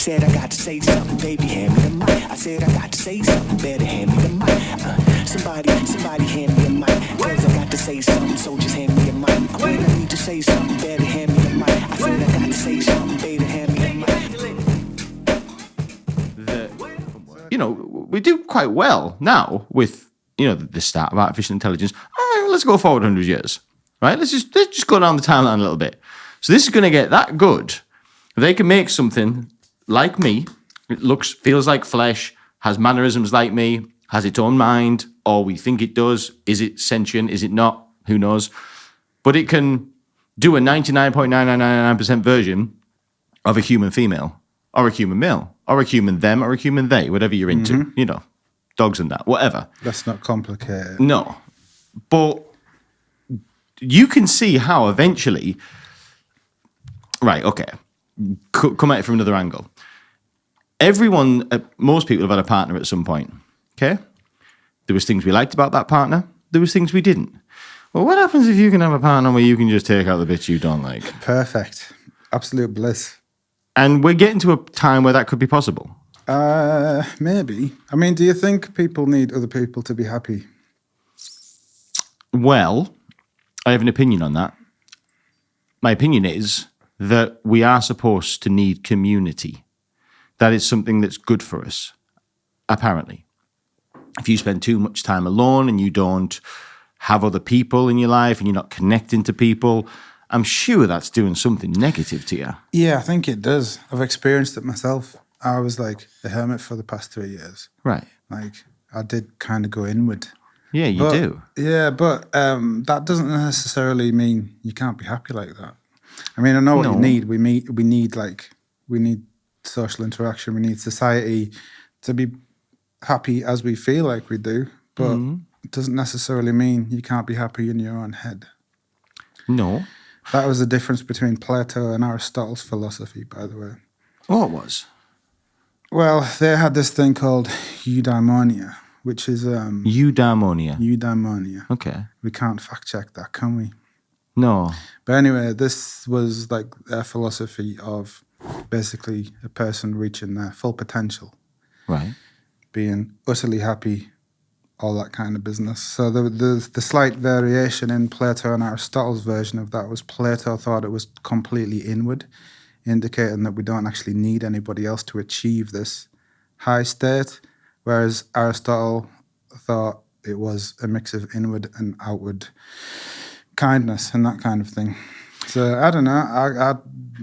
Said I got to say something, baby, hand me the mic. I said I got to say something, better hand me the mic. Somebody hand me the mic. Cause I got to say something, so just hand me the mic. When I need to say something, better hand me the mic. I said I got to say something, baby, hand me the mic. You know, we do quite well now with, you know, the start of artificial intelligence. All right, well, let's go forward 100 years, right? Let's just go down the timeline a little bit. So this is going to get that good. They can make something like me. It feels like flesh, has mannerisms like me, has its own mind, or we think it does. Is it sentient? Is it not? Who knows? But it can do a 99.9999% version of a human female, or a human male, or a human them, or a human they, whatever you're into, you know, dogs and that, whatever. That's not complicated. No. But you can see how eventually, right, okay, come at it from another angle. Most people have had a partner at some point, okay? There was things we liked about that partner. There was things we didn't. Well, what happens if you can have a partner where you can just take out the bits you don't like? Perfect. Absolute bliss. And we're getting to a time where that could be possible. Maybe. I mean, do you think people need other people to be happy? Well, I have an opinion on that. My opinion is that we are supposed to need community. That is something that's good for us, apparently. If you spend too much time alone and you don't have other people in your life and you're not connecting to people, I'm sure that's doing something negative to you. Yeah, I think it does. I've experienced it myself. I was like a hermit for the past 3 years. Right. Like, I did kind of go inward. Yeah, you do. Yeah, but that doesn't necessarily mean you can't be happy like that. I mean, I know what you need. We need social interaction. We need society to be happy as we feel like we do, but it doesn't necessarily mean you can't be happy in your own head. No. That was the difference between Plato and Aristotle's philosophy, by the way. What was? Well, they had this thing called eudaimonia, which is... Eudaimonia. Eudaimonia. Okay. We can't fact check that, can we? No. But anyway, this was like their philosophy of basically a person reaching their full potential. Right. Being utterly happy, all that kind of business. So the slight variation in Plato and Aristotle's version of that was Plato thought it was completely inward, indicating that we don't actually need anybody else to achieve this high state, whereas Aristotle thought it was a mix of inward and outward kindness and that kind of thing. So I don't know. I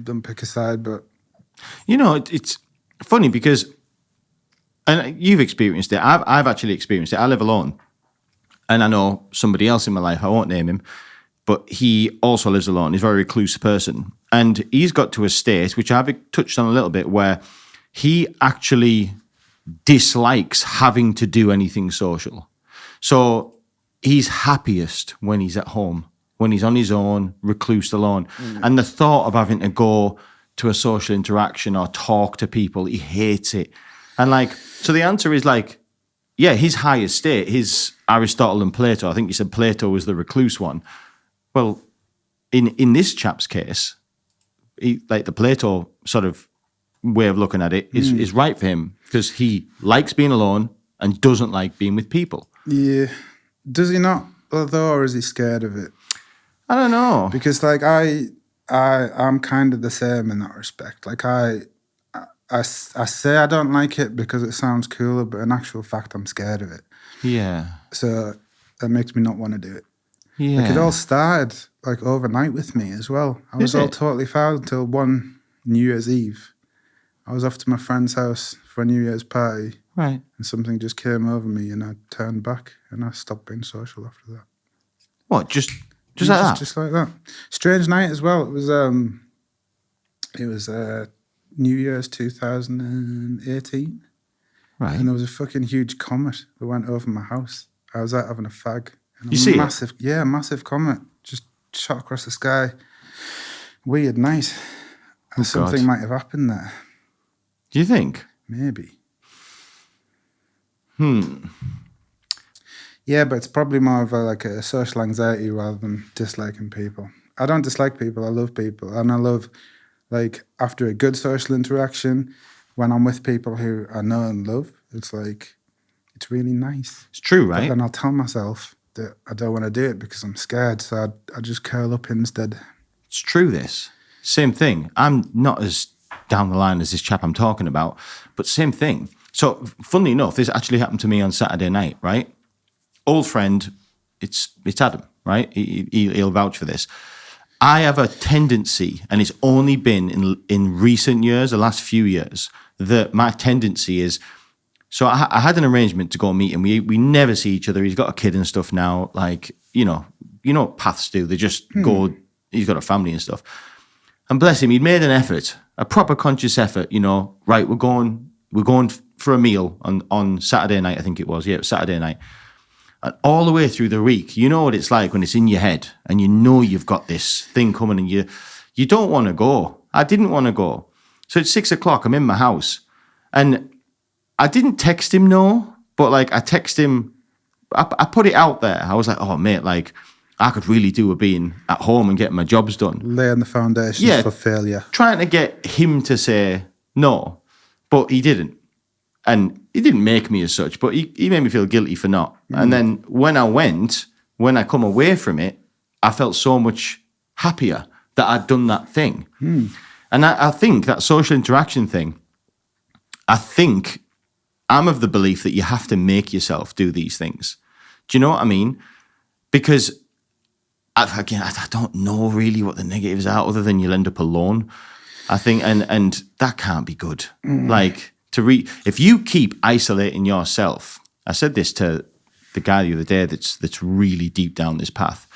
don't pick a side, but you know, it's funny because, and you've experienced it. I've actually experienced it. I live alone, and I know somebody else in my life. I won't name him, but he also lives alone. He's a very recluse person, and he's got to a state which I've touched on a little bit, where he actually dislikes having to do anything social. So he's happiest when he's at home, when he's on his own, recluse alone. And the thought of having to go to a social interaction or talk to people, he hates it. And like, so the answer is like, yeah, his highest state, his Aristotle and Plato. I think you said Plato was the recluse one. Well, in this chap's case, like the Plato sort of way of looking at it is right for him, because he likes being alone and doesn't like being with people. yeah. Does he not, though, or is he scared of it? I don't know. Because like I'm kind of the same in that respect. Like I say I don't like it because it sounds cooler, but in actual fact I'm scared of it. Yeah. So that makes me not want to do it. Yeah. Like it all started like overnight with me as well. I was all totally fine until one New Year's Eve. I was off to my friend's house for a New Year's party. Right. And something just came over me and I turned back and I stopped being social after that. What? Just like that? Just like that. Strange night as well. It was New Year's 2018. Right. And there was a fucking huge comet that went over my house. I was out having a fag. And You see massive, it? Yeah, massive comet. Just shot across the sky. Weird night. And something might have happened there. Do you think? Maybe. Yeah, but it's probably more of a social anxiety rather than disliking people. I don't dislike people. I love people. And I love, like, after a good social interaction, when I'm with people who I know and love, it's like, it's really nice. It's true, But right? then I'll tell myself that I don't want to do it because I'm scared. So I just curl up instead. It's true, this. Same thing. I'm not as down the line as this chap I'm talking about, but same thing. So, funnily enough, this actually happened to me on Saturday night, right? Old friend, it's Adam, right? He'll vouch for this. I have a tendency, and it's only been in recent years, the last few years, that my tendency is, so I had an arrangement to go meet him. We never see each other. He's got a kid and stuff now. Like, you know what paths do. They just go, he's got a family and stuff. And bless him, he'd made an effort, a proper conscious effort, right, we're going for a meal on Saturday night, I think it was. Yeah, it was Saturday night. And all the way through the week, you know what it's like when it's in your head and you know you've got this thing coming and you don't want to go. I didn't want to go. So it's 6 o'clock, I'm in my house. And I didn't text him, no, but like I text him, I put it out there. I was like, oh, mate, like I could really do with being at home and getting my jobs done. Laying the foundations for failure. Trying to get him to say no, but he didn't. And he didn't make me as such, but he made me feel guilty for not. And then when I come away from it, I felt so much happier that I'd done that thing. And I think that social interaction thing, I think I'm of the belief that you have to make yourself do these things. Do you know what I mean? Because, I don't know really what the negatives are other than you'll end up alone. I think, and that can't be good. Like, if you keep isolating yourself, I said this to the guy the other day that's really deep down this path.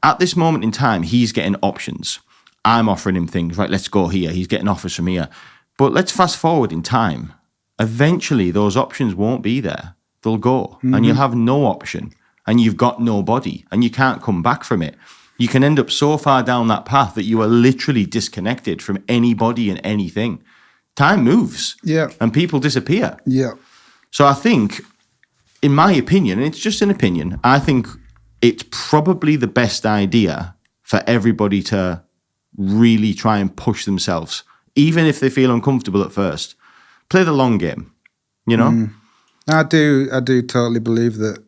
At this moment in time, he's getting options. I'm offering him things, right? Let's go here. He's getting offers from here. But let's fast forward in time. Eventually, those options won't be there. They'll go, and you'll have no option, and you've got nobody, and you can't come back from it. You can end up so far down that path that you are literally disconnected from anybody and anything. Time moves. Yeah. And people disappear. Yeah. So I think, in my opinion, and it's just an opinion, I think it's probably the best idea for everybody to really try and push themselves, even if they feel uncomfortable at first. Play the long game, I do totally believe that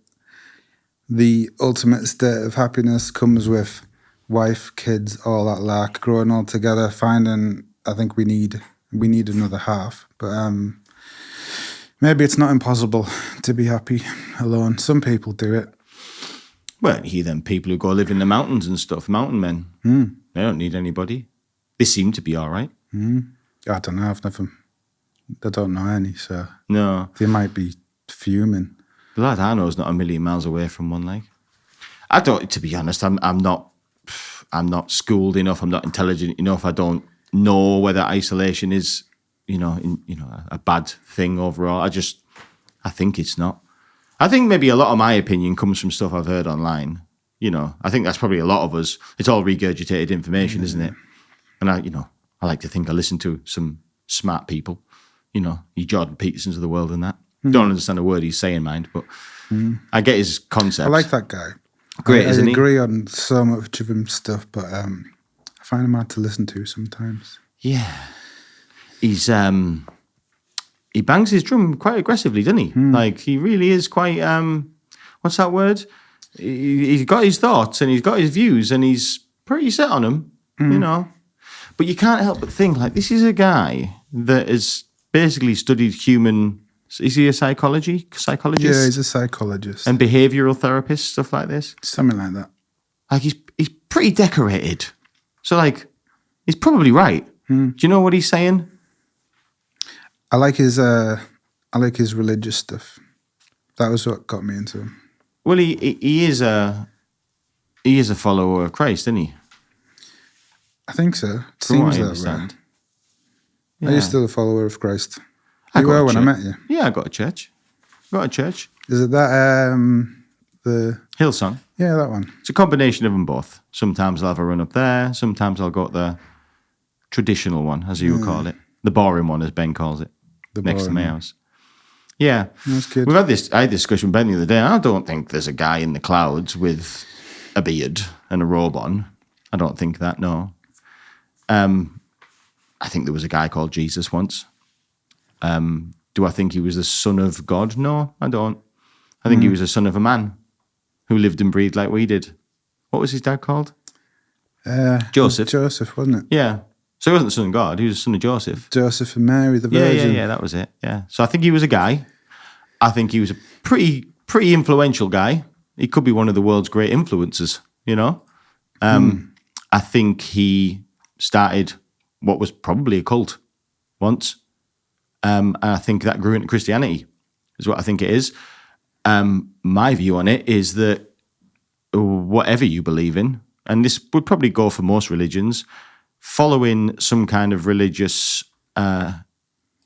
the ultimate state of happiness comes with wife, kids, all that lark, growing all together, finding, I think we need another half. But maybe it's not impossible to be happy alone. Some people do it. Well, you hear them people who go live in the mountains and stuff, mountain men. They don't need anybody. They seem to be all right. I don't know. I don't know any, so No. they might be fuming. The lad I know is not a million miles away from one, like. I don't, to be honest, I'm not schooled enough, I'm not intelligent enough, I don't know whether isolation is, a bad thing overall. I think it's not. I think maybe a lot of my opinion comes from stuff I've heard online. I think that's probably a lot of us. It's all regurgitated information, isn't it? And I like to think I listen to some smart people, your Jordan Petersons of the world and that. Don't understand a word he's saying, mind, but I get his concept. I like that guy. Great, isn't he? I agree on so much of him stuff, but I find him hard to listen to sometimes. Yeah. He's he bangs his drum quite aggressively, doesn't he? Like, he really is quite what's that word? He's got his thoughts and he's got his views and he's pretty set on them, But you can't help but think, like, this is a guy that has basically studied human. Is he a psychologist? Yeah, he's a psychologist. And behavioural therapist, stuff like this? Something like that. Like, he's pretty decorated. So, like, he's probably right. Do you know what he's saying? I like his religious stuff. That was what got me into him. Well, he is a follower of Christ, isn't he? I think so. From what Seems I that understand. way. Yeah. Are you still a follower of Christ? I You go to were when I church. met you. Yeah, I got a church. Is it that the Hillsong. yeah, that one? It's a combination of them both. Sometimes I'll have a run up there. Sometimes I'll go to the traditional one, as you would call it. The boring one, as Ben calls it. The next to my boring one. house. Yeah. That's good. I had this discussion with Ben the other day. I don't think there's a guy in the clouds with a beard and a robe on. I don't think that, no. I think there was a guy called Jesus once. Do I think he was the son of God? No, I don't. I think he was the son of a man who lived and breathed like we did. What was his dad called? Joseph. Joseph, wasn't it? Yeah. So he wasn't the son of God. He was the son of Joseph. Joseph and Mary, the Yeah, Virgin. that was it. Yeah. So I think he was a guy. I think he was a pretty influential guy. He could be one of the world's great influencers, you know? I think he started what was probably a cult once. And I think that grew into Christianity, is what I think it is. My view on it is that whatever you believe in, and this would probably go for most religions, following some kind of religious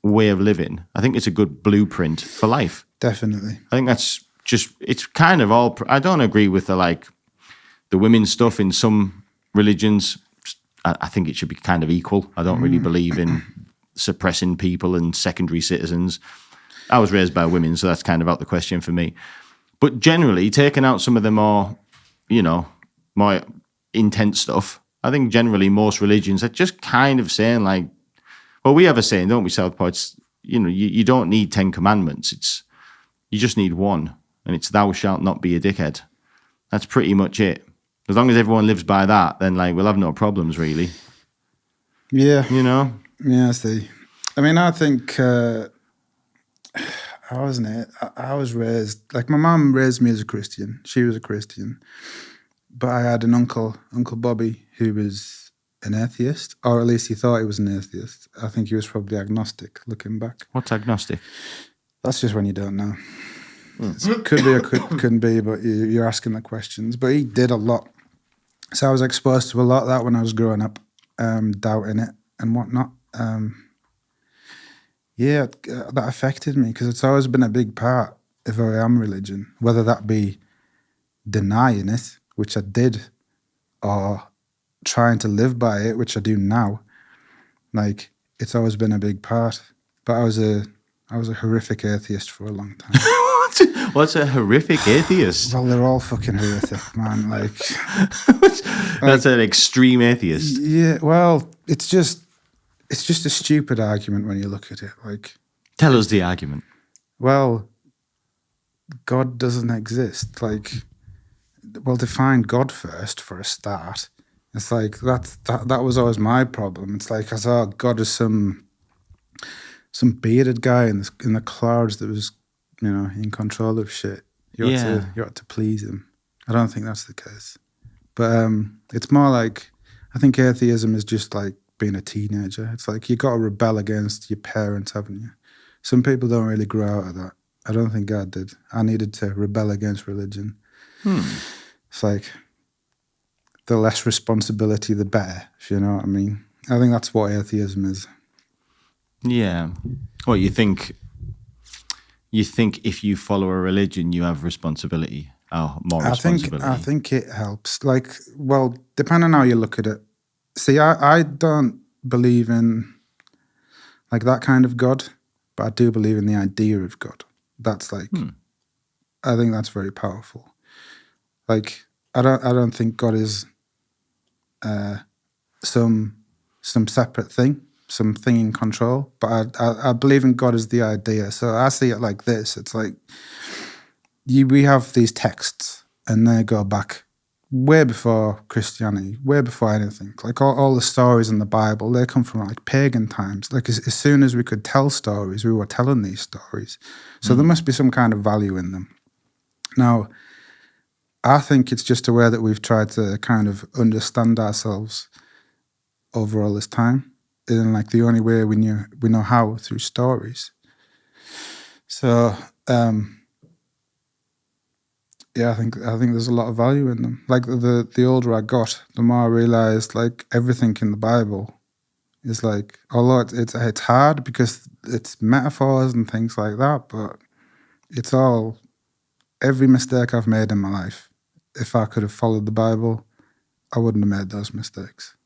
way of living, I think it's a good blueprint for life. Definitely. I think that's just, it's kind of all, I don't agree with the women's stuff in some religions. I think it should be kind of equal. I don't really believe in suppressing people and secondary citizens. I was raised by women, so that's kind of out the question for me. But generally, taking out some of the more, more intense stuff, I think generally most religions are just kind of saying like, well, we have a saying, don't we, Southpaw? It's, you don't need 10 commandments. You just need one, and it's thou shalt not be a dickhead. That's pretty much it. As long as everyone lives by that, then we'll have no problems, really. Yeah. Yeah, I see. I mean, I think, I was raised, my mum raised me as a Christian. She was a Christian. But I had an Uncle Bobby, who was an atheist, or at least he thought he was an atheist. I think he was probably agnostic, looking back. What's agnostic? That's just when you don't know. It could be or couldn't be, but you're asking the questions. But he did a lot. So I was exposed to a lot of that when I was growing up, doubting it and whatnot. That affected me because it's always been a big part of who I am religion, whether that be denying it, which I did, or trying to live by it, which I do now. It's always been a big part. But I was a horrific atheist for a long time. What's a horrific atheist? Well, they're all fucking horrific, man. That's an extreme atheist. Yeah, well, it's just a stupid argument when you look at it. Tell us the argument. Well, God doesn't exist. Define God first for a start. It's that was always my problem. It's I saw God as some bearded guy in the clouds that was, in control of shit. You ought to please him. I don't think that's the case. But it's more I think atheism is just being a teenager. It's you got to rebel against your parents, haven't you? Some people don't really grow out of that. I don't think I did. I needed to rebel against religion. It's the less responsibility, the better, if you know what I mean. I think that's what atheism is. Yeah. Well, you think if you follow a religion, you have responsibility, more responsibility? I think it helps. Depending on how you look at it. See, I don't believe in that kind of God, but I do believe in the idea of God. That's I think that's very powerful. I don't think God is some separate thing, something in control, but I believe in God as the idea. So I see it like this. It's we have these texts, and they go back way before Christianity, way before anything. All the stories in the Bible, they come from pagan times. As soon as we could tell stories, we were telling these stories. So there must be some kind of value in them. Now, I think it's just a way that we've tried to kind of understand ourselves over all this time, in the only way we know how, through stories. So I think there's a lot of value in them. The older I got, the more I realized everything in the Bible is although it's hard because it's metaphors and things like that, but it's all, every mistake I've made in my life, if I could have followed the Bible, I wouldn't have made those mistakes.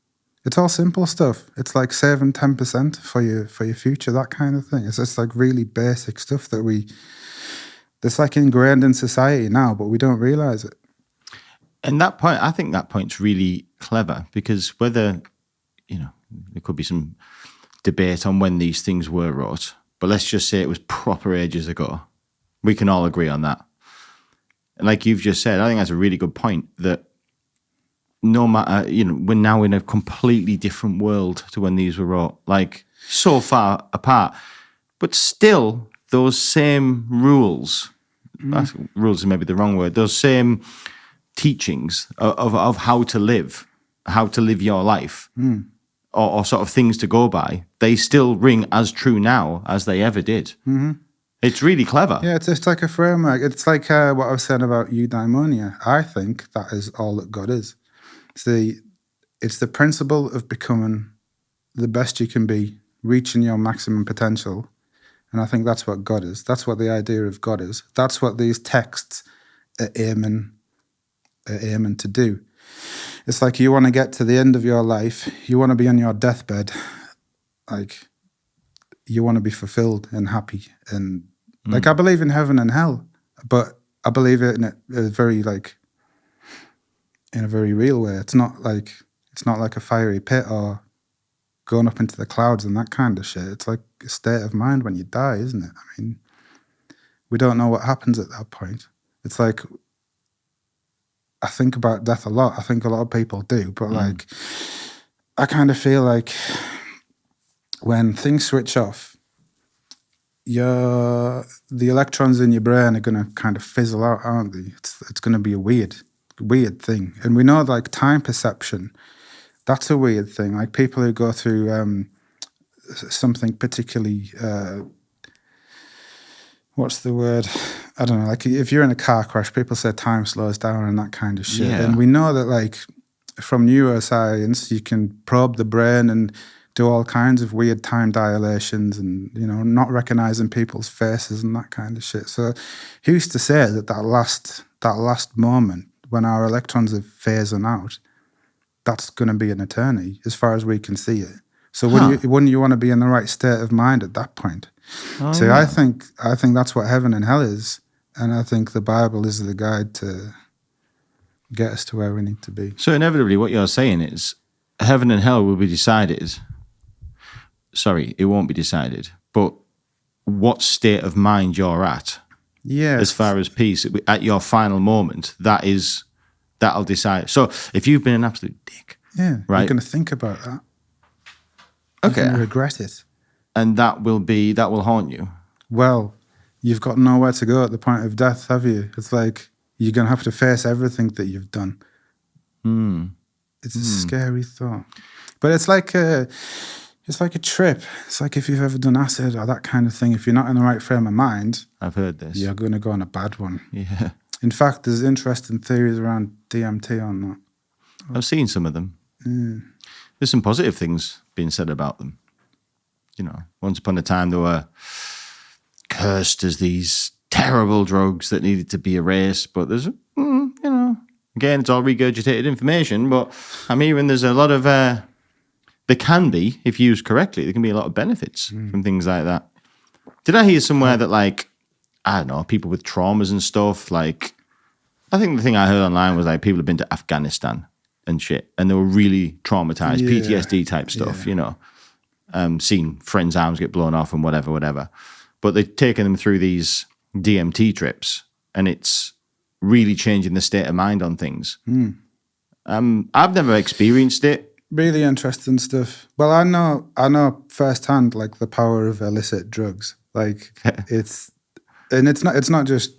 It's all simple stuff. It's saving 10% for your future, that kind of thing. It's just really basic stuff that's ingrained in society now, but we don't realize it. And that point, I think that point's really clever, because whether, there could be some debate on when these things were wrote, but let's just say it was proper ages ago. We can all agree on that. And like you've just said, I think that's a really good point, that no matter, we're now in a completely different world to when these were wrote, like so far apart. But still, those same rules, rules is maybe the wrong word, those same teachings of how to live your life, or sort of things to go by, they still ring as true now as they ever did. Mm-hmm. It's really clever. Yeah, it's just like a framework. It's like what I was saying about eudaimonia. I think that is all that God is. It's the principle of becoming the best you can be, reaching your maximum potential. And I think that's what God is. That's what the idea of God is. That's what these texts are aiming to do. It's like you want to get to the end of your life. You want to be on your deathbed. Like, you want to be fulfilled and happy. And like, I believe in heaven and hell, but I believe it in a very, like, in a very real way. It's not like a fiery pit or going up into the clouds and that kind of shit. It's like a state of mind when you die, isn't it? I mean, we don't know what happens at that point. It's like, I think about death a lot. I think a lot of people do, but like, I kind of feel like when things switch off, the electrons in your brain are going to kind of fizzle out, aren't they? It's going to be a weird thing. And we know, like, time perception, that's a weird thing. Like, people who go through something particularly, what's the word? I don't know. Like, if you're in a car crash, people say time slows down and that kind of shit. Yeah. And we know that, like, from neuroscience, you can probe the brain and do all kinds of weird time dilations and, not recognizing people's faces and that kind of shit. So who's to say that last moment when our electrons are phasing out, that's going to be an eternity as far as we can see it. So wouldn't you want to be in the right state of mind at that point? So yeah. I think that's what heaven and hell is. And I think the Bible is the guide to get us to where we need to be. So inevitably what you're saying is heaven and hell will be decided. Sorry, it won't be decided. But what state of mind you're at, as far as peace, at your final moment, that'll decide. So if you've been an absolute dick, right? You're going to think about that. You're going to regret it. And that will haunt you. Well, you've got nowhere to go at the point of death, have you? It's like you're going to have to face everything that you've done. It's a scary thought. But it's like a trip. It's like if you've ever done acid or that kind of thing, if you're not in the right frame of mind, I've heard this, you're going to go on a bad one. Yeah. In fact, there's interesting theories around DMT on that. I've seen some of them. There's some positive things being said about them. Once upon a time they were cursed as these terrible drugs that needed to be erased, but there's, again, it's all regurgitated information, but I'm hearing there's a lot of, there can be, if used correctly, there can be a lot of benefits from things like that. Did I hear somewhere that, like, I don't know, people with traumas and stuff, like, I think the thing I heard online was like people have been to Afghanistan and shit, and they were really traumatized, PTSD type stuff, seen friends' arms get blown off and whatever. But they've taken them through these DMT trips, and it's really changing the state of mind on things. I've never experienced it. Really interesting stuff. Well, I know firsthand, like, the power of illicit drugs. Like, it's not just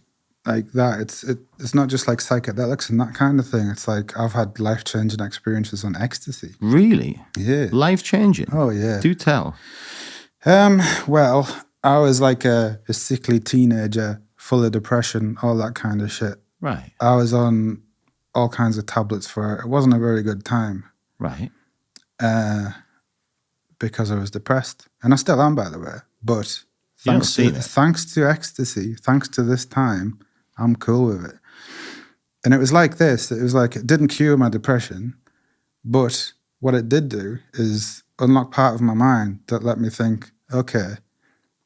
like that. It's not just like psychedelics and that kind of thing. It's like I've had life-changing experiences on ecstasy. Really? Yeah. Life-changing? Oh, yeah. Do tell. Well, I was like a sickly teenager, full of depression, all that kind of shit. Right. I was on all kinds of tablets for it. It wasn't a very good time. Right. Because I was depressed. And I still am, by the way. But thanks to ecstasy, thanks to this time, I'm cool with it. And it was like this. It was like it didn't cure my depression, but what it did do is unlock part of my mind that let me think, okay,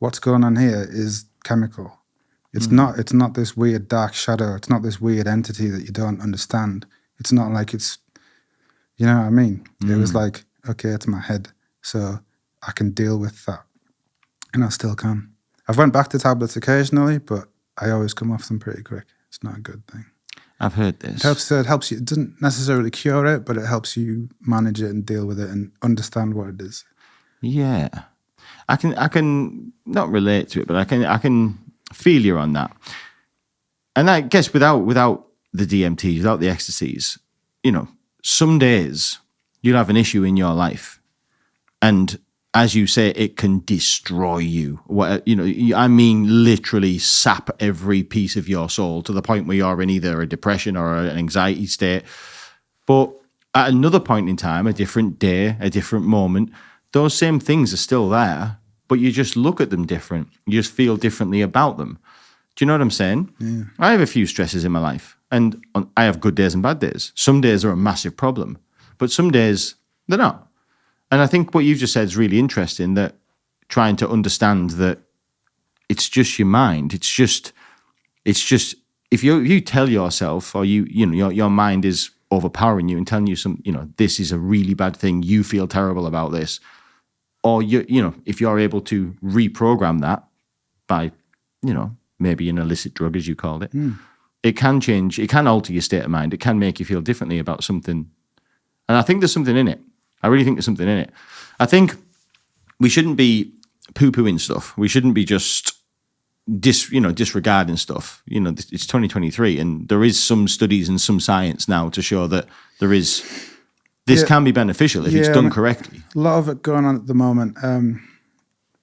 what's going on here is chemical. It's not this weird dark shadow. It's not this weird entity that you don't understand. It's not like it's, you know what I mean? It was like, okay, it's my head, so I can deal with that. and I still can. I've went back to tablets occasionally, but I always come off them pretty quick. It's not a good thing. I've heard this. It helps you. It doesn't necessarily cure it, but it helps you manage it and deal with it and understand what it is. Yeah, I can not relate to it, but I can feel you on that. And I guess without the DMTs, without the ecstasies, some days you'll have an issue in your life, and as you say, it can destroy you. I mean, literally sap every piece of your soul to the point where you're in either a depression or an anxiety state. But at another point in time, a different day, a different moment, those same things are still there, but you just look at them different. You just feel differently about them. Do you know what I'm saying? Yeah. I have a few stresses in my life, and I have good days and bad days. Some days are a massive problem, but some days they're not. And I think what you've just said is really interesting, that trying to understand that it's just your mind. It's just if you tell yourself, or your mind is overpowering you and telling you this is a really bad thing, you feel terrible about this, or if you're able to reprogram that by maybe an illicit drug, as you called it, it can change, it can alter your state of mind, it can make you feel differently about something. And I think there's something in it. I really think there's something in it. I think we shouldn't be poo-pooing stuff. We shouldn't be just disregarding stuff. It's 2023, and there is some studies and some science now to show that this can be beneficial if it's done correctly. A lot of it going on at the moment.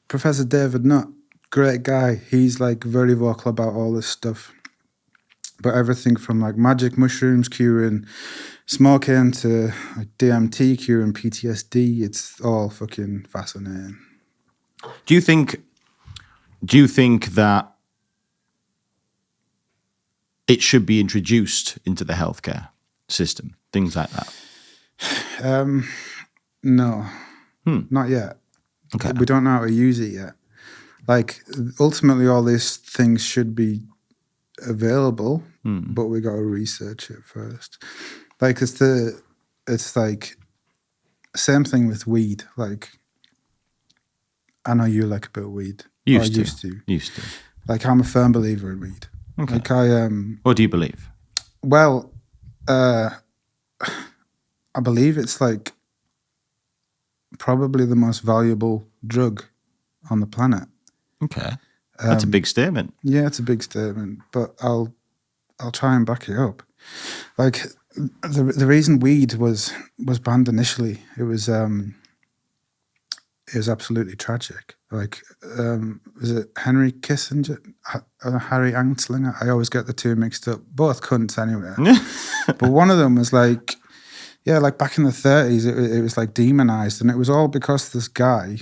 Professor David Nutt, great guy. He's like very vocal about all this stuff. But everything from like magic mushrooms curing smoking to like DMT curing PTSD, it's all fucking fascinating. Do you think that it should be introduced into the healthcare system, things like that? No, not yet. Okay. We don't know how to use it yet. Like, ultimately, all these things should be available, but we got to research it first. Like, it's like same thing with weed. Like, I know you like a bit of weed. Used to. Like, I'm a firm believer in weed. Okay. Like, what do you believe? Well, I believe it's like probably the most valuable drug on the planet. Okay, that's a big statement. Yeah, it's a big statement, but I'll try and back it up. Like, the reason weed was banned initially, it was absolutely tragic. Like, was it Henry Kissinger, Harry Anslinger? I always get the two mixed up. Both cunts anyway. But one of them was like, like back in the 30s, it was like demonized, and it was all because this guy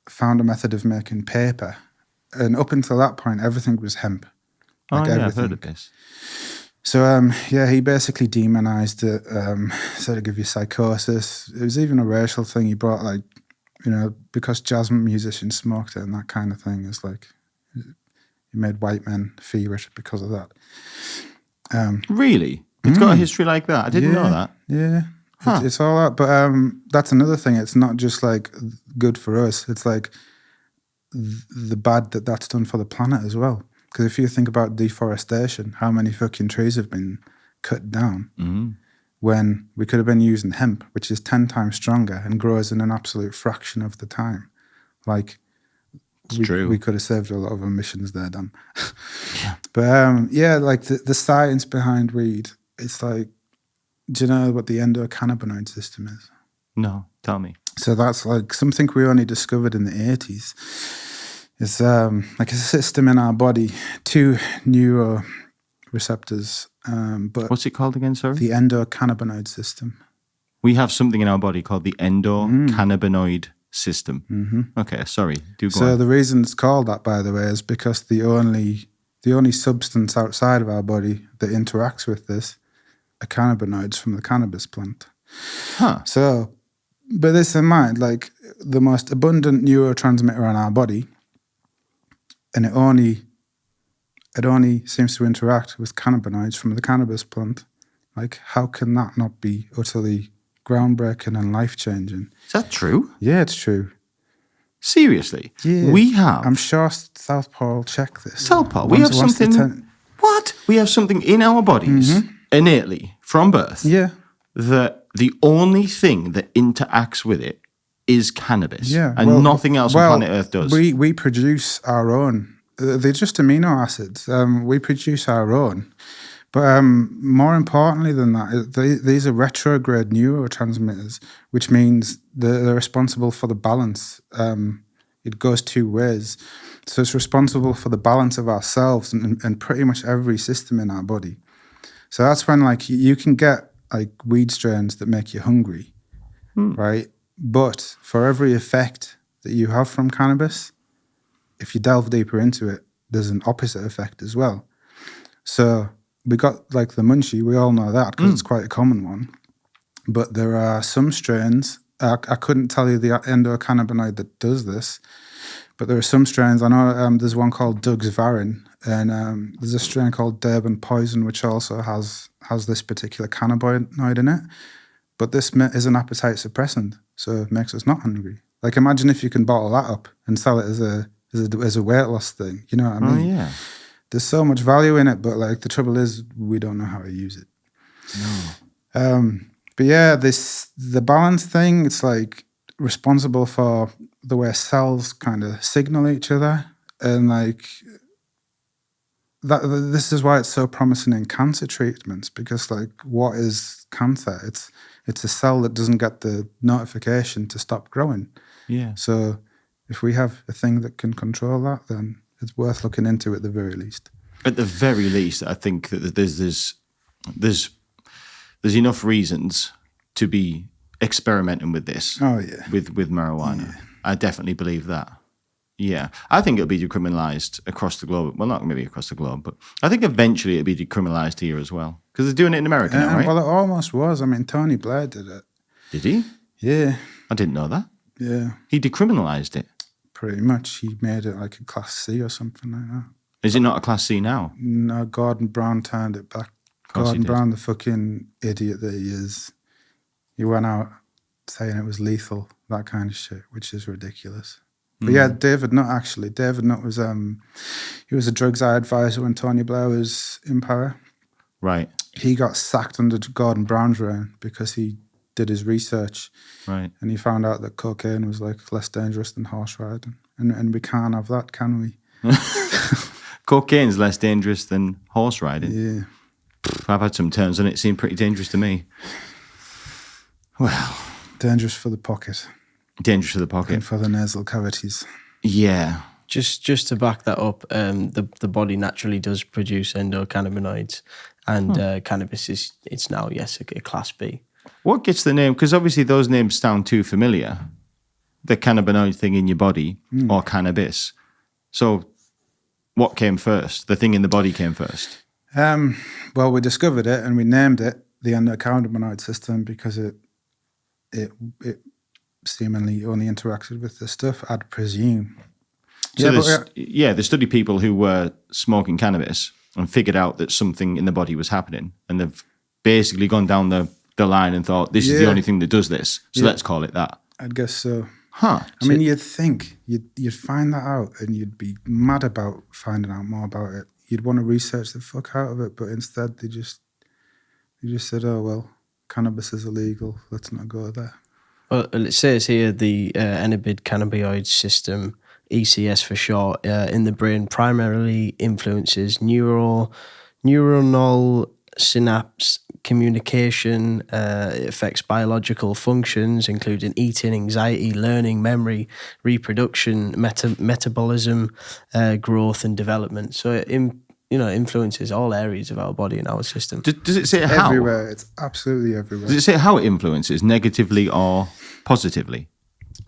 found a method of making paper, and up until that point, everything was hemp. Like everything. I've heard of this. So, he basically demonized it, said it give you psychosis. It was even a racial thing. He brought, like, because jazz musicians smoked it and that kind of thing. It's like, he made white men feverish because of that. Really? It's got a history like that? I didn't know that. Yeah. Huh. It's all that. But that's another thing. It's not just, like, good for us. It's, like, the bad that's done for the planet as well. Because if you think about deforestation, how many fucking trees have been cut down when we could have been using hemp, which is 10 times stronger and grows in an absolute fraction of the time. Like, true. We could have saved a lot of emissions there, Dan. But like the science behind weed, it's like, do you know what the endocannabinoid system is? No, tell me. So that's like something we only discovered in the 80s. It's like a system in our body, 2 neuroreceptors. But what's it called again, sorry? The endocannabinoid system. We have something in our body called the endocannabinoid system. Mm-hmm. Okay, sorry. Do go on. So the reason it's called that, by the way, is because the only substance outside of our body that interacts with this are cannabinoids from the cannabis plant. Huh. So, bear this in mind, like the most abundant neurotransmitter in our body, and it only seems to interact with cannabinoids from the cannabis plant. Like, how can that not be utterly groundbreaking and life-changing? Is that true? Yeah, it's true. Seriously, Yeah. we have I'm sure Southpaw will check this. Southpaw. We have Once the something. What? We have something in our bodies innately from birth. Yeah. That the only thing that interacts with it is cannabis, Yeah. and nothing else on planet Earth does. We produce our own. They're just amino acids. We produce our own. But more importantly than that, these are retrograde neurotransmitters, which means they're responsible for the balance. It goes two ways. So it's responsible for the balance of ourselves and pretty much every system in our body. So that's when like you can get like weed strains that make you hungry, right? But for every effect that you have from cannabis, if you delve deeper into it, there's an opposite effect as well. So we got like the munchie, we all know that because it's quite a common one. But there are some strains, I couldn't tell you the endocannabinoid that does this, but there are some strains. I know there's one called Doug's Varin, and there's a strain called Durban Poison, which also has this particular cannabinoid in it. But this is an appetite suppressant, so it makes us not hungry. Like imagine if you can bottle that up and sell it as a weight loss thing. You know what I mean? Oh, yeah. There's so much value in it, but like the trouble is we don't know how to use it. No. But yeah, the balance thing, it's like responsible for the way cells kind of signal each other, and like that. This is why it's so promising in cancer treatments, because like what is cancer? It's a cell that doesn't get the notification to stop growing. Yeah. So if we have a thing that can control that, then it's worth looking into at the very least. At the very least, I think that there's enough reasons to be experimenting with this. Oh yeah, with marijuana. Yeah. I definitely believe that. Yeah, I think it'll be decriminalised across the globe. Well, not maybe across the globe, but I think eventually it'll be decriminalised here as well because they're doing it in America now, right? Well, it almost was. I mean, Tony Blair did it. Did he? Yeah, I didn't know that. yeah. He decriminalised it. Pretty much, he made it like a Class C or something like that. Is it not a Class C now? No, Gordon Brown turned it back. course he Gordon did. Brown, the fucking idiot that he is, he went out saying it was lethal, that kind of shit, which is ridiculous. But yeah, David Nutt was he was a drugs advisor when Tony Blair was in power. Right, He got sacked under Gordon Brown's reign because he did his research right. and he found out that cocaine was like less dangerous than horse riding. And we can't have that, can we? Cocaine's less dangerous than horse riding. Yeah. I've had some turns on it. It seemed pretty dangerous to me. Well, Dangerous for the pocket dangerous for the pocket. and for the nasal cavities. Yeah. Just to back that up, the body naturally does produce endocannabinoids, and cannabis it's now a Class B. What gets the name? Because obviously those names sound too familiar. The cannabinoid thing in your body or cannabis. So what came first? The thing in the body came first. Well, we discovered it and we named it the endocannabinoid system because it seemingly only interacted with the stuff, I'd presume. So Yeah, they studied people who were smoking cannabis and figured out that something in the body was happening. And they've basically gone down the line and thought, this is the Yeah. only thing that does this. So Yeah. let's call it that. I'd guess so. Huh. I mean, you'd think you'd find that out and you'd be mad about finding out more about it. You'd want to research the fuck out of it, but instead they just said, oh, well, cannabis is illegal. Let's not go there. Well, it says here the inhibit cannabinoid system, ECS for short, in the brain primarily influences neuronal synapse communication. It affects biological functions, including eating, anxiety, learning, memory, reproduction, metabolism, growth, and development. So it influences all areas of our body and our system. Does it say how? Everywhere. It's absolutely everywhere. Does it say how it influences, negatively or positively?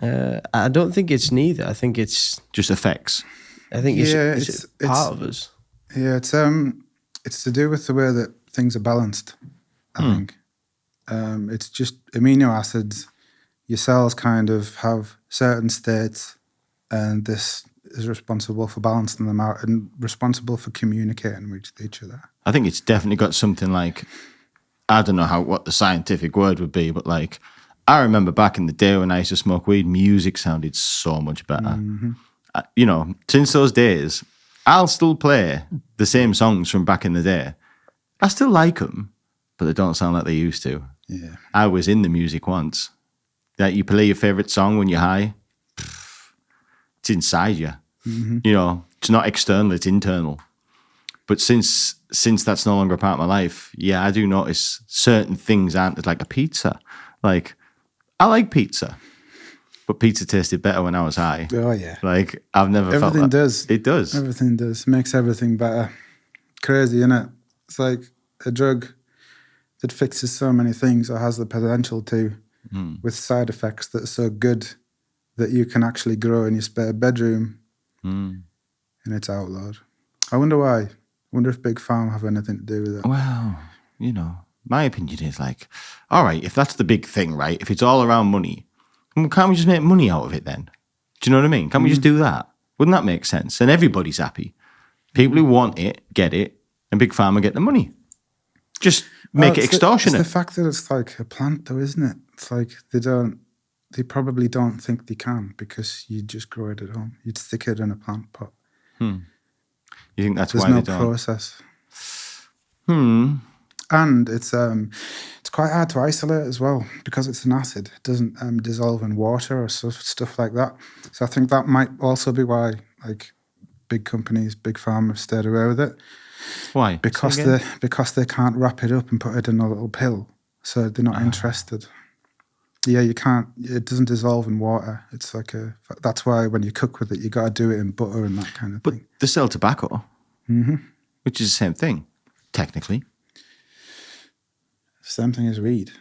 I don't think it's neither. I think it's Just affects. it's part of us. Yeah, it's to do with the way that things are balanced, I think. It's just amino acids. Your cells kind of have certain states, and this is responsible for balancing them out and responsible for communicating with each other. I think it's definitely got something like, I don't know what the scientific word would be, but like I remember back in the day when I used to smoke weed, music sounded so much better. Since those days, I'll still play the same songs from back in the day. I still like them, but they don't sound like they used to. Yeah. I was in the music once. That you play your favorite song when you're high, it's inside you. It's not external, it's internal. But since that's no longer a part of my life, yeah, I do notice certain things aren't like a pizza. Like, I like pizza, but pizza tasted better when I was high. Oh, yeah. Like, I've never felt that. Everything does. It does. Everything does. Makes everything better. Crazy, innit? It's like a drug that fixes so many things or has the potential to, with side effects that are so good that you can actually grow in your spare bedroom, and it's outlawed. I wonder why. I wonder if Big Pharma have anything to do with it. Well, my opinion is like, all right, if that's the big thing, right? If it's all around money, can't we just make money out of it then? Do you know what I mean? Can't we just do that? Wouldn't that make sense? And everybody's happy. People who want it, get it, and Big Pharma get the money. Just make it extortionate. It's the fact that it's like a plant though, isn't it? It's like they probably don't think they can because you just grow it at home. You'd stick it in a plant pot. You think that's There's why no they don't? process. And it's quite hard to isolate as well because it's an acid. It doesn't dissolve in water or stuff like that. So I think that might also be why like big companies, Big Pharma have stayed away with it. Why? Because they can't wrap it up and put it in a little pill. So they're not interested. Yeah, you can't. It doesn't dissolve in water. It's like that's why when you cook with it, you got to do it in butter and that kind of But thing. they sell tobacco, which is the same thing, technically. Same thing as weed.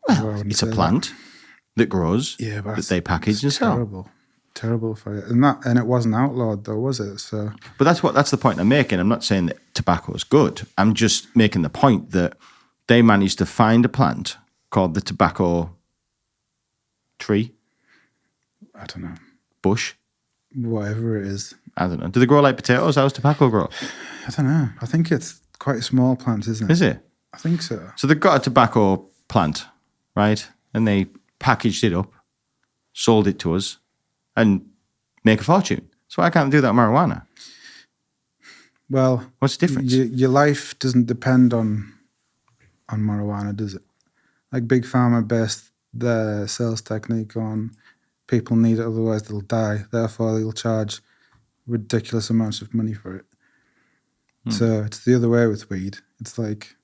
Well, it's a plant that grows, but that they package and sell. Terrible for you. And it wasn't outlawed though, was it? So, but that's the point I'm making. I'm not saying that tobacco is good. I'm just making the point that they managed to find a plant called the tobacco tree. I don't know. Bush. Whatever it is. I don't know. Do they grow like potatoes? How's tobacco grow? I don't know. I think it's quite a small plant, isn't it? Is it? I think so. So they've got a tobacco plant, right? And they packaged it up, sold it to us, and make a fortune. So why can't they do that with marijuana? Well, what's the difference? Your life doesn't depend on marijuana, does it? Like Big Pharma based their sales technique on people need it, otherwise they'll die. Therefore, they'll charge ridiculous amounts of money for it. So it's the other way with weed. It's like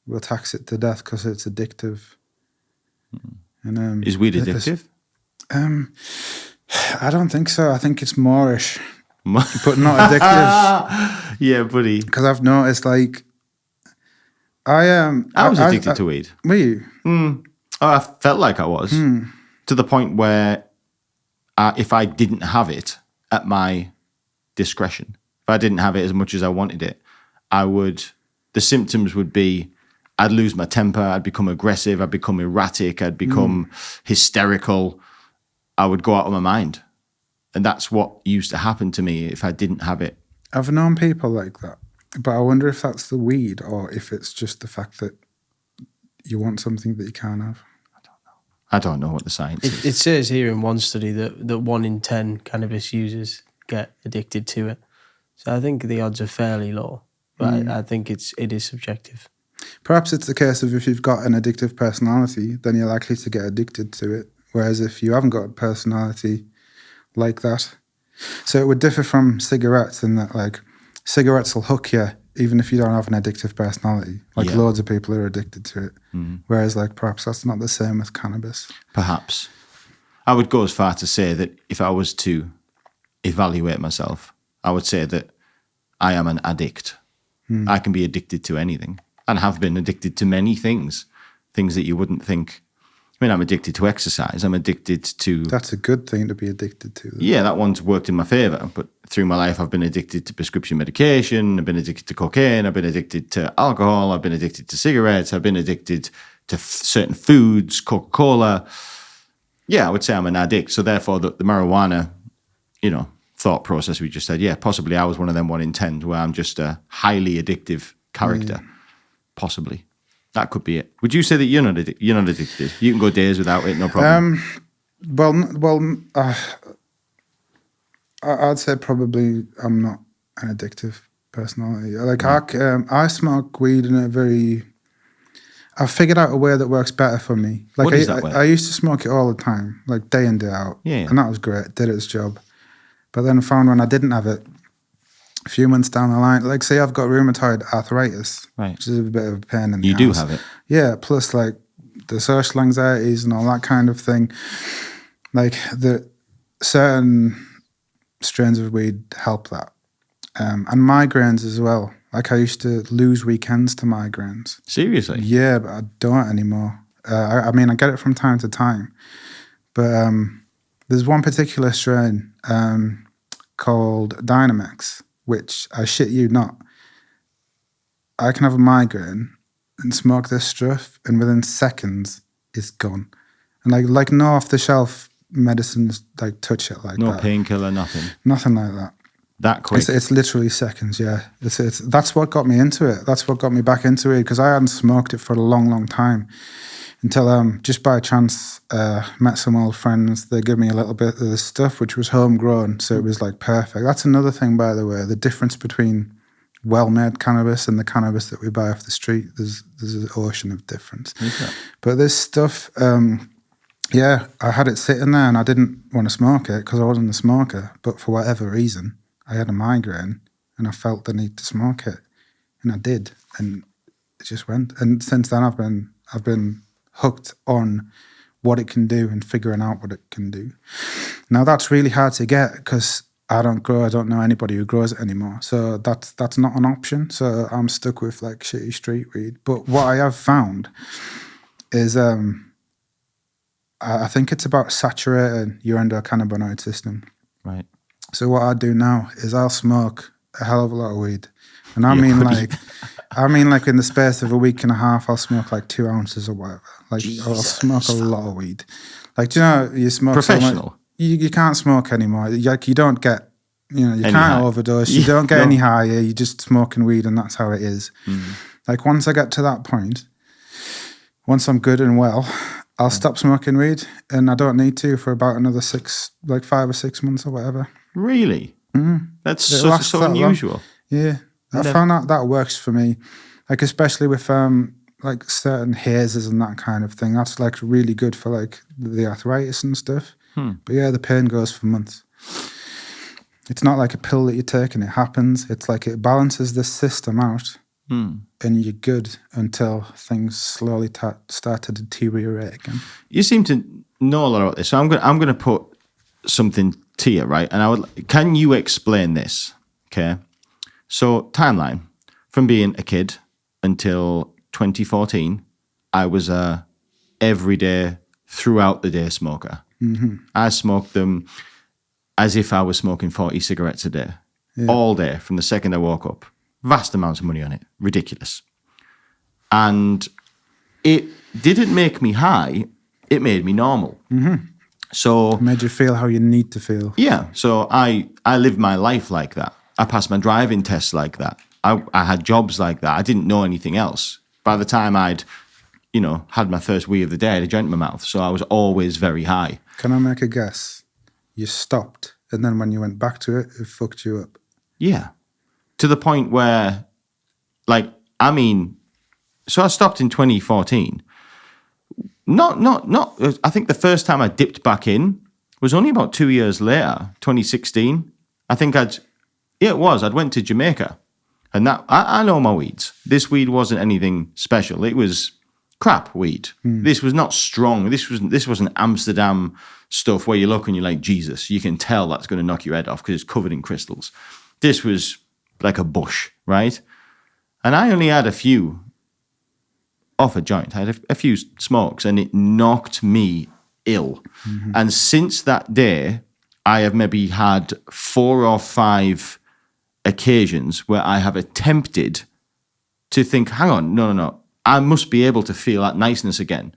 we'll tax it to death because it's addictive. And is weed addictive? I don't think so. I think it's moreish, but not addictive. Yeah, buddy. Because I've noticed, like, I was addicted to weed. Were you? I felt like I was to the point where if I didn't have it at my discretion, if I didn't have it as much as I wanted it, the symptoms would be I'd lose my temper, I'd become aggressive, I'd become erratic, I'd become hysterical. I would go out of my mind. And that's what used to happen to me if I didn't have it. I've known people like that. But I wonder if that's the weed or if it's just the fact that you want something that you can't have. I don't know what the science is. It says here in one study that 1 in 10 cannabis users get addicted to it. So I think the odds are fairly low. But I think it is subjective. Perhaps it's the case of if you've got an addictive personality, then you're likely to get addicted to it. Whereas if you haven't got a personality like that, so it would differ from cigarettes in that, like, cigarettes will hook you even if you don't have an addictive personality. Like loads of people are addicted to it. Whereas, like, perhaps that's not the same with cannabis. Perhaps. I would go as far to say that if I was to evaluate myself, I would say that I am an addict. I can be addicted to anything and have been addicted to many things that you wouldn't think. I mean, I'm addicted to exercise. I'm addicted to... That's a good thing to be addicted to. Though. Yeah, that one's worked in my favour. But through my life, I've been addicted to prescription medication. I've been addicted to cocaine. I've been addicted to alcohol. I've been addicted to cigarettes. I've been addicted to certain foods, Coca-Cola. Yeah, I would say I'm an addict. So therefore, the marijuana, thought process we just said, yeah, possibly I was one of them 1 in 10 where I'm just a highly addictive character. Possibly. That could be it. Would you say that you're not addicted? You can go days without it, no problem. I'd say probably I'm not an addictive personality. Like I smoke weed in a very. I've figured out a way that works better for me. Like What is that way? I used to smoke it all the time, like day in, day out. Yeah. And that was great, did its job. But then I found when I didn't have it, a few months down the line, like say I've got rheumatoid arthritis, Right. which is a bit of a pain in the You do ass. have it. Yeah, plus like the social anxieties and all that kind of thing. Like the certain strains of weed help that. And migraines as well. Like I used to lose weekends to migraines. Seriously? Yeah, but I don't anymore. I mean, I get it from time to time. But there's one particular strain called Dynamax, which I shit you not. I can have a migraine and smoke this stuff, and within seconds, it's gone. And like no off-the-shelf medicines like touch it like No that. painkiller, nothing. Nothing like that. That quick. It's literally seconds, yeah. It's that's what got me into it. That's what got me back into it because I hadn't smoked it for a long, long time until just by chance met some old friends. They gave me a little bit of this stuff which was homegrown, so it was like perfect. That's another thing, by the way, the difference between well-made cannabis and the cannabis that we buy off the street. There's an ocean of difference. Okay. But this stuff, yeah, I had it sitting there and I didn't want to smoke it because I wasn't a smoker. But for whatever reason, I had a migraine and I felt the need to smoke it, and I did, and it just went. And since then, I've been hooked on what it can do and figuring out what it can do. Now that's really hard to get because I don't know anybody who grows it anymore. So that's not an option. So I'm stuck with like shitty street weed. But what I have found is I think it's about saturating your endocannabinoid system. Right. So what I do now is I'll smoke a hell of a lot of weed. And I Yeah, mean buddy. like in the space of a week and a half, I'll smoke like 2 ounces or whatever. Like I'll smoke a lot of weed. Like, do you know, you smoke so much, Professional. you can't smoke anymore. Like you don't get, you Any can't high. overdose. You Yeah, don't get no. any higher. You're just smoking weed and that's how it is. Like once I get to that point, once I'm good and well, I'll stop smoking weed and I don't need to for about another 5 or 6 months or whatever. Really? That's It so lasts that long. unusual. Yeah, I found out that works for me, like especially with like certain hazes and that kind of thing. That's like really good for like the arthritis and stuff. But yeah, the pain goes for months. It's not like a pill that you take and it happens. It's like it balances the system out, and you're good until things slowly start to deteriorate again. You seem to know a lot about this, so I'm going to put something to you, right? And can you explain this? Okay, so timeline from being a kid until 2014, I was a everyday, throughout the day smoker. I smoked them as if I was smoking 40 cigarettes a day, all day from the second I woke up. Vast amounts of money on it, ridiculous. And it didn't make me high; it made me normal. So It made you feel how you need to feel. yeah, so I lived my life like that. I passed my driving tests like that. I had jobs like that. I didn't know anything else. By the time I'd, had my first wee of the day, I had a joint in my mouth. So I was always very high. Can I make a guess? You stopped, and then when you went back to it, it fucked you up. Yeah. To the point where, so I stopped in 2014. I think the first time I dipped back in was only about 2 years later, 2016. I think I'd went to Jamaica, and that I know my weeds. This weed wasn't anything special. It was crap weed. This was not strong. This wasn't Amsterdam stuff where you look and you're like, Jesus, you can tell that's going to knock your head off because it's covered in crystals. This was like a bush, right? And I only had a few off a joint. I had a few smokes and it knocked me ill. And since that day, I have maybe had 4 or 5 occasions where I have attempted to think, hang on, no, I must be able to feel that niceness again.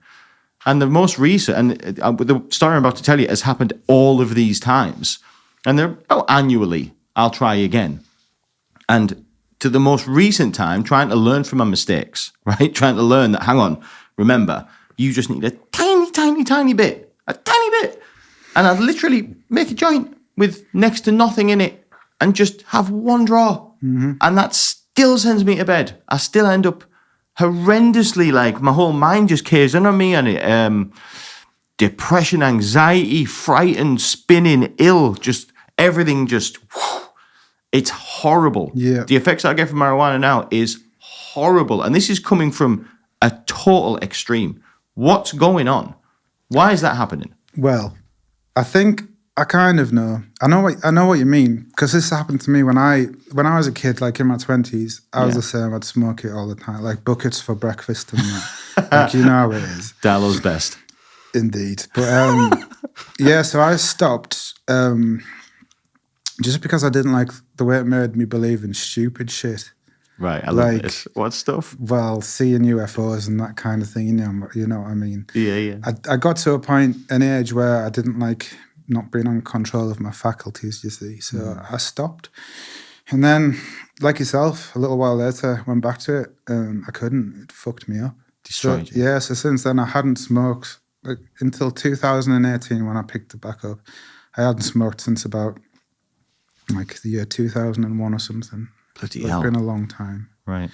And the most recent, and the story I'm about to tell you has happened all of these times. And they're annually, I'll try again. And to the most recent time, trying to learn from my mistakes, right? Trying to learn that, hang on, remember, you just need a tiny, tiny, tiny bit, a tiny bit. And I'd literally make a joint with next to nothing in it and just have one draw. And that still sends me to bed. I still end up horrendously, like, my whole mind just caves in on me, and it, depression, anxiety, frightened, spinning, ill, just everything just, it's horrible. Yeah. The effects I get from marijuana now is horrible. And this is coming from a total extreme. What's going on? Why is that happening? Well, I think I kind of know. I know what you mean, because this happened to me when I was a kid, like in my 20s. I was the same. I'd smoke it all the time, like buckets for breakfast and that. Like, you know how it is. Darlow's best. Indeed. But yeah, so I stopped just because I didn't like the way it made me believe in stupid shit. Right, I love this. What stuff? Well, seeing UFOs and that kind of thing, you know what I mean? Yeah. I got to an age where I didn't like not being on control of my faculties, you see. So I stopped. And then, like yourself, a little while later, went back to it and I couldn't. It fucked me up. Destroyed you. Yeah, so since then I hadn't smoked like, until 2018 when I picked it back up. I hadn't smoked since about like the year 2001 or something. Bloody It's hell. been a long time. Right.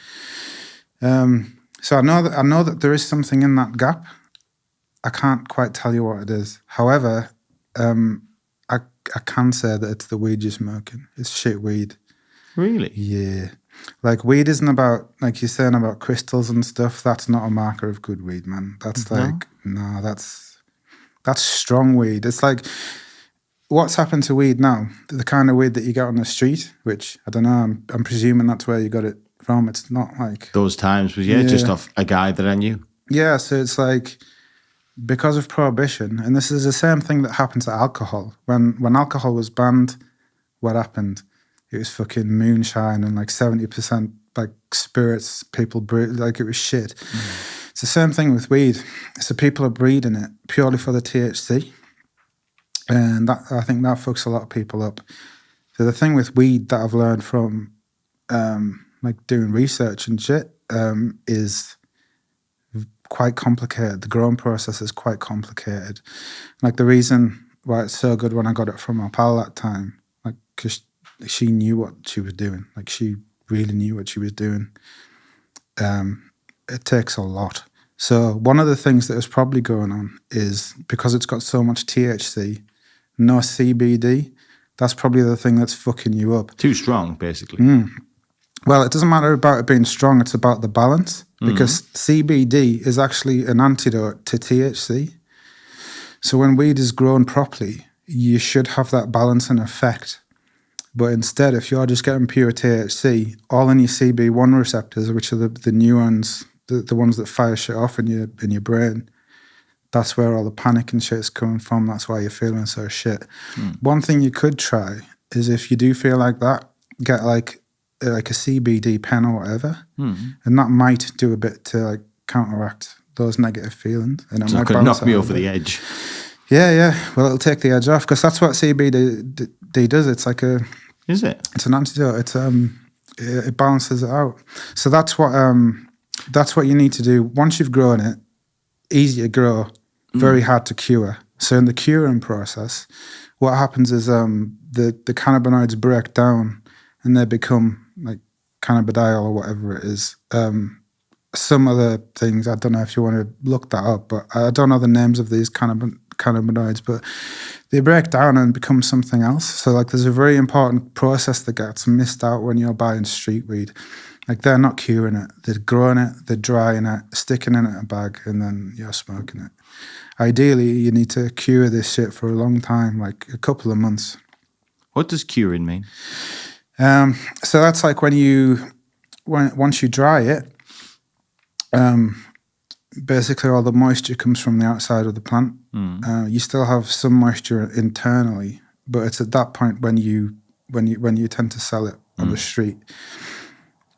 So I know that there is something in that gap. I can't quite tell you what it is. However, I can say that it's the weed you're smoking. It's shit weed. Really? Yeah. Like weed isn't about, like you're saying about crystals and stuff. That's not a marker of good weed, man. That's like, no, that's strong weed. It's like, what's happened to weed now? The kind of weed that you get on the street, which I don't know, I'm presuming that's where you got it from. It's not like... Those times was, just off a guy that I knew. Yeah, so it's like, because of prohibition, and this is the same thing that happened to alcohol. When alcohol was banned, what happened? It was fucking moonshine and like 70% like spirits, people brew, like it was shit. It's the same thing with weed. So people are breeding it purely for the THC. And that, I think that fucks a lot of people up. So the thing with weed that I've learned from like doing research and shit is quite complicated. The growing process is quite complicated. Like the reason why it's so good when I got it from my pal that time, like because she knew what she was doing. Like she really knew what she was doing. It takes a lot. So one of the things that is probably going on is because it's got so much THC, no CBD, that's probably the thing that's fucking you up. Too strong, basically. Well, it doesn't matter about it being strong, it's about the balance, because CBD is actually an antidote to THC. So when weed is grown properly, you should have that balance and effect. But instead, if you're just getting pure THC, all in your CB1 receptors, which are the neurons, the ones that fire shit off in your brain, that's where all the panic and shit is coming from. That's why you're feeling so shit. One thing you could try is if you do feel like that, get like a CBD pen or whatever, and that might do a bit to like counteract those negative feelings. And it So might it could balance knock me it out a over bit. the edge. Yeah. Well, it'll take the edge off because that's what CBD does. It's like Is it? it's an antidote. It balances it out. So that's what you need to do. Once you've grown it, easy to grow, very hard to cure. So in the curing process, what happens is the cannabinoids break down and they become like cannabidiol or whatever it is. Some other things, I don't know if you want to look that up, but I don't know the names of these cannabinoids, but they break down and become something else. So like there's a very important process that gets missed out when you're buying street weed. Like they're not curing it, they're growing it, they're drying it, sticking it in a bag, and then you're smoking it. Ideally, you need to cure this shit for a long time, like a couple of months. What does curing mean? So that's like once you dry it, basically all the moisture comes from the outside of the plant. You still have some moisture internally, but it's at that point when you tend to sell it on the street.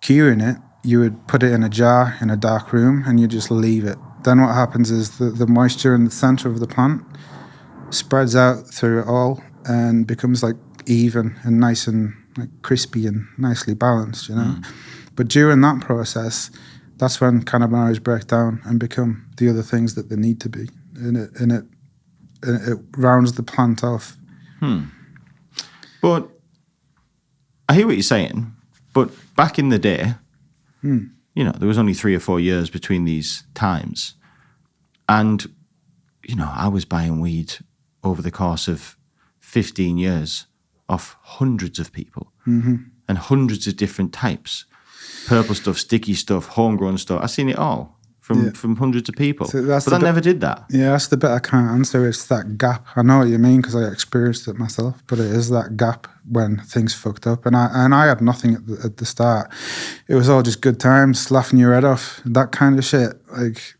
Curing it, you would put it in a jar in a dark room and you just leave it. Then what happens is the moisture in the center of the plant spreads out through it all and becomes like even and nice and like crispy and nicely balanced, you know. But during that process, that's when cannabinoids break down and become the other things that they need to be, and it rounds the plant off. But I hear what you're saying. But back in the day, you know, there was only 3 or 4 years between these times, and you know, I was buying weed over the course of 15 years off hundreds of people and hundreds of different types. Purple stuff, sticky stuff, homegrown stuff. I've seen it all from hundreds of people. So but I never did that. Yeah, that's the bit I can't answer. It's that gap. I know what you mean because I experienced it myself, but it is that gap when things fucked up. And I had nothing at the start. It was all just good times, laughing your head off, that kind of shit. Like,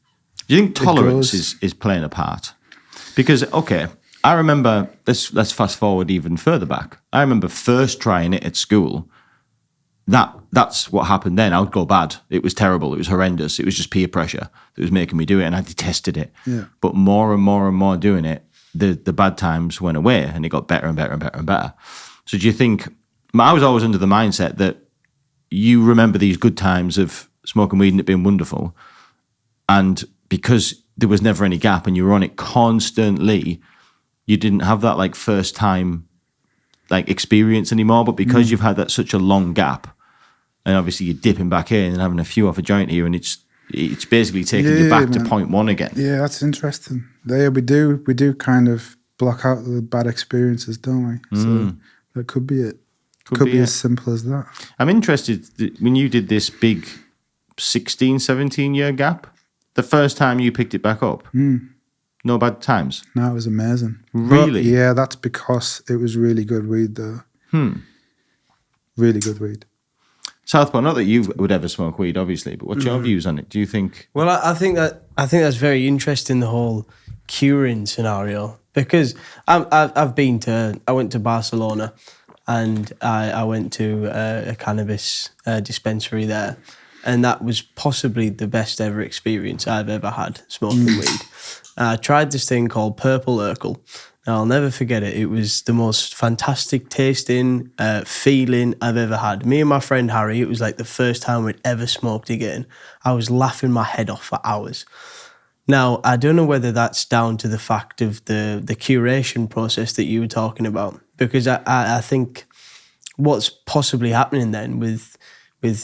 do you think tolerance is playing a part? Because, okay, I remember, let's fast forward even further back. I remember first trying it at school. That's what happened then. I would go bad. It was terrible. It was horrendous. It was just peer pressure that was making me do it, and I detested it. Yeah. But more and more and more doing it, the bad times went away, and it got better and better and better and better. So do you think, I was always under the mindset that you remember these good times of smoking weed and it being wonderful, and because there was never any gap and you were on it constantly, you didn't have that like first time like experience anymore. But because you've had that such a long gap, and obviously you're dipping back in and having a few off a joint here, and it's basically taking you back to point one again. Yeah, that's interesting. We do kind of block out the bad experiences, don't we? So that could be it. Could be as simple as that. I'm interested, when you did this big 16, 17 year gap, the first time you picked it back up, no bad times? No, it was amazing. Really? But yeah, that's because it was really good weed though. Really good weed. Southpaw, not that you would ever smoke weed, obviously, but what's your views on it? Do you think? Well, I think that's very interesting, the whole curing scenario, because I went to Barcelona, and I went to a cannabis dispensary there, and that was possibly the best ever experience I've ever had smoking weed. I tried this thing called Purple Urkel. Now, I'll never forget it. It was the most fantastic tasting feeling I've ever had. Me and my friend Harry, it was like the first time we'd ever smoked again. I was laughing my head off for hours. Now, I don't know whether that's down to the fact of the curation process that you were talking about, because I think what's possibly happening then with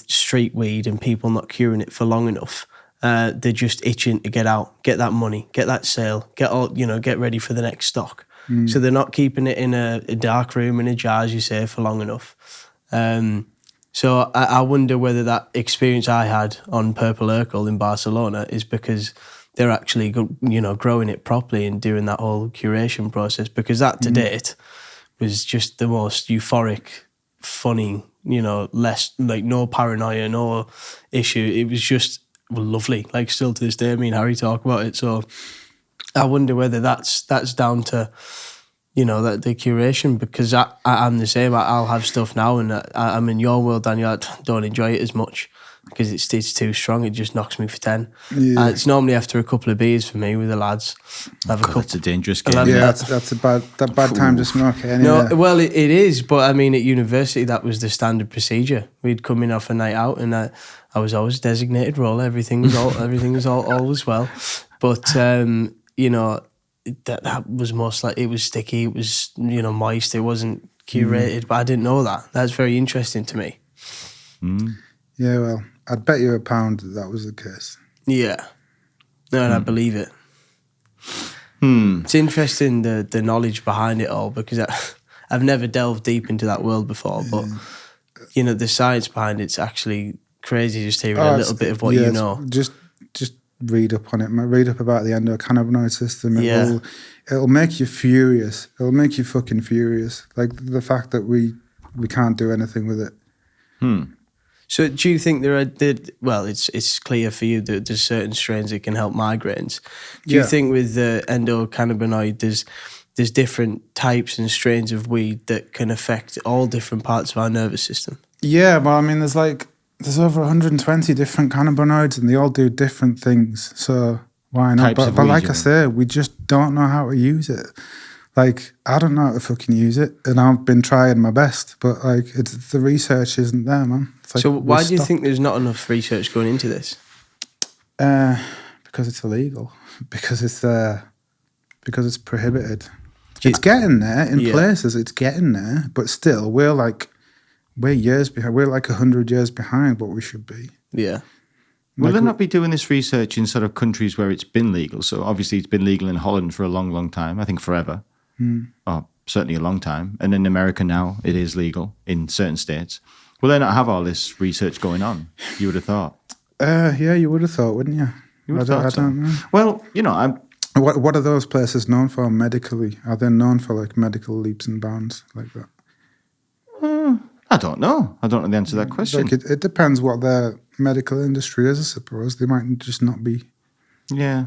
street weed and people not curing it for long enough, they're just itching to get out, get that money, get that sale, get ready for the next stock. So they're not keeping it in a dark room in a jar, as you say, for long enough. So I wonder whether that experience I had on Purple Urkel in Barcelona is because they're actually, growing it properly and doing that whole curation process, because that to date was just the most euphoric, funny, less, like no paranoia, no issue. It was just lovely. Like still to this day, me and Harry talk about it. So I wonder whether that's down to, that the curation, because I'm the same. I'll have stuff now, and I'm in your world, Daniel. I don't enjoy it as much because it's too strong. It just knocks me for 10. Yeah. It's normally after a couple of beers for me with the lads. That's a dangerous game. Yeah, that's a bad time to smoke anyway. No, well, it is, but I mean, at university, that was the standard procedure. We'd come in off a night out, and I was always designated roller. Everything was always well, but that was most like, it was sticky. It was moist. It wasn't curated, but I didn't know that. That's very interesting to me. Yeah, well, I'd bet you £1 that was the case. Yeah, no, and I believe it. It's interesting the knowledge behind it all, because I've never delved deep into that world before, but the science behind it's actually crazy. Just hearing a little bit of what you know. Just read up on it. Read up about the endocannabinoid system. It'll make you furious. It'll make you fucking furious. Like the fact that we can't do anything with it. So do you think it's clear for you that there's certain strains that can help migraines. Do you think with the endocannabinoid there's different types and strains of weed that can affect all different parts of our nervous system? Yeah, well, I mean, there's over 120 different cannabinoids and they all do different things. So why not? But like I say, we just don't know how to use it. Like, I don't know how to fucking use it, and I've been trying my best, but like, it's the research isn't there, man. It's like So why we're do you stuck. think there's not enough research going into this? Because it's illegal. Because it's prohibited. Do you- It's getting there in Yeah. places. It's getting there, but still, we're years behind. We're like 100 years behind what we should be. Yeah. Will they not be doing this research in sort of countries where it's been legal? So obviously it's been legal in Holland for a long, long time. I think forever. Or certainly a long time. And in America now, it is legal in certain states. Will they not have all this research going on? You would have thought. Yeah, you would have thought, wouldn't you? You would have I thought so. don't know. Well, you know, I'm What are those places known for medically? Are they known for like medical leaps and bounds like that? I don't know. I don't know the answer to that question. Like it depends what their medical industry is, I suppose. They might just not be Yeah.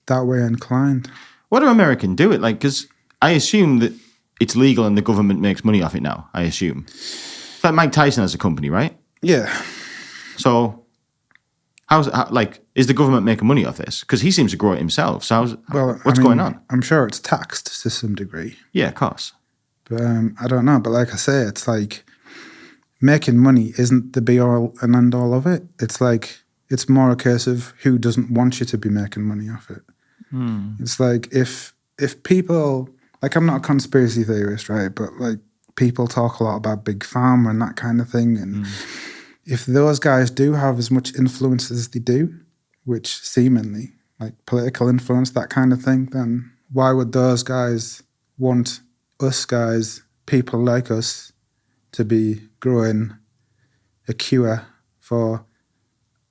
that way inclined. What do American do it like? Because I assume that it's legal and the government makes money off it now. I assume. It's like Mike Tyson has a company, right? Yeah. So, is the government making money off this? Because he seems to grow it himself. So, what's going on? I'm sure it's taxed to some degree, Yeah, of course. but I don't know. But like I say, it's like making money isn't the be all and end all of it. It's like it's more a case of who doesn't want you to be making money off it. It's like if people, like, I'm not a conspiracy theorist, right? But like people talk a lot about big pharma and that kind of thing, and if those guys do have as much influence as they do, which seemingly like political influence, that kind of thing, then why would those guys want us guys, people like us, to be growing a cure for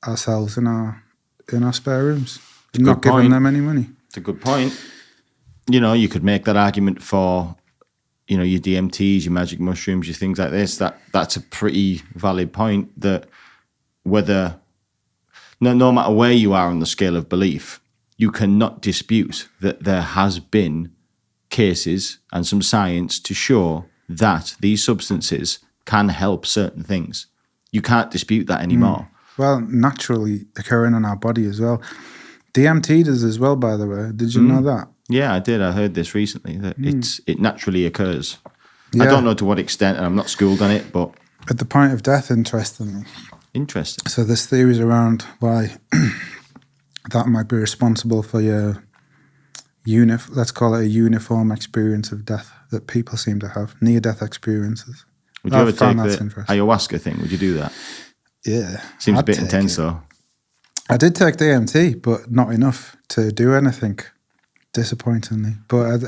ourselves in our spare rooms and not giving point. them any money? It's a good point. You know, you could make that argument for, you know, your DMTs, your magic mushrooms, your things like this. That's a pretty valid point. That whether no matter where you are on the scale of belief, you cannot dispute that there has been cases and some science to show that these substances can help certain things. You can't dispute that anymore. Well, naturally occurring in our body as well. DMT does as well, by the way. Did you know that? Yeah, I did. I heard this recently, that it naturally occurs. I Yeah. don't know to what extent, and I'm not schooled on it, but At the point of death, interestingly. interesting. So there's theories around why that might be responsible for your let's call it a uniform experience of death that people seem to have, near-death experiences. Would you ever I've found take that's the interesting. ayahuasca thing? Would you do that? Yeah. Seems a I'd bit take intense, it. though. I did take DMT, but not enough to do anything, disappointingly. But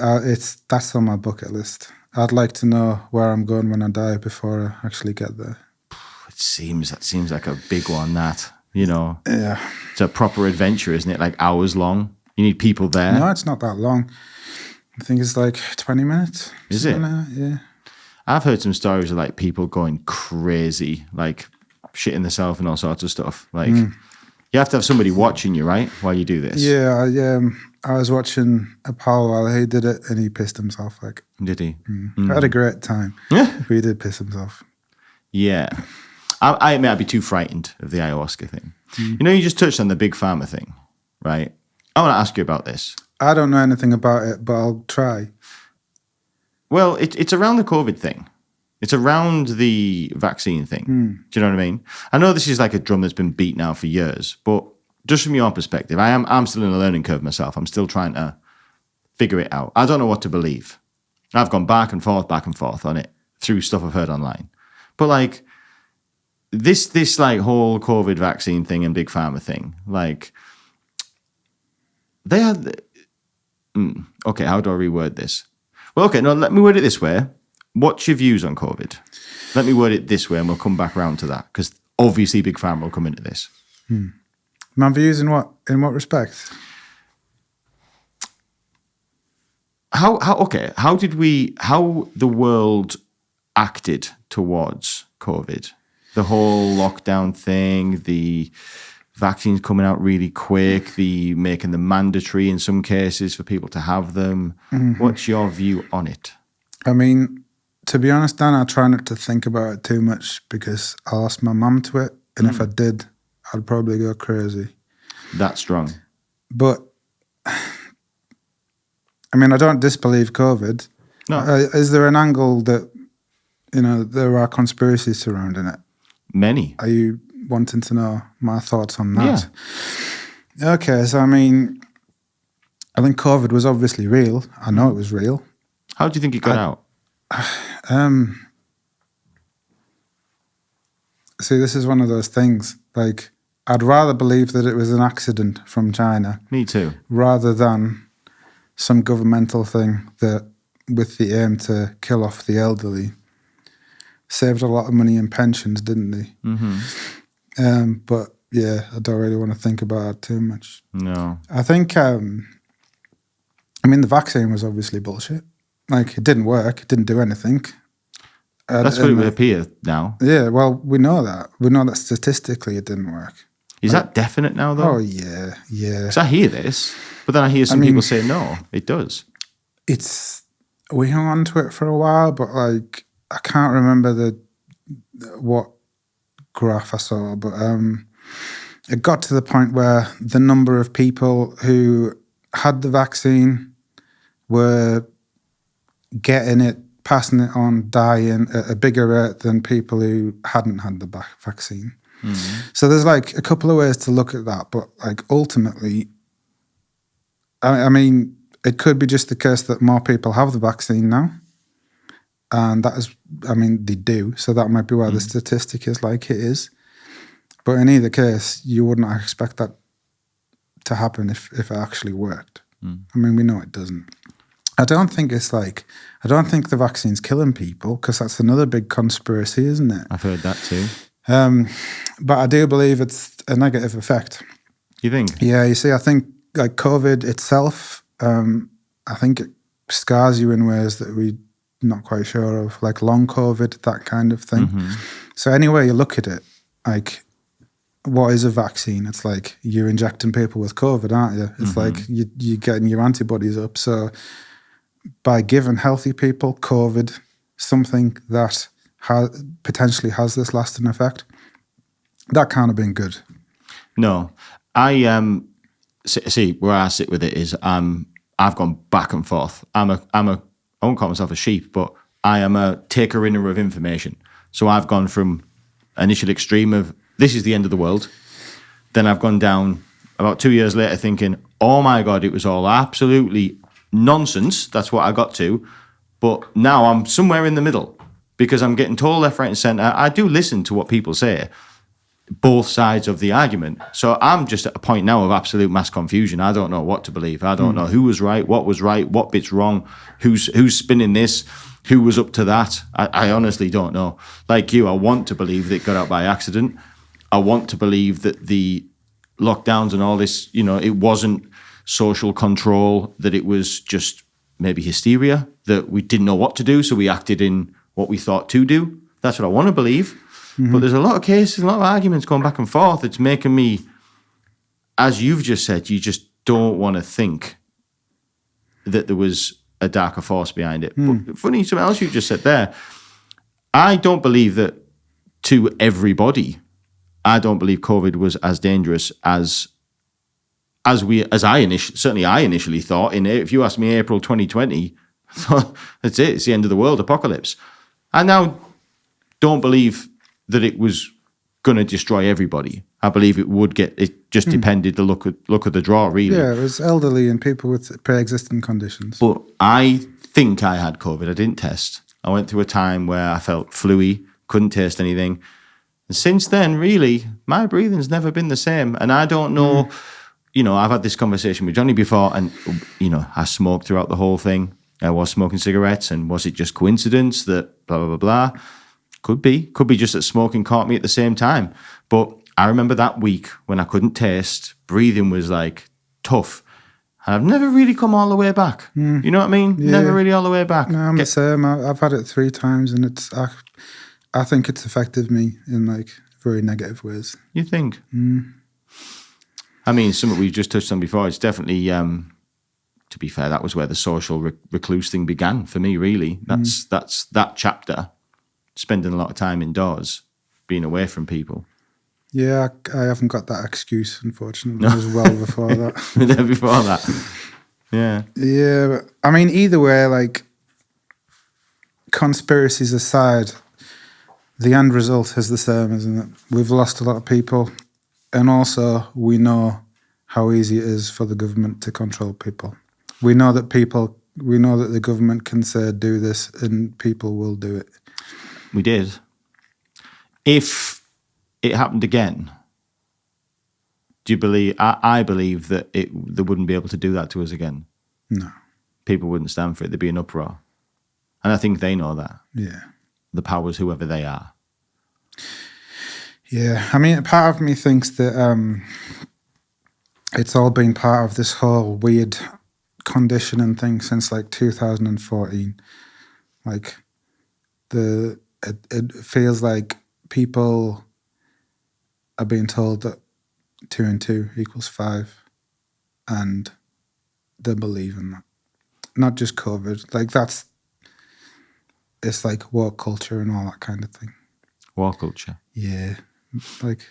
that's on my bucket list. I'd like to know where I'm going when I die before I actually get there. That seems like a big one. That, you know, Yeah. it's a proper adventure, isn't it? Like hours long. You need people there. No, it's not that long. I think it's like 20 minutes. Is something it? like that, yeah. I've heard some stories of like people going crazy, like shitting themselves and all sorts of stuff. Like you have to have somebody watching you, right, while you do this. Yeah, I was watching a pal while he did it, and he pissed himself. Like, Did he? I had a great time. Yeah. But he did piss himself. Yeah. I admit I'd be too frightened of the ayahuasca thing. You know, you just touched on the big pharma thing, right? I want to ask you about this. I don't know anything about it, but I'll try. Well, it's around the COVID thing. It's around the vaccine thing. Do you know what I mean? I know this is like a drum that's been beat now for years, but just from your perspective, I'm still in a learning curve myself. I'm still trying to figure it out. I don't know what to believe. I've gone back and forth on it through stuff I've heard online. But like this like whole COVID vaccine thing and big pharma thing, like they had. Okay, how do I reword this? Well, okay, no, let me word it this way. What's your views on COVID? Let me word it this way, and we'll come back around to that, because obviously Big Pharma will come into this. My views in what respect? How the world acted towards COVID, the whole lockdown thing, the vaccines coming out really quick, the making them mandatory in some cases for people to have them. What's your view on it? I mean, to be honest, Dan, I try not to think about it too much because I lost my mum to it. And if I did, I'd probably go crazy. That's strong. But, I mean, I don't disbelieve COVID. No. Is there an angle that, there are conspiracies surrounding it? Many. Are you wanting to know my thoughts on that? Yeah. Okay, so I mean, I think COVID was obviously real. I know it was real. How do you think it got out? See, this is one of those things. Like, I'd rather believe that it was an accident from China. Me too. Rather than some governmental thing that, with the aim to kill off the elderly, saved a lot of money in pensions, didn't they? Mm-hmm. But yeah, I don't really want to think about it too much. No. I think, the vaccine was obviously bullshit. Like, it didn't work. It didn't do anything. That's what it would appear now. Yeah, well, we know that. We know that statistically it didn't work. Is that definite now, though? Oh, yeah. Because I hear this, but then I hear some people say, no, it does. We hung on to it for a while, but, like, I can't remember what graph I saw, but it got to the point where the number of people who had the vaccine were getting it, passing it on, dying at a bigger rate than people who hadn't had the vaccine. Mm-hmm. So there's like a couple of ways to look at that, but like ultimately, I mean, it could be just the case that more people have the vaccine now. And that is, they do. So that might be why the statistic is like it is. But in either case, you wouldn't expect that to happen if it actually worked. We know it doesn't. I don't think the vaccine's killing people, because that's another big conspiracy, isn't it? I've heard that too. But I do believe it's a negative effect. You think? Yeah, you see, I think like COVID itself, I think it scars you in ways that we're not quite sure of, like long COVID, that kind of thing. Mm-hmm. So anyway you look at it, like, what is a vaccine? It's like you're injecting people with COVID, aren't you? It's like you're getting your antibodies up. So by giving healthy people COVID, something that potentially has this lasting effect, that can't have been good. No. I see where I sit with it is I've gone back and forth. I won't call myself a sheep, but I am a taker-inner of information. So I've gone from initial extreme of this is the end of the world. Then I've gone down about 2 years later thinking, oh my God, it was all absolutely nonsense. That's what I got to. But now I'm somewhere in the middle because I'm getting told left, right and centre. I do listen to what people say, both sides of the argument. So I'm just at a point now of absolute mass confusion. I don't know what to believe. I don't know who was right, what bit's wrong, who's spinning this, who was up to that. I honestly don't know. Like you, I want to believe that it got out by accident. I want to believe that the lockdowns and all this, it wasn't social control, that it was just maybe hysteria, that we didn't know what to do, so we acted in what we thought to do. That's what I want to believe. Mm-hmm. But there's a lot of cases, a lot of arguments going back and forth. It's making me, as you've just said, you just don't want to think that there was a darker force behind it. But funny, something else you just said there. I don't believe that to everybody, I don't believe COVID was as dangerous as I initially thought. If you asked me April 2020, that's it. It's the end of the world, apocalypse. I now don't believe that it was going to destroy everybody. I believe it just depended the look of the draw, really. Yeah, it was elderly and people with pre-existing conditions. But I think I had COVID. I didn't test. I went through a time where I felt fluey, couldn't taste anything. And since then, really, my breathing's never been the same. And I don't know, I've had this conversation with Johnny before, and, I smoked throughout the whole thing. I was smoking cigarettes, and was it just coincidence that blah, blah, blah, blah? Could be just that smoking caught me at the same time. But I remember that week when I couldn't taste, breathing was like tough. And I've never really come all the way back. You know what I mean? Yeah. Never really all the way back. No, I'm the same. I've had it 3 times, and I think it's affected me in like very negative ways. You think? I mean, something we've just touched on before. It's definitely, to be fair, that was where the social recluse thing began for me, really. That's that chapter. Spending a lot of time indoors, being away from people. Yeah, I haven't got that excuse, unfortunately. No. It was well before that. Before that. Yeah. Yeah, but I mean, either way, like, conspiracies aside, the end result is the same, isn't it? We've lost a lot of people, and also we know how easy it is for the government to control people. We know that the government can say, do this, and people will do it. We did. If it happened again, do you believe? I believe that they wouldn't be able to do that to us again. No. People wouldn't stand for it. There'd be an uproar. And I think they know that. Yeah. The powers, whoever they are. Yeah. I mean, part of me thinks that it's all been part of this whole weird conditioning thing since like 2014. Like it feels like people are being told that 2 and 2 equals 5, and they believe in that. Not just COVID. Like it's like woke culture and all that kind of thing. War culture. Yeah. Like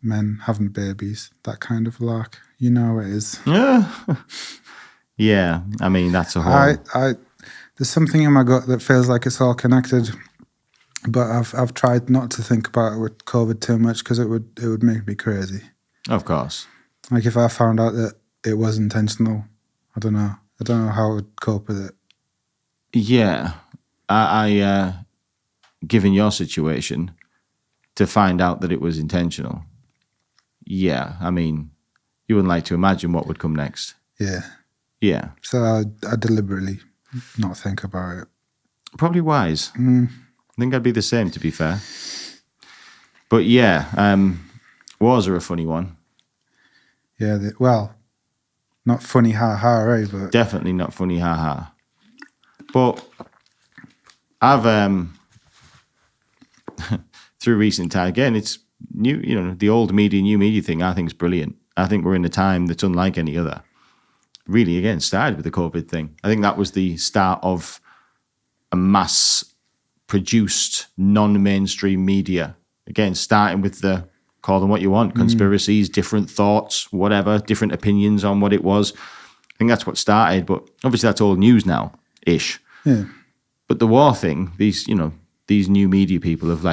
men having babies, that kind of lark. You know it is. Yeah. Yeah. I mean, that's a whole... There's something in my gut that feels like it's all connected, but I've tried not to think about it with COVID too much because it would make me crazy. Of course. Like if I found out that it was intentional, I don't know how I would cope with it. Yeah. I given your situation, to find out that it was intentional. Yeah. I mean, you wouldn't like to imagine what would come next. Yeah. Yeah. So I deliberately not think about it. Probably wise. I think I'd be the same, to be fair. But yeah, wars are a funny one. Yeah, well, not funny ha-ha, eh? But Definitely not funny, ha-ha. But I've, through recent time, again, it's new, the old media, new media thing, I think is brilliant. I think we're in a time that's unlike any other. Really, again, started with the COVID thing. I think that was the start of a mass-produced, non-mainstream media. Again, starting with call them what you want, conspiracies, different thoughts, whatever, different opinions on what it was. I think that's what started, but obviously that's all news now-ish. yeah. But the war thing, these new media people have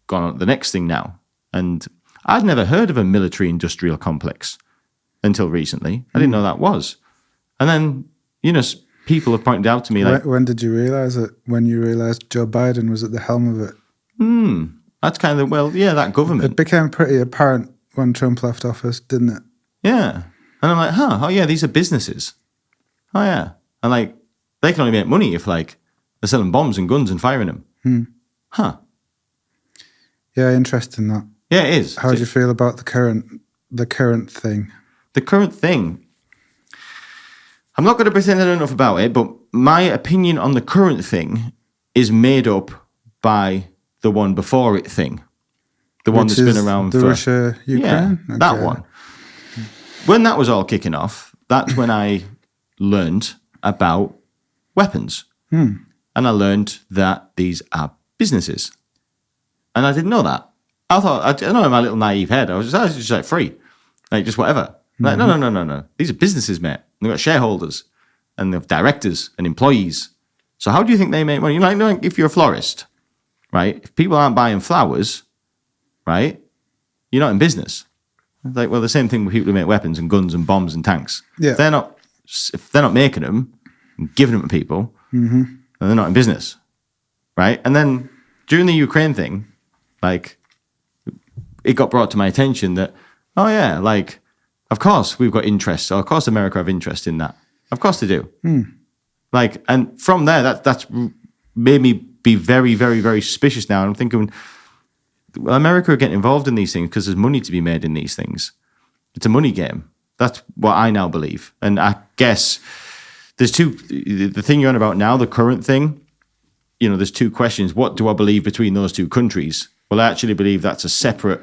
gone on to the next thing now. And I'd never heard of a military-industrial complex until recently. I didn't know that was. And then, people have pointed out to me When did you realise it? When you realised Joe Biden was at the helm of it? That's kind of, that government. It became pretty apparent when Trump left office, didn't it? Yeah. And I'm like, oh yeah, these are businesses. Oh yeah. And they can only make money if they're selling bombs and guns and firing them. Huh. Yeah, interesting that. Yeah, it is. How do you feel about the current thing? The current thing. I'm not going to pretend I don't know enough about it, but my opinion on the current thing is made up by the one before it thing. The one Which that's been is around the for... Russia-Ukraine? Yeah, that one. When that was all kicking off, that's when I learned about weapons. And I learned that these are businesses. And I didn't know that. I thought, I don't know, in my little naive head, I was just free. Just whatever. No. These are businesses, mate. They've got shareholders and they have directors and employees. So how do you think they make money? If you're a florist, right? If people aren't buying flowers, right? You're not in business. The same thing with people who make weapons and guns and bombs and tanks. Yeah. If they're not making them and giving them to people, then they're not in business, right? And then during the Ukraine thing, it got brought to my attention that, oh yeah, of course we've got interest. Of course America have interest in that. Of course they do. And from there, that's made me be very, very, very suspicious now. And I'm thinking, well, America are getting involved in these things because there's money to be made in these things. It's a money game. That's what I now believe. And I guess there's the thing you're on about now, the current thing, there's two questions. What do I believe between those two countries? Well, I actually believe that's a separate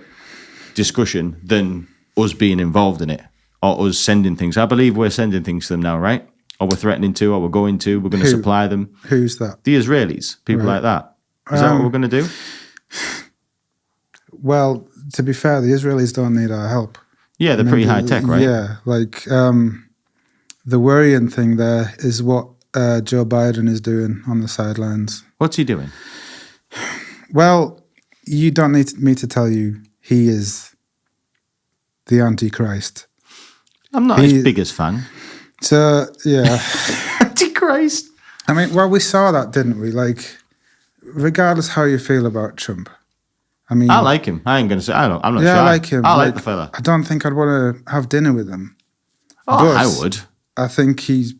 discussion than us being involved in it or us sending things. I believe we're sending things to them now, right? Or we're threatening to, or we're going to, we're going to supply them. Who's that? The Israelis, people like that. Is that what we're going to do? Well, to be fair, the Israelis don't need our help. Yeah, they're pretty high tech, right? Yeah, the worrying thing there is what Joe Biden is doing on the sidelines. What's he doing? Well, you don't need me to tell you he is the Antichrist. I'm not his biggest fan. So, yeah. Antichrist. I mean, well, we saw that, didn't we? Like, regardless how you feel about Trump, I mean... I like him. I ain't going to say... I'm not sure. I like him. I like the fella. I don't think I'd want to have dinner with him. Oh, But I would. I think he's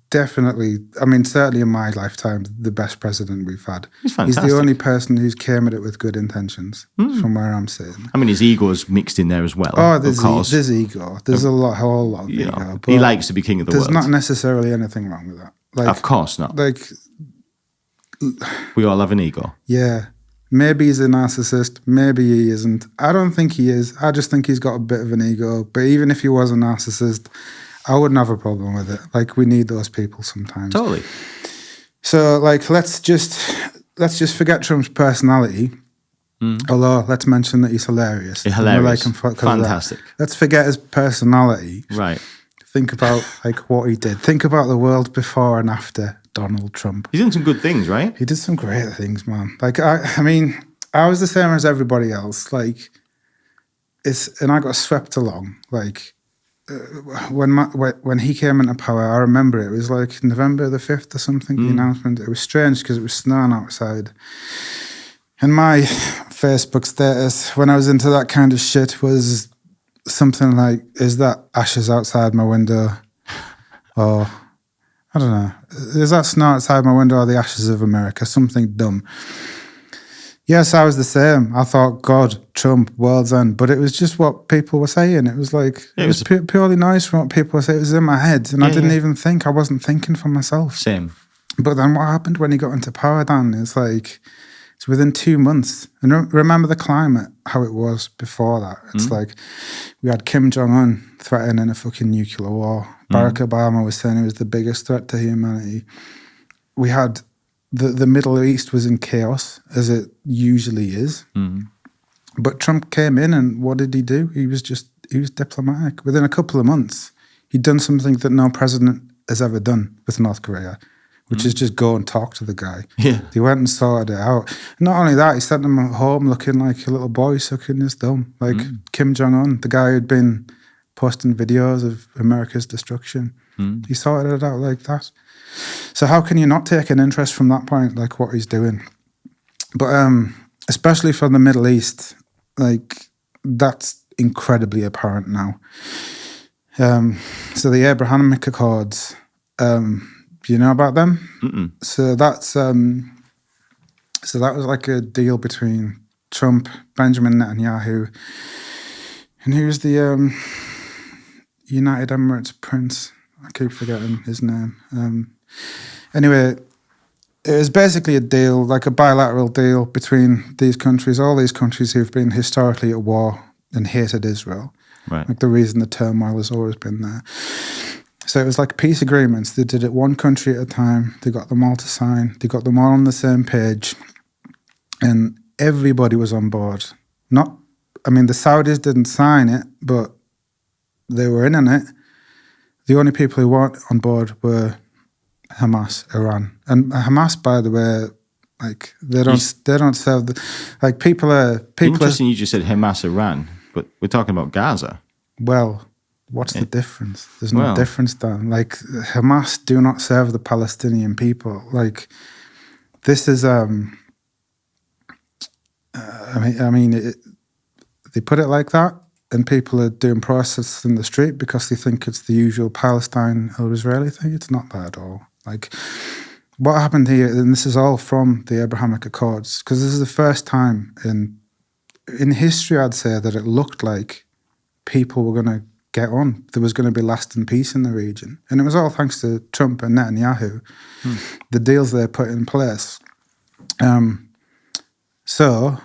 definitely, I mean, certainly in my lifetime, the best president we've had. He's fantastic. He's the only person who's came at it with good intentions, from where I'm sitting. I mean, his ego's mixed in there as well. Oh, of course. there's ego. There's a whole lot of You ego. know, but he likes to be king of the there's world. not necessarily anything wrong with that. Like, Of course not. Like, We all have an ego. yeah, maybe he's a narcissist. Maybe he isn't. I don't think he is. I just think he's got a bit of an ego. But even if he was a narcissist, I wouldn't have a problem with it. Like, we need those people sometimes. Totally. So, like, let's just forget Trump's personality. Although, let's mention that he's hilarious. He's hilarious. And we like him 'cause of that. Fantastic. Let's forget his personality. Right. Think about, like, what he did. Think about the world before and after Donald Trump. He's doing some good things, right? He did some great things, man. Like, I mean, I was the same as everybody else. Like, and I got swept along. Like, when he came into power, I remember it was like November the 5th or something, the announcement. It was strange because it was snowing outside. And my Facebook status, when I was into that kind of shit, was something like, is that ashes outside my window? Or, I don't know, is that snow outside my window or the ashes of America? Something dumb. Yes, I was the same. I thought, God, Trump, world's end. But it was just what people were saying. It was like, it was purely noise from what people were saying. It was in my head. And I didn't even think. I wasn't thinking for myself. Same. But then what happened when he got into power, Dan? It's like, it's within 2 months. And remember the climate, how it was before that. It's like, we had Kim Jong-un threatening a fucking nuclear war. Barack Obama was saying it was the biggest threat to humanity. We had... The Middle East was in chaos, as it usually is. But Trump came in, and what did he do? He was diplomatic. Within a couple of months, he'd done something that no president has ever done with North Korea, which is just go and talk to the guy. Yeah. He went and sorted it out. Not only that, he sent him home looking like a little boy sucking his thumb. Like Kim Jong-un, the guy who'd been posting videos of America's destruction. He sorted it out like that. So how can you not take an interest from that point, like what he's doing? But especially for the Middle East, like that's incredibly apparent now. So the Abrahamic Accords, do you know about them? So that's so that was like a deal between Trump, Benjamin Netanyahu, and who's the United Emirates Prince? I keep forgetting his name. Anyway, it was basically a deal, like a bilateral deal between these countries, all these countries who've been historically at war and hated Israel. Right. Like the reason the turmoil has always been there. So it was like peace agreements. They did it one country at a time. They got them all to sign. They got them all on the same page. And everybody was on board. The Saudis didn't sign it, but they were in on it. The only people who weren't on board were Hamas, Iran, and Hamas. By the way, like they don't serve the like people are Interesting. You just said Hamas, Iran, but we're talking about Gaza. Well, what's the difference? There's no difference, Dan. Like Hamas do not serve the Palestinian people. Like this is they put it like that. And people are doing protests in the street because they think it's the usual Palestine or Israeli thing. It's not that at all. Like, what happened here, and this is all from the Abrahamic Accords, because this is the first time in history, I'd say, that it looked like people were going to get on. There was going to be lasting peace in the region. And it was all thanks to Trump and Netanyahu, the deals they put in place. So,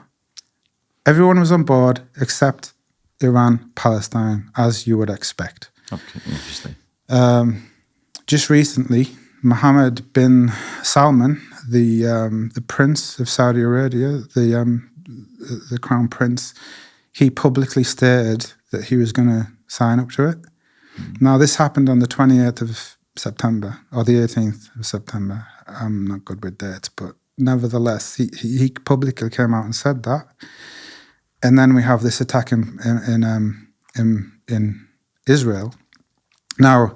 everyone was on board except Iran, Palestine, as you would expect. Okay, interesting. Just recently, Mohammed bin Salman, the Prince of Saudi Arabia, the Crown Prince, he publicly stated that he was going to sign up to it. Now, this happened on the 28th of September, or the 18th of September. I'm not good with dates, but nevertheless, he publicly came out and said that. And then we have this attack in Israel. Now,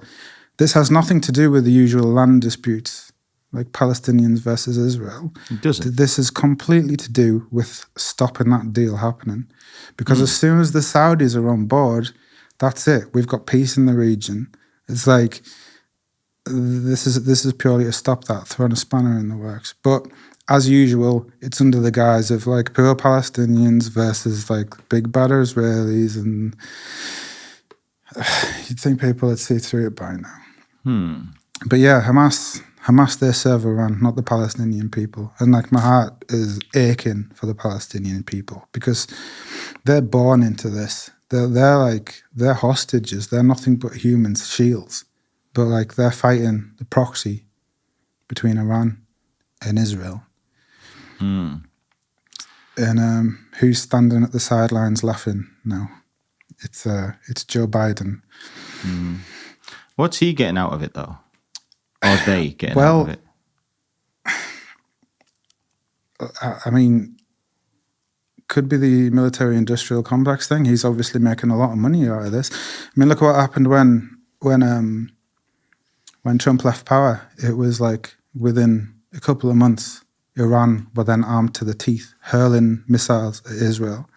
this has nothing to do with the usual land disputes, like Palestinians versus Israel. It doesn't. This is completely to do with stopping that deal happening. Because as soon as the Saudis are on board, that's it. We've got peace in the region. It's like, this is purely to stop that, throwing a spanner in the works. But as usual, it's under the guise of like poor Palestinians versus like big bad Israelis, and you'd think people would see through it by now. But yeah, Hamas, they serve Iran, not the Palestinian people. And like my heart is aching for the Palestinian people because they're born into this. They're hostages. They're nothing but humans, shields. But like they're fighting the proxy between Iran and Israel. And who's standing at the sidelines laughing now? It's Joe Biden. What's he getting out of it, though? Or are they getting out of it? I mean, could be the military-industrial complex thing. He's obviously making a lot of money out of this. I mean, look what happened when Trump left power. It was like within a couple of months, Iran were then armed to the teeth, hurling missiles at Israel.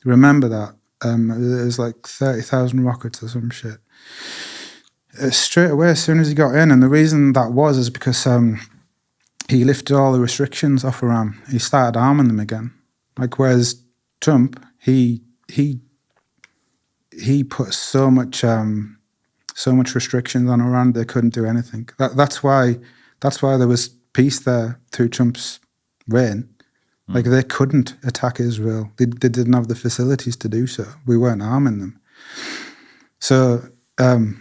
Remember that? It was like 30,000 rockets or some shit. Straight away, as soon as he got in, and the reason that was is because he lifted all the restrictions off Iran. He started arming them again. Like, whereas Trump, he put so much restrictions on Iran, they couldn't do anything. That's why there was peace there through Trump's reign. Like, they couldn't attack Israel. They didn't have the facilities to do so. We weren't arming them. So, so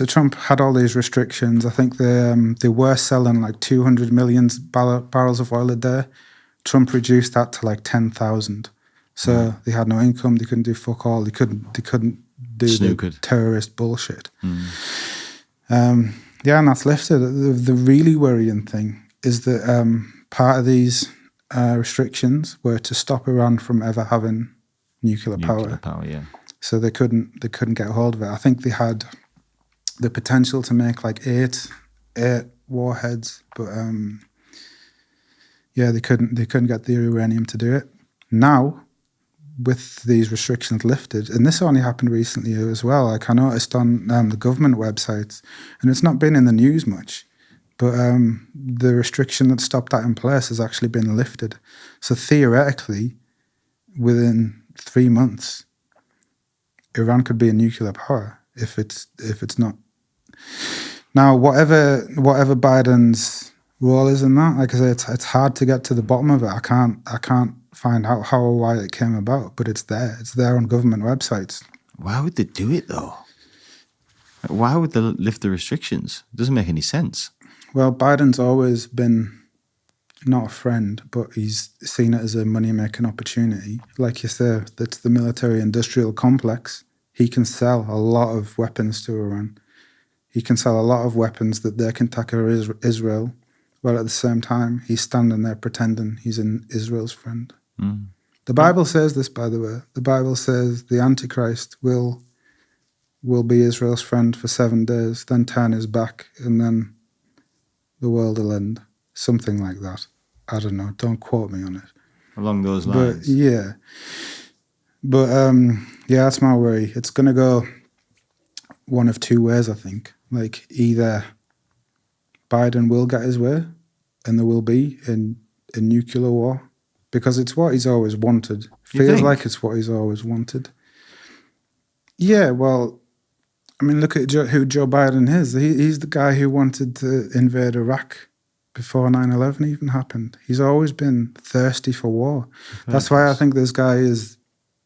Trump had all these restrictions. I think they were selling like 200 million barrels of oil a day. Trump reduced that to like 10,000. So they had no income. They couldn't do fuck all. They couldn't do the terrorist bullshit. And that's lifted. The really worrying thing is that part of these restrictions were to stop Iran from ever having nuclear power. So they couldn't get a hold of it. I think they had the potential to make like eight warheads, but they couldn't get the uranium to do it. Now, with these restrictions lifted, and this only happened recently as well. Like I noticed on the government websites, and it's not been in the news much, but the restriction that stopped that in place has actually been lifted. So theoretically, within 3 months, Iran could be a nuclear power if it's not. Now, whatever Biden's role is in that, like I say, it's hard to get to the bottom of it. I can't find out how or why it came about, but it's there. It's there on government websites. Why would they do it though? Why would they lift the restrictions? It doesn't make any sense. Well, Biden's always been not a friend, but he's seen it as a money-making opportunity. Like you say, that's the military-industrial complex. He can sell a lot of weapons to Iran. He can sell a lot of weapons that they can tackle Israel, while at the same time, he's standing there pretending he's Israel's friend. The Bible says this, by the way. The Bible says the Antichrist will be Israel's friend for 7 days, then turn his back, and then the world will end. Something like that. I don't know. Don't quote me on it. Along those lines. But yeah. But that's my worry. It's going to go one of two ways, I think. Like either Biden will get his way and there will be a nuclear war because it's what he's always wanted. Feels like it's what he's always wanted. Yeah, well, I mean, look at who Joe Biden is. He's the guy who wanted to invade Iraq before 9/11 even happened. He's always been thirsty for war. That's why I think this guy is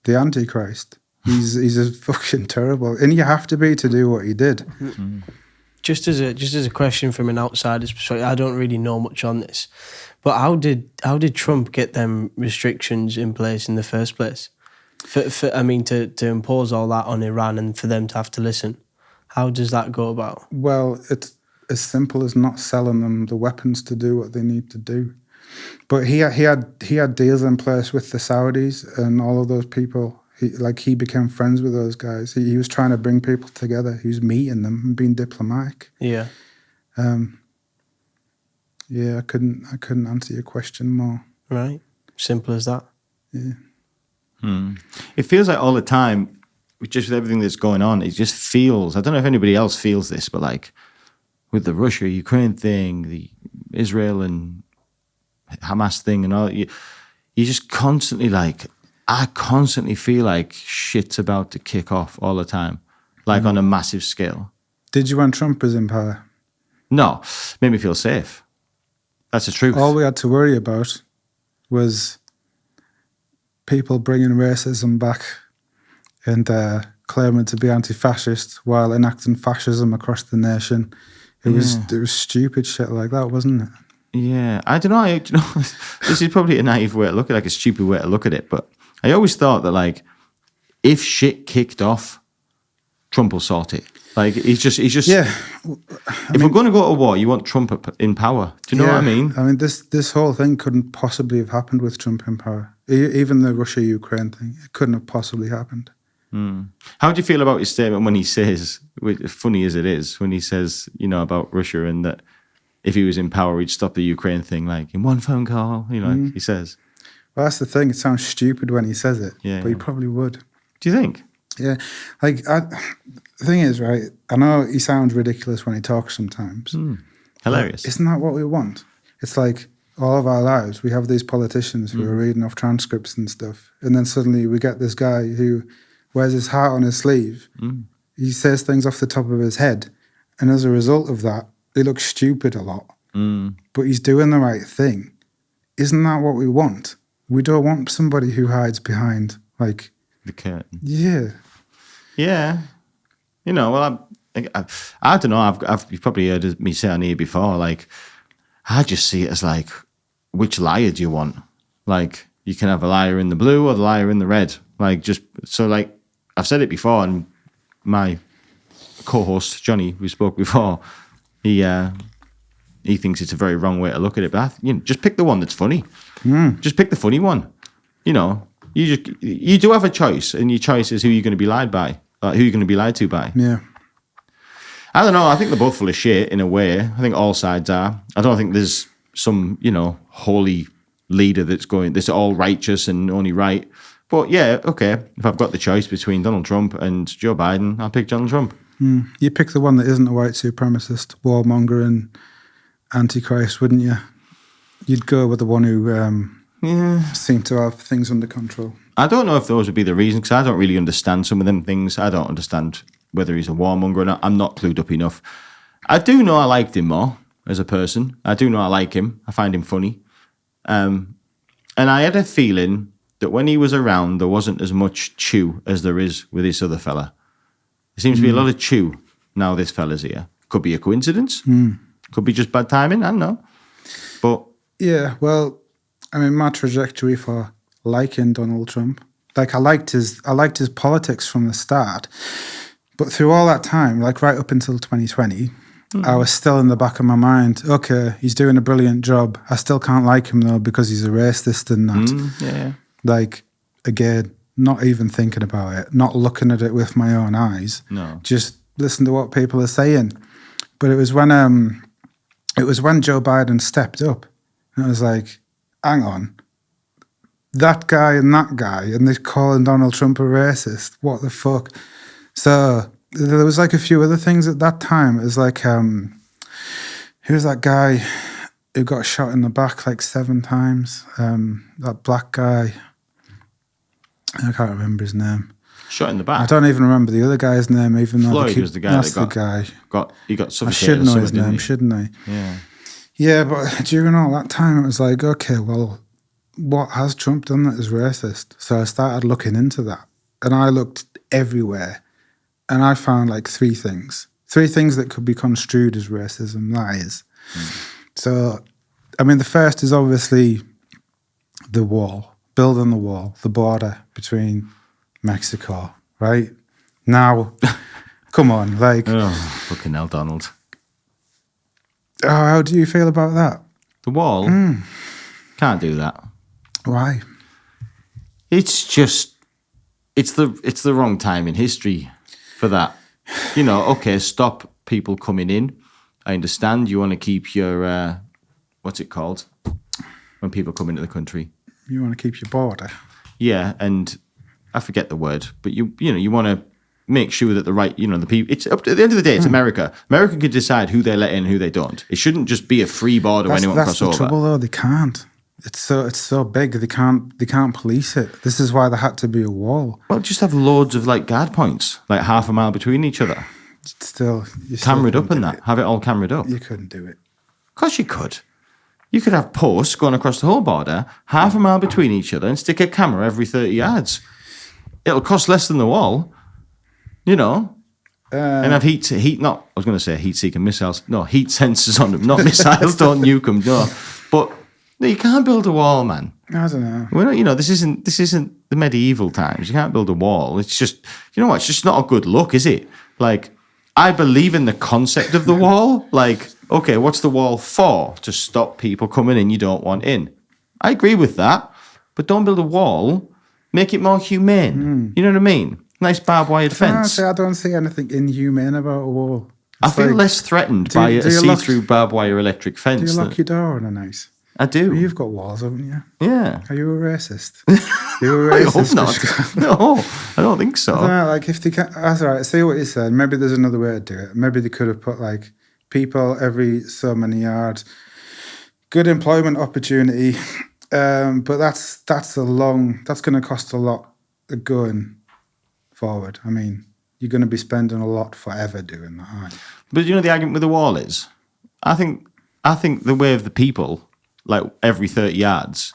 the Antichrist. He's a fucking terrible, and you have to be to do what he did. Just as a question from an outsider's perspective, I don't really know much on this, but how did Trump get them restrictions in place in the first place? To impose all that on Iran and for them to have to listen. How does that go about? Well, it's as simple as not selling them the weapons to do what they need to do. But he had deals in place with the Saudis and all of those people. He became friends with those guys. He was trying to bring people together. He was meeting them and being diplomatic. Yeah. Yeah, I couldn't answer your question more. Right. Simple as that. Yeah. It feels like all the time, just with everything that's going on, it just feels, I don't know if anybody else feels this, but like with the Russia-Ukraine thing, the Israel and Hamas thing and all, you just constantly like, I constantly feel like shit's about to kick off all the time, like on a massive scale. Did you when Trump was in power? No, made me feel safe. That's the truth. All we had to worry about was people bringing racism back and claiming to be anti-fascist while enacting fascism across the nation. It was stupid shit like that, wasn't it? Yeah, I don't know. This is probably a naive way to look at it, like a stupid way to look at it, but I always thought that like if shit kicked off, Trump will sort it. Like he's just Yeah. If we're going to go to war, you want Trump in power. Do you know what I mean? I mean, this whole thing couldn't possibly have happened with Trump in power. Even the Russia-Ukraine thing, it couldn't have possibly happened. How do you feel about his statement when he says, funny as it is, when he says, about Russia and that if he was in power, he'd stop the Ukraine thing, like in one phone call, he says. Well, that's the thing. It sounds stupid when he says it, but he probably would. Do you think? Yeah. The thing is, right, I know he sounds ridiculous when he talks sometimes. Hilarious. Isn't that what we want? It's like all of our lives, we have these politicians who are reading off transcripts and stuff. And then suddenly we get this guy who wears his heart on his sleeve. He says things off the top of his head. And as a result of that, he looks stupid a lot. But he's doing the right thing. Isn't that what we want? We don't want somebody who hides behind, like... the curtain. Yeah. Yeah. Well, I don't know. You've probably heard me say on here before, like, I just see it as like, which liar do you want? Like, you can have a liar in the blue or the liar in the red. Like, I've said it before, and my co-host, Johnny, we spoke before, he thinks it's a very wrong way to look at it, but just pick the one that's funny. Just pick the funny one. You do have a choice, and your choice is who you're going to be lied by, who you're going to be lied to by. Yeah. I don't know. I think they're both full of shit in a way. I think all sides are. I don't think there's some, holy leader that's all righteous and only right. But yeah, okay. If I've got the choice between Donald Trump and Joe Biden, I'll pick Donald Trump. You pick the one that isn't a white supremacist, warmonger and antichrist, wouldn't you? You'd go with the one who seemed to have things under control. I don't know if those would be the reason, because I don't really understand some of them things. I don't understand whether he's a warmonger or not. I'm not clued up enough. I do know I liked him more as a person. I do know I like him. I find him funny. And I had a feeling that when he was around, there wasn't as much chew as there is with this other fella. There seems to be a lot of chew now this fella's here. Could be a coincidence. Could be just bad timing. I don't know. But yeah, well, I mean, my trajectory for liking Donald Trump, like I liked his politics from the start, but through all that time, like right up until 2020, I was still in the back of my mind, okay, he's doing a brilliant job. I still can't like him though because he's a racist and that. Like, again, not even thinking about it, not looking at it with my own eyes. No. Just listen to what people are saying. But it was when Joe Biden stepped up, and it was like, hang on, that guy, and they're calling Donald Trump a racist. What the fuck? So there was like a few other things at that time. It was like, who was that guy who got shot in the back like 7 times? That black guy. I can't remember his name. shot in the back. I don't even remember the other guy's name, even though Floyd was the guy that's that the guy. He got suffocated. I should know his didn't name, he? shouldn't I? Yeah. Yeah, but during all that time, it was like, okay, well, what has Trump done that is racist? So I started looking into that. And I looked everywhere. And I found like 3 things. 3 things that could be construed as racism, that is. So, I mean, the first is obviously the wall, building the wall, the border between Mexico, right? Now, Come on, like, Oh, fucking hell, Donald. how do you feel about that? The wall, can't do that. Why? It's just, it's the wrong time in history for that. You know, okay, stop people coming in. I understand you want to keep your, what's it called? When people come into the country. You want to keep your border. Yeah, and I forget the word, but you know, you want to make sure that the right, you know, the people, it's up to, at the end of the day, it's America. America can decide who they let in and who they don't. It shouldn't just be a free border where anyone can cross over. That's the trouble though, they can't. It's so big, they can't police it. This is why there had to be a wall. Well, just have loads of like guard points, like half a mile between each other. You Cameraed up and that. Have it all cameraed up. You couldn't do it. Of course you could. You could have posts going across the whole border, half a mile between each other, and stick a camera every 30 yards. It'll cost less than the wall, you know. And have heat seeking missiles. No, heat sensors on them, not missiles. Don't nuke them. No, but no, you can't build a wall, man. I don't know. We're not, you know, this isn't the medieval times. You can't build a wall. It's just, you know what? It's just not a good look, is it? Like, I believe in the concept of the wall. Like, okay, what's the wall for? To stop people coming in you don't want in. I agree with that, but don't build a wall. Make it more humane. You know what I mean? Nice barbed wire fence. I don't see anything inhumane about a wall. I feel like, less threatened by a see-through barbed wire electric fence. Do you lock your door on a night? I do. Well, you've got walls, haven't you? Yeah. Are you a racist? You're a I racist. hope not. No, I don't think so. Like if they can, that's all right. See what you said. Maybe there's another way to do it. Maybe they could have put like people every so many yards, good employment opportunity. But that's going to cost a lot going forward. I mean, you're going to be spending a lot forever doing that, aren't you? But you know the argument with the wall is, I think the way of the people, like every 30 yards,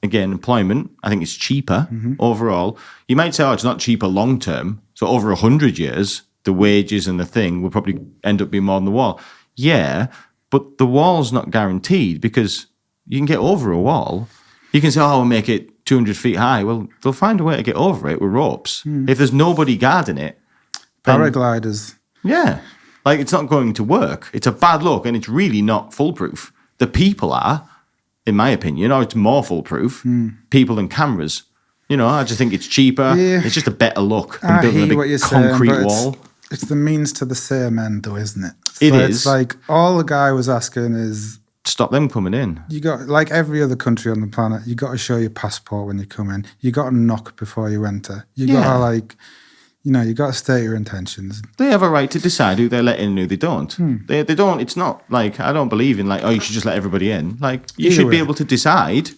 again, employment, I think it's cheaper overall. You might say, oh, it's not cheaper long term. So over 100 years, the wages and the thing will probably end up being more than the wall. Yeah, but the wall's not guaranteed because you can get over a wall. You can say, oh, we'll make it 200 feet high. Well, they'll find a way to get over it with ropes. If there's nobody guarding it. Paragliders. Yeah. Like, it's not going to work. It's a bad look, and it's really not foolproof. The people are, in my opinion, or it's more foolproof, people than cameras. You know, I just think it's cheaper. Yeah. It's just a better look than building a big concrete wall. It's the means to the same end, though, isn't it? It's like all the guy was asking is... Stop them coming in. You got, like every other country on the planet, you got to show your passport when you come in. You got to knock before you enter. You got to like... You know, you got to state your intentions. They have a right to decide who they let in and who they don't. They don't. It's not like, I don't believe in like, oh, you should just let everybody in. Like, you should be able to decide.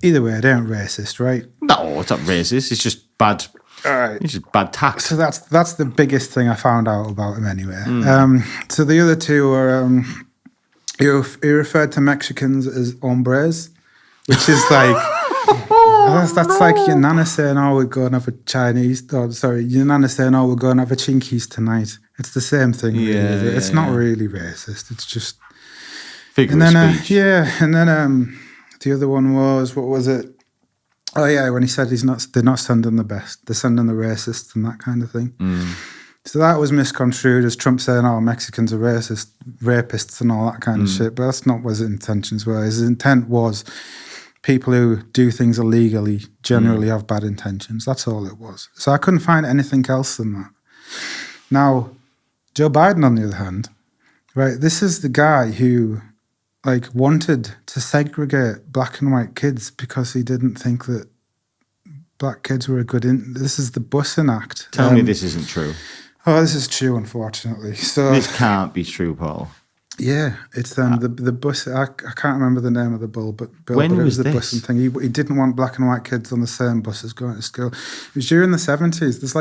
Either way, they aren't racist, right? No, it's not racist. It's just bad. All right. It's just bad tact. So that's the biggest thing I found out about him anyway. So the other two are, he referred to Mexicans as hombres, which is like... That's like your nana saying, oh, we're going to have a Chinese... Oh, sorry, your nana saying, oh, we're going to have a Chinkies tonight. It's the same thing, really. It's not really racist. It's just... Figure of speech. And then the other one was, what was it? Oh, yeah, when he said they're not sending the best. They're sending the racists and that kind of thing. So that was misconstrued as Trump saying, oh, Mexicans are racist, rapists and all that kind of shit. But that's not what his intentions were. His intent was... people who do things illegally generally have bad intentions. That's all it was. So I couldn't find anything else than that. Now, Joe Biden, on the other hand, right, this is the guy who, like, wanted to segregate black and white kids because he didn't think that black kids were a good... This is the Busing Act. Tell me this isn't true. Oh, this is true, unfortunately. So this can't be true, Paul. Yeah, it's the bus. I can't remember the name of the bill, but it was the busing thing. He didn't want black and white kids on the same buses going to school. It was during the 70s. There's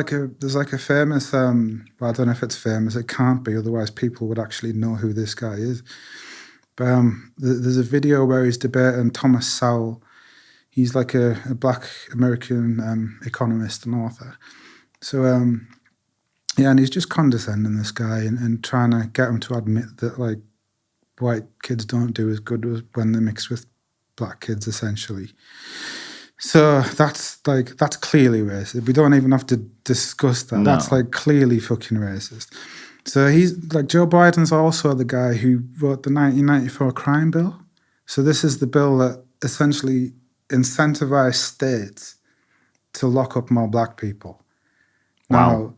like a famous. Well, I don't know if it's famous. It can't be, otherwise people would actually know who this guy is. But there's a video where he's debating Thomas Sowell. He's like a black American economist and author. So. Yeah, and he's just condescending this guy and trying to get him to admit that, like, white kids don't do as good as when they mix with black kids, essentially. So that's that's clearly racist. We don't even have to discuss that. No. That's like clearly fucking racist. So he's like, Joe Biden's also the guy who wrote the 1994 crime bill. So this is the bill that essentially incentivized states to lock up more black people. Wow.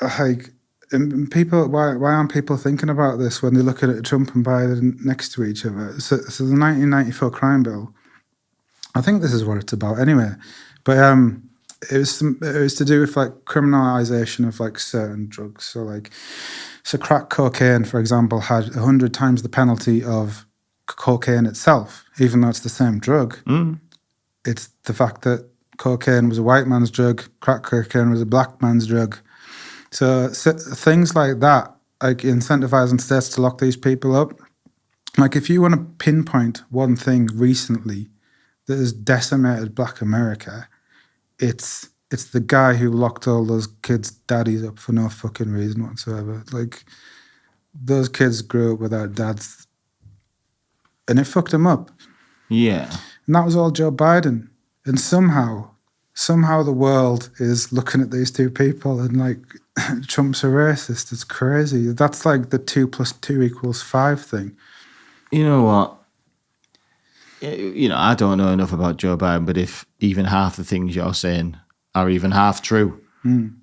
Now, like, and people, why aren't people thinking about this when they look at Trump and Biden next to each other? So the 1994 crime bill, I think this is what it's about anyway. But it was to do with like criminalization of like certain drugs. So crack cocaine, for example, had 100 times the penalty of cocaine itself, even though it's the same drug. It's the fact that cocaine was a white man's drug, crack cocaine was a black man's drug. So things like that, like incentivizing states to lock these people up. Like if you want to pinpoint one thing recently that has decimated Black America, it's the guy who locked all those kids' daddies up for no fucking reason whatsoever. Like those kids grew up without dads, and it fucked them up. Yeah. And that was all Joe Biden. And somehow the world is looking at these two people and like, Trump's a racist. It's crazy. That's like the 2 + 2 = 5 thing. You know what? I don't know enough about Joe Biden, but if even half the things you're saying are even half true,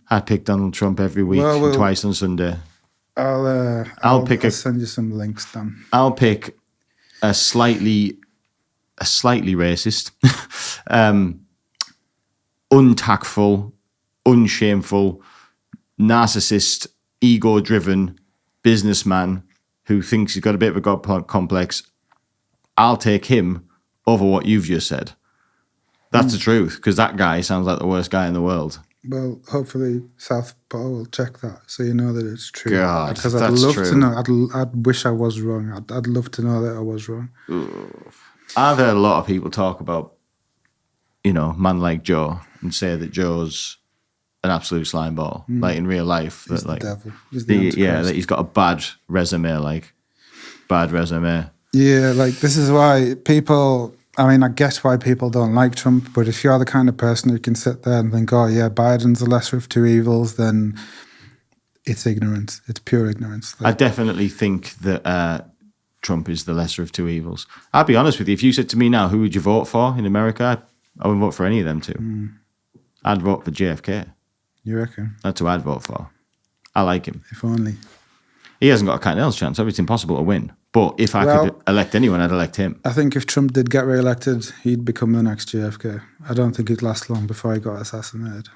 I'd pick Donald Trump every week, twice on Sunday. I'll send you some links, Dan. I'll pick a slightly racist, untactful, unshameful, narcissist, ego-driven businessman who thinks he's got a bit of a God complex. I'll take him over what you've just said. That's the truth, because that guy sounds like the worst guy in the world. Well, hopefully South Pole will check that so you know that it's true. God, because I'd love to know. I'd wish I was wrong. I'd love to know that I was wrong. I've heard a lot of people talk about, man like Joe and say that Joe's an absolute slime ball, like in real life. He's that like the devil. He's the Antichrist. that he's got a bad resume. Yeah, like this is why people. I mean, I get why people don't like Trump, but if you're the kind of person who can sit there and think, "Oh yeah, Biden's the lesser of two evils," then it's ignorance. It's pure ignorance. I definitely think that Trump is the lesser of two evils. I'll be honest with you. If you said to me now, who would you vote for in America? I wouldn't vote for any of them two. I'd vote for JFK. You reckon? That's who I'd vote for. I like him. If only. He hasn't got a cat and nails chance. Obviously, it's impossible to win. But if I could elect anyone, I'd elect him. I think if Trump did get re-elected, he'd become the next JFK. I don't think he'd last long before he got assassinated.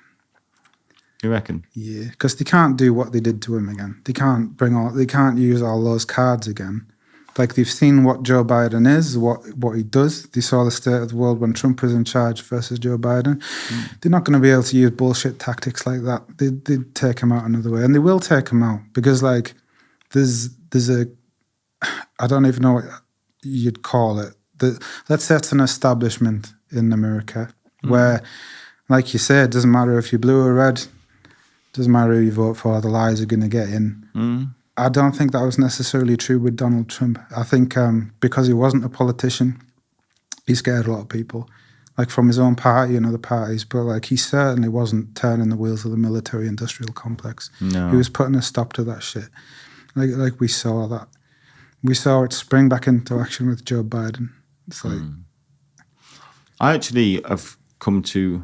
You reckon? Yeah, because they can't do what they did to him again. They can't use all those cards again. Like they've seen what Joe Biden is, what he does. They saw the state of the world when Trump was in charge versus Joe Biden. They're not going to be able to use bullshit tactics like that. They'd take him out another way, and they will take him out because like there's a, I don't even know what you'd call it. Let's say it's an establishment in America where, like you said, it doesn't matter if you're blue or red, doesn't matter who you vote for, the lies are going to get in. I don't think that was necessarily true with Donald Trump. I think because he wasn't a politician, he scared a lot of people, like from his own party and other parties. But like he certainly wasn't turning the wheels of the military-industrial complex. No. He was putting a stop to that shit. Like we saw that. We saw it spring back into action with Joe Biden. It's like... I actually have come to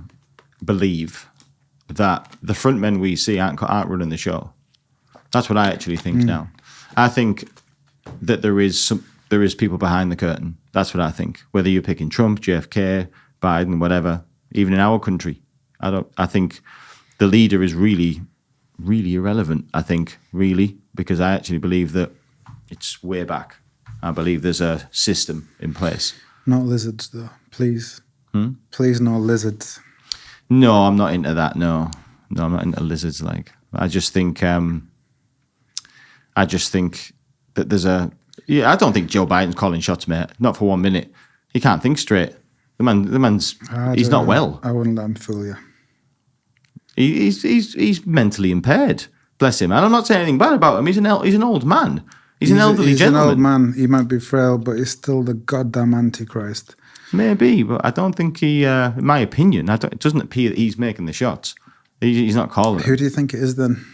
believe that the front men we see aren't running the show. That's what I actually think now. I think that there is people behind the curtain. That's what I think. Whether you're picking Trump, JFK, Biden, whatever, even in our country, I think the leader is really, really irrelevant. I think really because I actually believe that it's way back. I believe there's a system in place. Not lizards, though. Please, please, no lizards. No, I'm not into that. No, I'm not into lizards. Like I just think that there's a... Yeah, I don't think Joe Biden's calling shots, mate. Not for 1 minute. He can't think straight. He's not well. I wouldn't let him fool you. He's mentally impaired. Bless him. And I'm not saying anything bad about him. He's an old man. He's an elderly gentleman. He's an old man. He might be frail, but he's still the goddamn Antichrist. Maybe, but I don't think he, in my opinion, it doesn't appear that he's making the shots. He's not calling them. Who do you think it is then?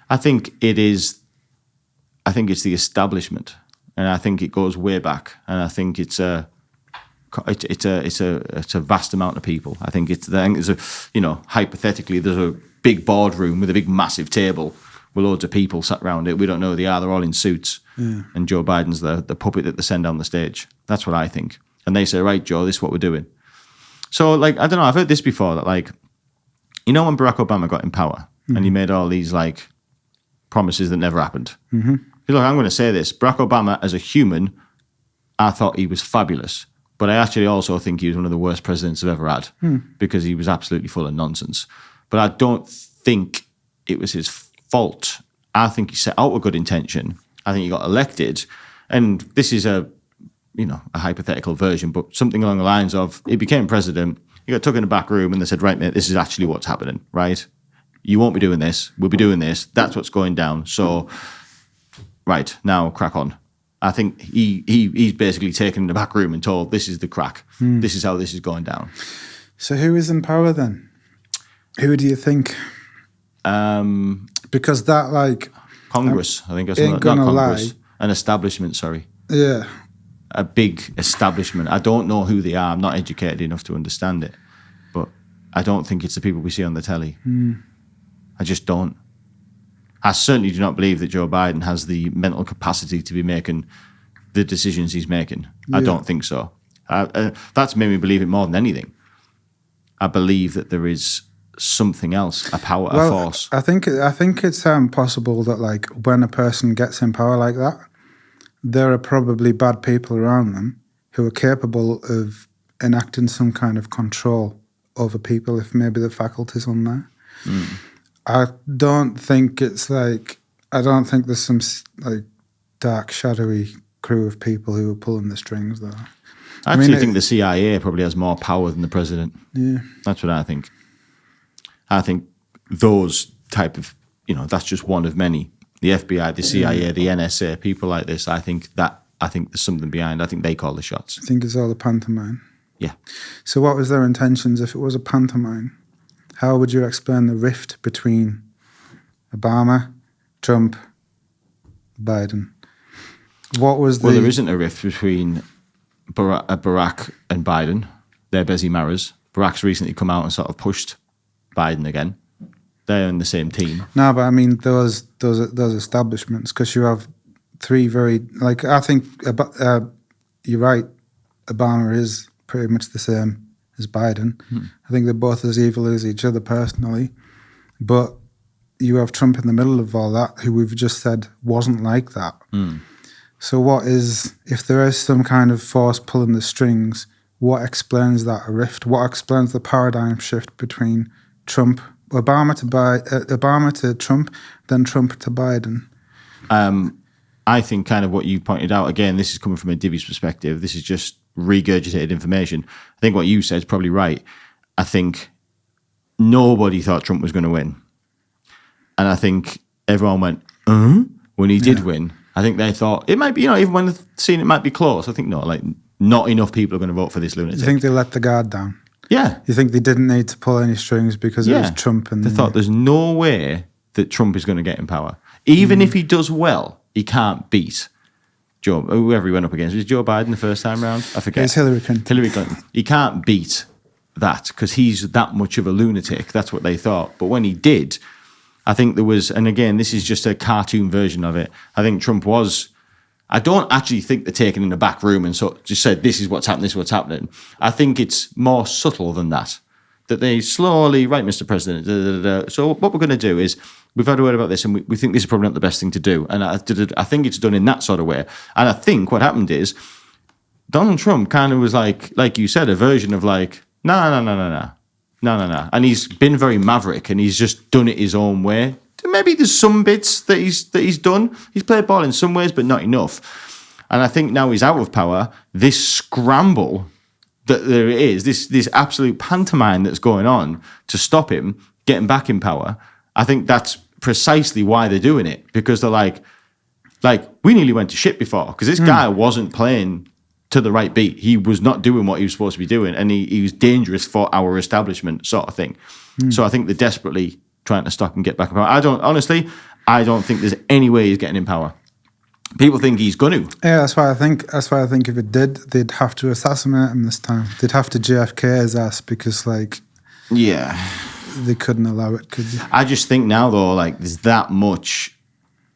I think it's the establishment, and I think it goes way back, and I think it's a vast amount of people. I think there's a, hypothetically, there's a big boardroom with a big massive table with loads of people sat around it. We don't know who they are. They're all in suits, and Joe Biden's the puppet that they send on the stage. That's what I think. And they say, right, Joe, this is what we're doing. So, I don't know. I've heard this before that, when Barack Obama got in power and he made all these promises that never happened. Mm-hmm. Look, I'm going to say this: Barack Obama, as a human, I thought he was fabulous. But I actually also think he was one of the worst presidents I've ever had because he was absolutely full of nonsense. But I don't think it was his fault. I think he set out with good intention. I think he got elected. And this is a hypothetical version, but something along the lines of he became president, he got took in the back room and they said, right, mate, this is actually what's happening, right? You won't be doing this. We'll be doing this. That's what's going down. So, right, now crack on. I think he's basically taken in the back room and told, this is the crack. This is how this is going down. So who is in power then? Who do you think? Because that Congress, I think that's ain't not gonna Congress. lie. An establishment, sorry. Yeah. A big establishment. I don't know who they are. I'm not educated enough to understand it. But I don't think it's the people we see on the telly. I just don't. I certainly do not believe that Joe Biden has the mental capacity to be making the decisions he's making. I don't think so. That's made me believe it more than anything. I believe that there is something else, a power, a force. I think it's possible that when a person gets in power like that, there are probably bad people around them who are capable of enacting some kind of control over people if maybe the faculty's on there. I don't think it's I don't think there's some dark, shadowy crew of people who are pulling the strings though. I actually think the CIA probably has more power than the president. Yeah. That's what I think. I think those type of, that's just one of many. The FBI, the CIA, the NSA, people like this, I think there's something behind. I think they call the shots. I think it's all a pantomime. Yeah. So what was their intentions if it was a pantomime? How would you explain the rift between Obama, Trump, Biden? What was Well, there isn't a rift between Barack and Biden. They're busy marriers. Barack's recently come out and sort of pushed Biden again. They're in the same team. No, but I mean those establishments, because you have three very I think you're right. Obama is pretty much the same as Biden. I think they're both as evil as each other personally, but you have Trump in the middle of all that, who we've just said wasn't like that. So what is, if there is some kind of force pulling the strings, what explains that rift? What explains the paradigm shift between Obama to Trump, then Trump to Biden? I think kind of what you pointed out, again, this is coming from a Divvy's perspective. This is just regurgitated information. I think what you said is probably right. I think nobody thought Trump was going to win. And I think everyone went, when he did win. I think they thought it might be, even when they've seen it might be close. I think not enough people are going to vote for this lunatic. You think they let the guard down? Yeah. You think they didn't need to pull any strings because it was Trump? And they thought there's no way that Trump is going to get in power. Even if he does well, he can't beat whoever he went up against. Was Joe Biden the first time round? I forget. It's Hillary Clinton. He can't beat that because he's that much of a lunatic. That's what they thought. But when he did, I think there was, and again, this is just a cartoon version of it. I think Trump was, I don't actually think they're taken in the back room and so just said, this is what's happening, this is what's happening. I think it's more subtle than that. That they slowly, right, Mr. President, so what we're going to do is, we've had a word about this and we think this is probably not the best thing to do. And I think it's done in that sort of way. And I think what happened is, Donald Trump kind of was like you said, a version of no. And he's been very maverick and he's just done it his own way. Maybe there's some bits that he's done. He's played ball in some ways, but not enough. And I think now he's out of power, this scramble that there is, this absolute pantomime that's going on to stop him getting back in power, I think that's precisely why they're doing it. Because they're like we nearly went to shit before because this guy wasn't playing to the right beat. He was not doing what he was supposed to be doing, and he was dangerous for our establishment, sort of thing. So I think they're desperately trying to stop him get back in power. I don't think there's any way he's getting in power. People think he's going to. Yeah, that's why I think if it did, they'd have to assassinate him this time. They'd have to JFK his ass because, like, Yeah. they couldn't allow it, could you? I just think now, though, like, there's that much.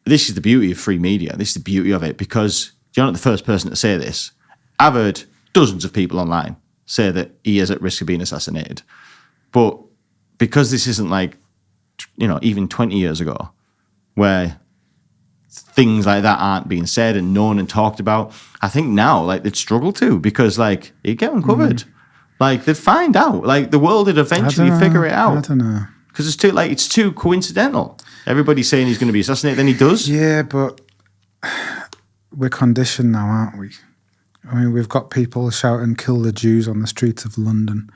This is the beauty of free media. This is the beauty of it, because you're not the first person to say this. I've heard dozens of people online say that he is at risk of being assassinated. But because this isn't like, even 20 years ago, where things like that aren't being said and known and talked about, I think now, like, they'd struggle to, because, like, it'd get uncovered. Like, they'd find out. Like, the world would eventually figure it out. I don't know. Because it's too coincidental. Everybody's saying he's going to be assassinated, then he does. Yeah, but we're conditioned now, aren't we? I mean, we've got people shouting "kill the Jews" on the streets of London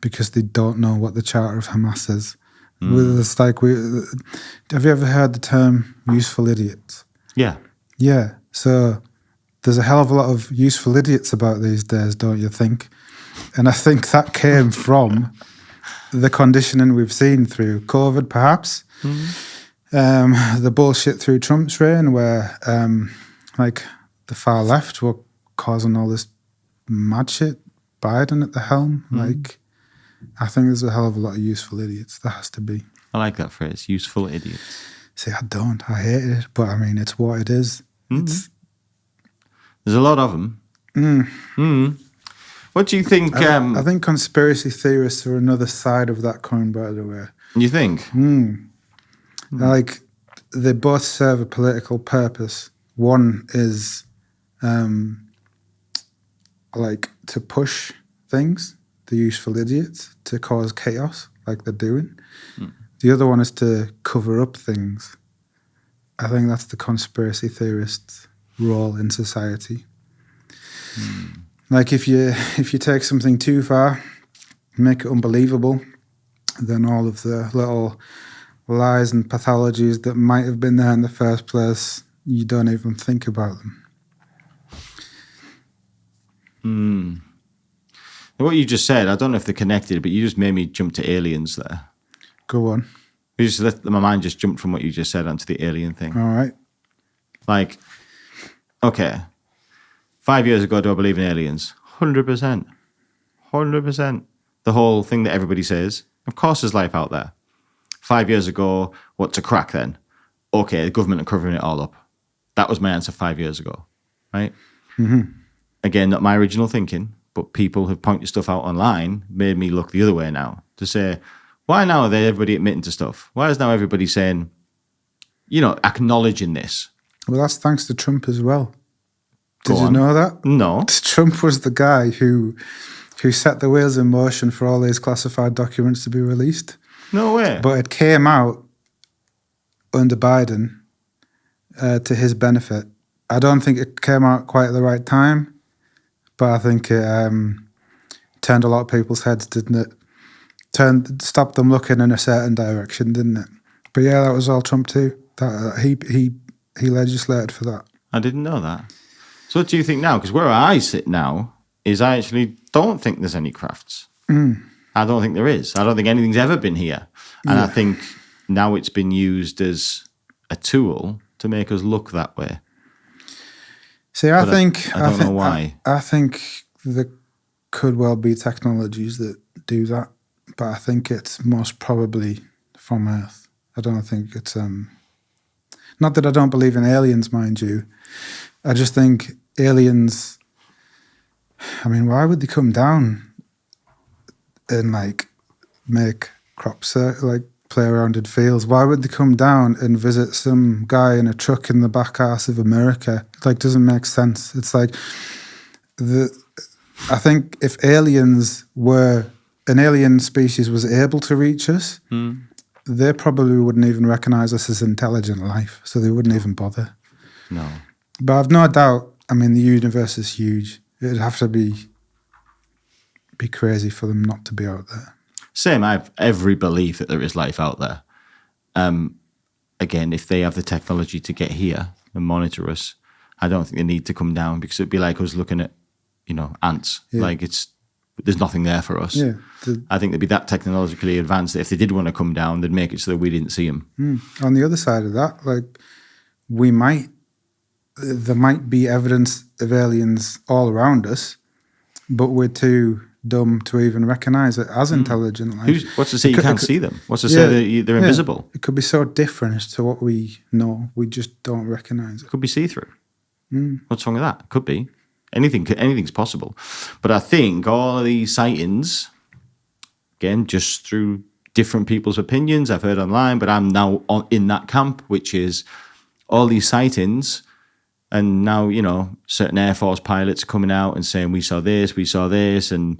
because they don't know what the Charter of Hamas is. It's like, have you ever heard the term "useful idiots"? Yeah. Yeah. So there's a hell of a lot of useful idiots about these days, don't you think? And I think that came from the conditioning we've seen through COVID, perhaps. The bullshit through Trump's reign, where like the far left were causing all this mad shit. Biden at the helm, like, I think there's a hell of a lot of useful idiots. There has to be. I like that phrase, useful idiots. See, I don't. I hate it, but I mean, it's what it is. There's a lot of them. What do you think? I think conspiracy theorists are another side of that coin, by the way. You think? Like, they both serve a political purpose. One is like to push things, the useful idiots, to cause chaos, like they're doing. The other one is to cover up things. I think that's the conspiracy theorist's role in society. Like, if you take something too far, make it unbelievable, then all of the little lies and pathologies that might have been there in the first place, you don't even think about them. What you just said, I don't know if they're connected, but you just made me jump to aliens there. Go on. My mind just jumped from what you just said onto the alien thing. All right. Like, okay, 5 years ago, do I believe in aliens? 100%. 100%. The whole thing that everybody says, of course there's life out there. 5 years ago, what's a crack then? Okay, the government are covering it all up. That was my answer 5 years ago, right? Again, not my original thinking, but people who pointed stuff out online made me look the other way now to say, why now are everybody admitting to stuff? Why is now everybody saying, acknowledging this? Well, that's thanks to Trump as well. Did Go you on. know that? No. Trump was the guy who set the wheels in motion for all these classified documents to be released. No way. But it came out under Biden to his benefit. I don't think it came out quite at the right time, but I think it turned a lot of people's heads, didn't it? Stopped them looking in a certain direction, didn't it? But yeah, that was all Trump too. He legislated for that. I didn't know that. So what do you think now? Because where I sit now is I actually don't think there's any crafts. I don't think there is. I don't think anything's ever been here. And I think now it's been used as a tool to make us look that way. See, I don't know why. I think there could well be technologies that do that, but I think it's most probably from Earth. I don't think it's not that I don't believe in aliens, mind you. I just think aliens, I mean, why would they come down and like make crops, like play around in fields? Why would they come down and visit some guy in a truck in the back arse of America? Like, doesn't make sense. It's like I think if an alien species was able to reach us, they probably wouldn't even recognize us as intelligent life, so they wouldn't even bother. No. But I've no doubt, I mean, the universe is huge. It'd have to be crazy for them not to be out there. Same, I have every belief that there is life out there. Again, if they have the technology to get here and monitor us, I don't think they need to come down, because it'd be like us looking at ants. Yeah. Like there's nothing there for us. Yeah. I think they'd be that technologically advanced that if they did want to come down, they'd make it so that we didn't see them. On the other side of that, like there might be evidence of aliens all around us, but we're too dumb to even recognize it as intelligent. Like, What's to say you can't see them? What's to say that they're invisible? It could be so different to what we know. We just don't recognize it. Could be see-through. What's wrong with that? Could be. Anything's possible. But I think all of these sightings, again, just through different people's opinions I've heard online, but I'm now in that camp, which is all these sightings, and now, certain Air Force pilots are coming out and saying, we saw this, and,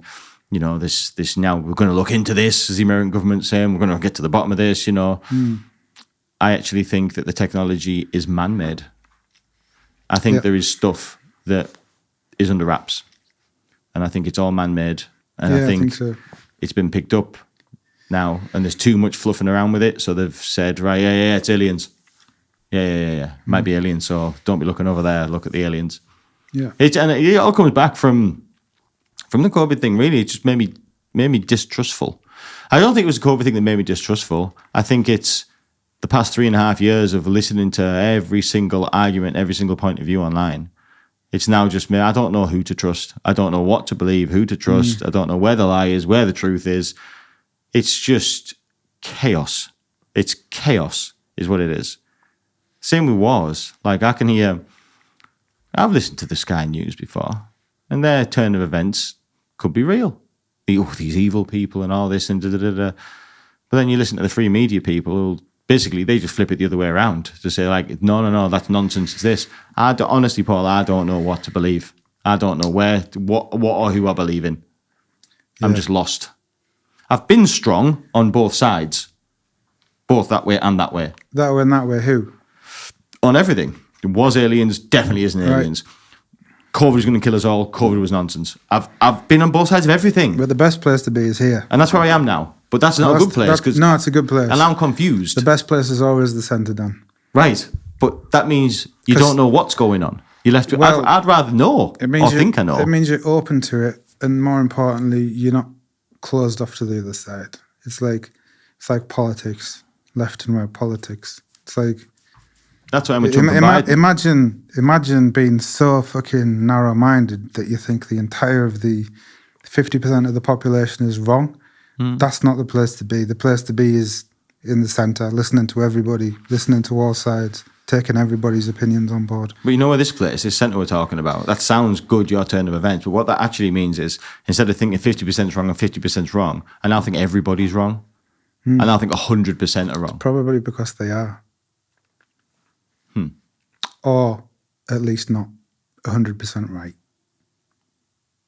this now we're going to look into this, as the American government saying, we're going to get to the bottom of this, I actually think that the technology is man-made. I think there is stuff that is under wraps, and I think it's all man-made, and I think so. It's been picked up now, and there's too much fluffing around with it, so they've said, right, yeah, it's aliens. Yeah. Might be aliens, so don't be looking over there, look at the aliens. Yeah. And it all comes back from the COVID thing, really. It just made me distrustful. I don't think it was the COVID thing that made me distrustful. I think it's the past 3.5 years of listening to every single argument, every single point of view online. It's now just me. I don't know who to trust. I don't know what to believe, who to trust. I don't know where the lie is, where the truth is. It's just chaos. It's chaos is what it is. Same with wars. Like I've listened to the Sky News before, and their turn of events could be real. These evil people and all this and da-da-da-da. But then you listen to the free media people who basically they just flip it the other way around to say like, no, that's nonsense. It's this. Honestly, Paul, I don't know what to believe. I don't know what or who I believe in. I'm just lost. I've been strong on both sides, both that way and that way. That way and that way, who? On everything. It was aliens, definitely isn't aliens. COVID was going to kill us all. COVID was nonsense. I've been on both sides of everything. But the best place to be is here. And that's where I am now. But that's not a good place. No, it's a good place. And I'm confused. The best place is always the centre, Dan. Right. But that means you don't know what's going on. You're left with, Well, I'd rather know or think I know. It means you're open to it. And more importantly, you're not closed off to the other side. It's like politics, left and right politics. It's like... That's why I'm a Trump and Biden. Imagine being so fucking narrow-minded that you think the entire of the 50% of the population is wrong. That's not the place to be. The place to be is in the centre, listening to everybody, listening to all sides, taking everybody's opinions on board. But you know where this centre we're talking about, that sounds good, your turn of events, but what that actually means is, instead of thinking 50% is wrong and 50% is wrong, I now think everybody's wrong. I now think 100% are wrong. Probably because they are. Or at least not 100% right.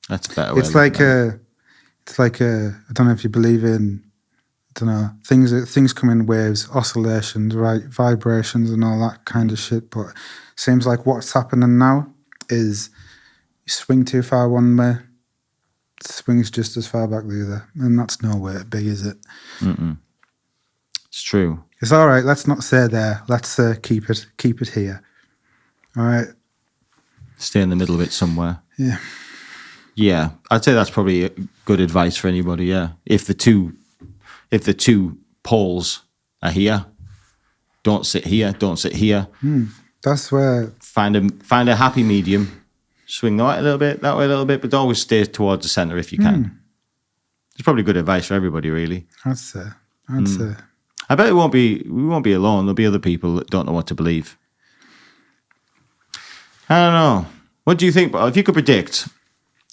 That's a better way. It's like I don't know if you believe in, I don't know, things come in waves, oscillations, right, vibrations and all that kind of shit. But it seems like what's happening now is you swing too far one way, it swings just as far back the other, and that's nowhere to be, is it? It's true. It's all right. Let's not say there. Let's keep it here. All right. Stay in the middle of it somewhere. Yeah. Yeah, I'd say that's probably good advice for anybody. Yeah, if the two poles are here, don't sit here. Don't sit here. That's where find a happy medium. Swing that way a little bit, that way a little bit, but always stay towards the centre if you can. It's probably good advice for everybody, really. I'd say. I bet we won't be alone. There'll be other people that don't know what to believe. I don't know. What do you think? If you could predict,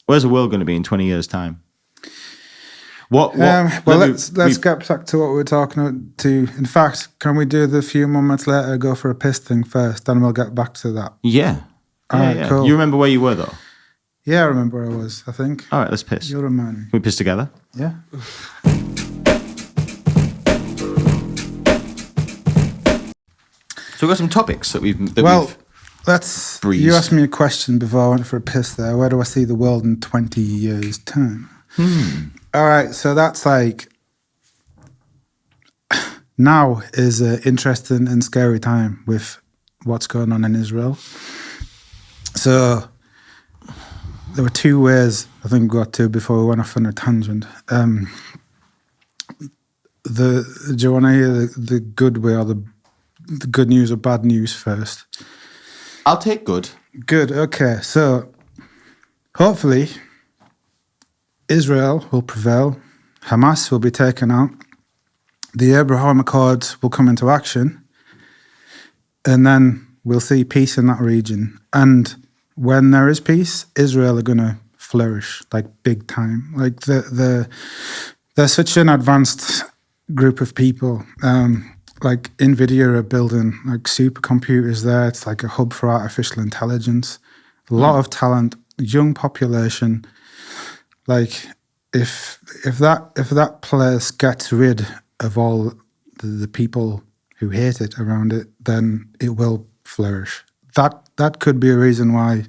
where's the world going to be in 20 years' time? Let's get back to what we were talking about. In fact, can we do the few moments later, go for a piss thing first, then we'll get back to that. Yeah. All right, cool. You remember where you were, though? Yeah, I remember where I was, I think. All right, let's piss. You'll remind me. We piss together? Yeah. So we've got some topics that we've... breezed. You asked me a question before I went for a piss there. Where do I see the world in 20 years' time? All right, so that's like... Now is an interesting and scary time with what's going on in Israel. So there were two ways I think we got to before we went off on a tangent. Do you want to hear the good way or the good news or bad news first? I'll take good. Good. Okay. So hopefully Israel will prevail. Hamas will be taken out. The Abraham Accords will come into action. And then we'll see peace in that region. And when there is peace, Israel are going to flourish, like big time. Like they're such an advanced group of people. Like NVIDIA are building like supercomputers there. It's like a hub for artificial intelligence. A lot of talent, young population. Like if that place gets rid of all the people who hate it around it, then it will flourish. That could be a reason why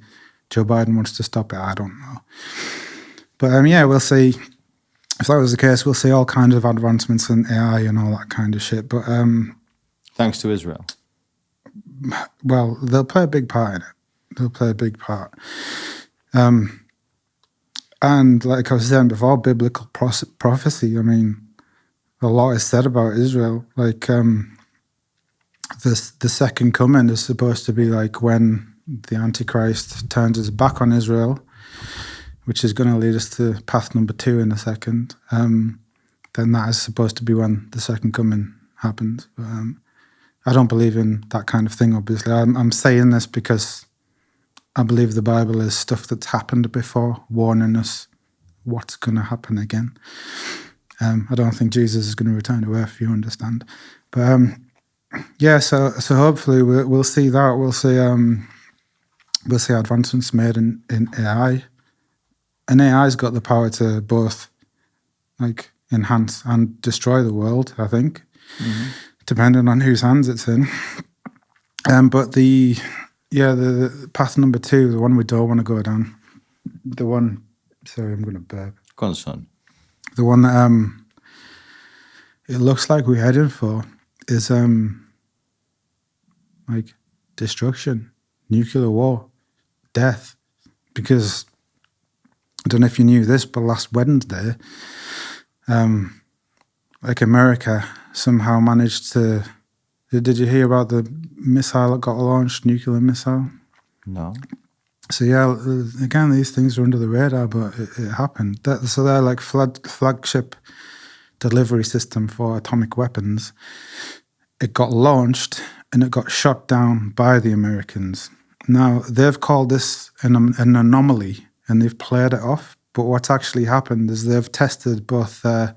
Joe Biden wants to stop it. I don't know. But yeah, we'll see. If that was the case, we'll see all kinds of advancements in AI and all that kind of shit. But Thanks to Israel. well, they'll play a big part in it. They'll play a big part. And like I was saying before, biblical prophecy. I mean, a lot is said about Israel. Like the second coming is supposed to be like when the Antichrist turns his back on Israel, which is going to lead us to path number 2 in a second. Then that is supposed to be when the second coming happens. But, I don't believe in that kind of thing, obviously. I'm saying this because I believe the Bible is stuff that's happened before, warning us what's going to happen again. I don't think Jesus is going to return to earth, you understand. But yeah, so hopefully we'll see that. We'll see advancements made in AI. And AI's got the power to both like enhance and destroy the world, I think, depending on whose hands it's in. But the path number 2, the one we don't want to go down, the one, sorry, I'm going to burp. Go on, son. The one that it looks like we're heading for is like destruction, nuclear war, death. Because I don't know if you knew this, but last Wednesday, like America somehow managed to. Did you hear about the missile that got launched, nuclear missile? No. So yeah, again, these things are under the radar, but it happened. So they're like flagship delivery system for atomic weapons. It got launched and it got shot down by the Americans. Now, they've called this an anomaly and they've played it off. But what's actually happened is they've tested both their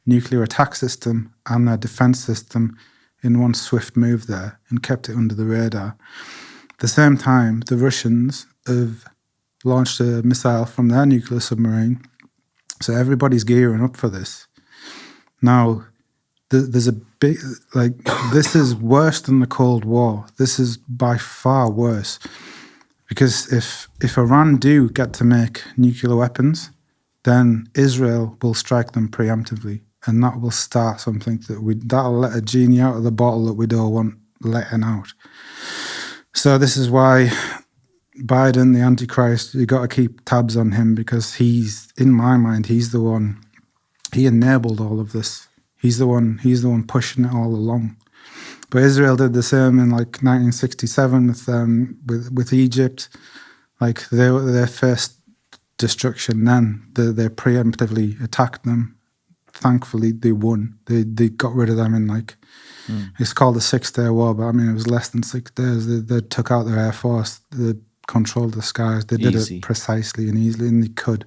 nuclear attack system and their defense system in one swift move there and kept it under the radar. At the same time, the Russians have launched a missile from their nuclear submarine. So everybody's gearing up for this. Now, there's a big, like, this is worse than the Cold War. This is by far worse. Because if Iran do get to make nuclear weapons, then Israel will strike them preemptively. And that will start something that'll let a genie out of the bottle that we don't want letting out. So this is why Biden, the Antichrist, you got to keep tabs on him because he's, in my mind, he enabled all of this. He's the one pushing it all along. But Israel did the same in like 1967 with Egypt. Like their first destruction then, they preemptively attacked them. Thankfully, they won. They got rid of them in like, it's called the 6-Day War, but I mean, it was less than 6 days. They took out their air force. They controlled the skies. They did it precisely and easily, and they could.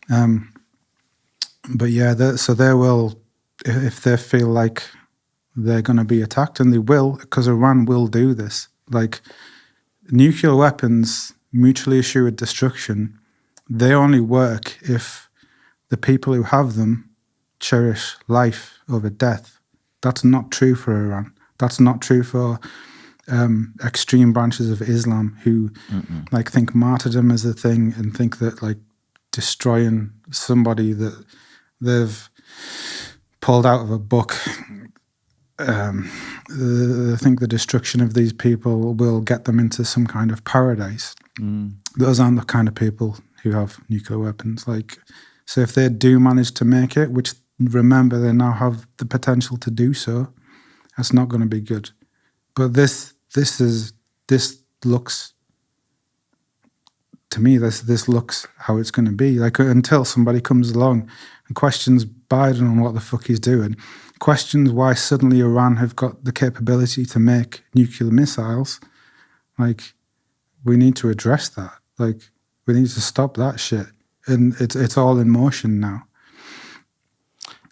But yeah, so they will, if they feel like they're going to be attacked, and they will, because Iran will do this. Like nuclear weapons, mutually assured destruction, they only work if the people who have them cherish life over death. That's not true for Iran. That's not true for extreme branches of Islam who like think martyrdom is a thing and think that like destroying somebody that they've pulled out of a book. I think the destruction of these people will get them into some kind of paradise. Those aren't the kind of people who have nuclear weapons. Like, so if they do manage to make it, which remember they now have the potential to do so, that's not going to be good. But this looks, to me, this looks how it's going to be. Like, until somebody comes along and questions Biden on what the fuck he's doing, questions why suddenly Iran have got the capability to make nuclear missiles, like, we need to address that. Like, we need to stop that shit. And it's all in motion now.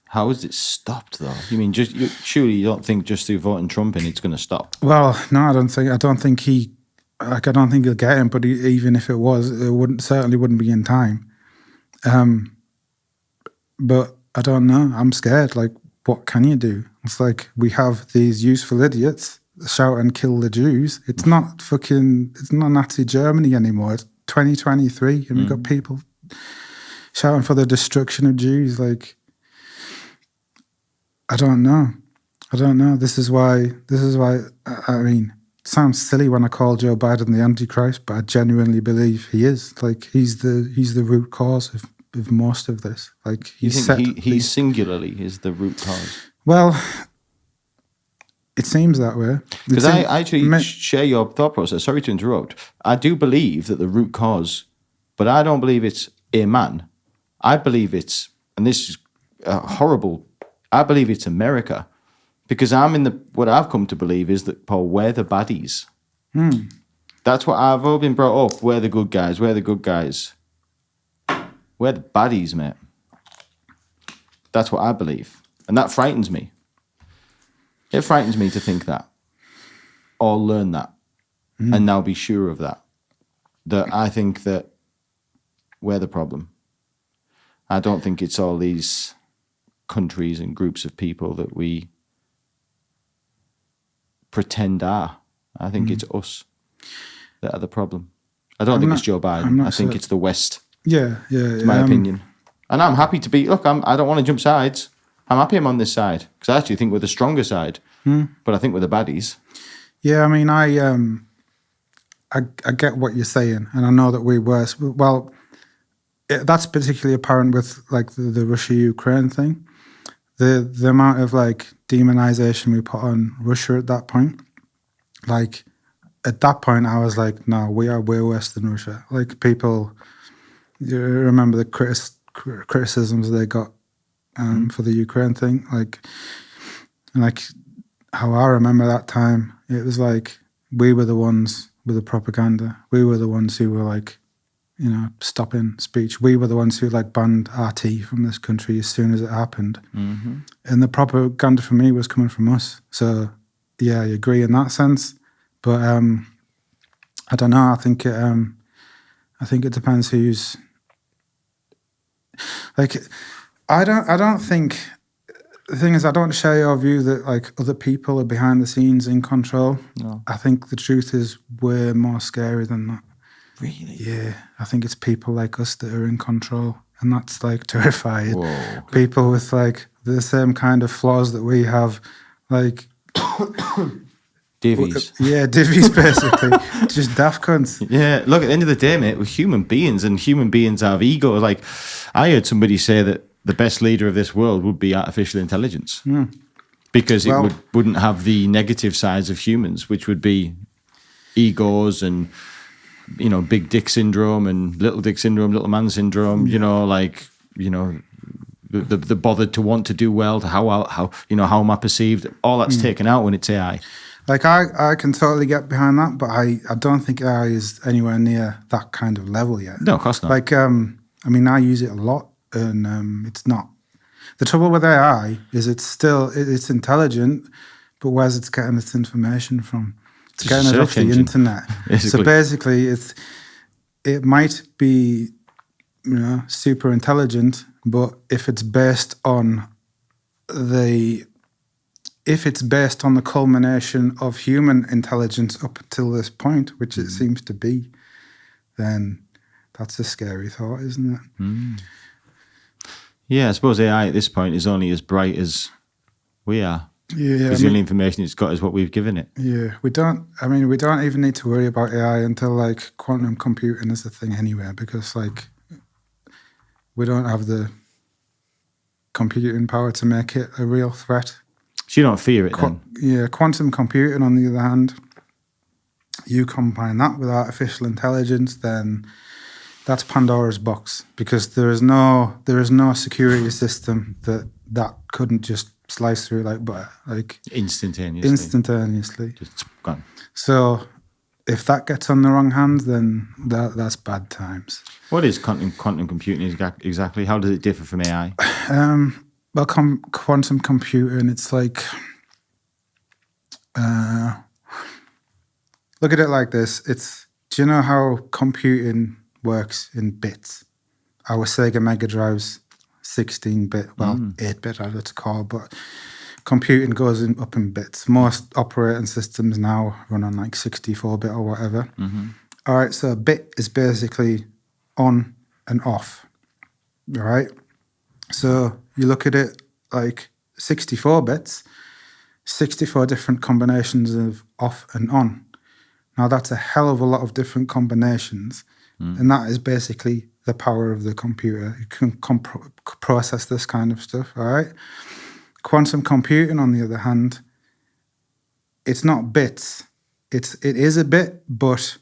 How is it stopped, though? You mean surely you don't think just through voting Trump in it's going to stop? Well, no, I don't think he'll get him. But even if it was, it certainly wouldn't be in time. But I don't know. I'm scared. Like, what can you do? It's like we have these useful idiots shout and kill the Jews. It's not Nazi Germany anymore. It's 2023, and we've got people shouting for the destruction of Jews. Like, I don't know. This is why. I mean, it sounds silly when I call Joe Biden the Antichrist, but I genuinely believe he is. Like, he's the root cause of most of this. Like, He singularly is the root cause. Well, it seems that way. Because I actually share your thought process. Sorry to interrupt. I do believe that the root cause, but I don't believe it's a man. I believe it's, and this is horrible, I believe it's America. Because what I've come to believe is that, Paul, we're the baddies. That's what I've all been brought up. We're the good guys. We're the good guys. We're the baddies, mate. That's what I believe. And that frightens me. It frightens me to think that, or learn that, and now be sure of that. That I think that we're the problem. I don't think it's all these countries and groups of people that we pretend are. I think it's us that are the problem. I don't think it's Joe Biden. I think it's the West. Yeah. It's my opinion. And I'm happy to be, look, I don't want to jump sides. I'm happy I'm on this side because I actually think we're the stronger side, but I think we're the baddies. Yeah, I mean, I get what you're saying, and I know that we were. Well, that's particularly apparent with like the Russia-Ukraine thing. The amount of like demonization we put on Russia at that point. Like at that point, I was like, no, we are way worse than Russia. Like people, you remember the criticisms they got. For the Ukraine thing, like how I remember that time, it was like we were the ones with the propaganda. We were the ones who were like, stopping speech. We were the ones who like banned RT from this country as soon as it happened. And the propaganda for me was coming from us. So yeah, I agree in that sense. But I don't know. I think it depends who's like. I don't think the thing is I don't share your view that like other people are behind the scenes in control. No. I think the truth is way more scary than that. Really? Yeah. I think it's people like us that are in control, and that's like terrifying. Whoa. People with like the same kind of flaws that we have, like divvies. Yeah, divvies basically. Just daft cunts. Yeah, look, at the end of the day, mate, we're human beings, and human beings have egos. Like, I heard somebody say that the best leader of this world would be artificial intelligence because it wouldn't have the negative sides of humans, which would be egos and, big dick syndrome and little dick syndrome, little man syndrome, the bothered to want to do well, to how am I perceived? All that's taken out when it's AI. Like, I can totally get behind that, but I don't think AI is anywhere near that kind of level yet. No, of course not. Like, I mean, I use it a lot. And it's not. The trouble with AI is it's intelligent, but where's it getting its information from? It's getting it off the internet. So basically, it might be super intelligent, but if it's based on the culmination of human intelligence up until this point, which it seems to be, then that's a scary thought, isn't it? Yeah, I suppose AI at this point is only as bright as we are. Yeah, Because the only information it's got is what we've given it. yeah, we don't. I mean, we don't even need to worry about AI until like quantum computing is a thing anyway, because like we don't have the computing power to make it a real threat. So you don't fear it then? Yeah, quantum computing, on the other hand, you combine that with artificial intelligence, then that's Pandora's box, because there is no security system that couldn't just slice through like butter, like Instantaneously. Just gone. So if that gets on the wrong hands, then that's bad times. What is quantum computing exactly? How does it differ from AI? Well, quantum computing, it's like, look at it like this. Do you know how computing works in bits? Our Sega Mega Drive's 16-bit, 8-bit at its core, but computing goes up in bits. Most operating systems now run on like 64-bit or whatever. All right, so a bit is basically on and off, all right? So you look at it like 64 bits, 64 different combinations of off and on. Now that's a hell of a lot of different combinations, and that is basically the power of the computer. You can process this kind of stuff, all right? Quantum computing, on the other hand, it's not bits. It is a bit, but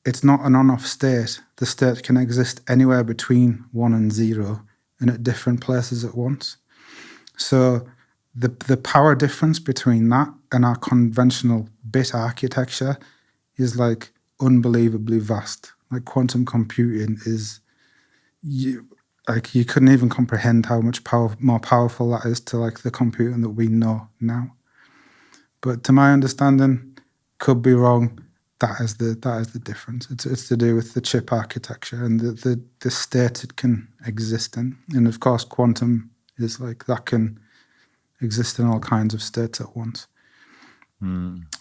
it's not an on-off state. The state can exist anywhere between 1 and 0 and at different places at once. So the power difference between that and our conventional bit architecture is like unbelievably vast. Like quantum computing is, you couldn't even comprehend how much more powerful that is to like the computing that we know now. But to my understanding, could be wrong, that is the difference. It's to do with the chip architecture and the state it can exist in. And of course, quantum is like that can exist in all kinds of states at once.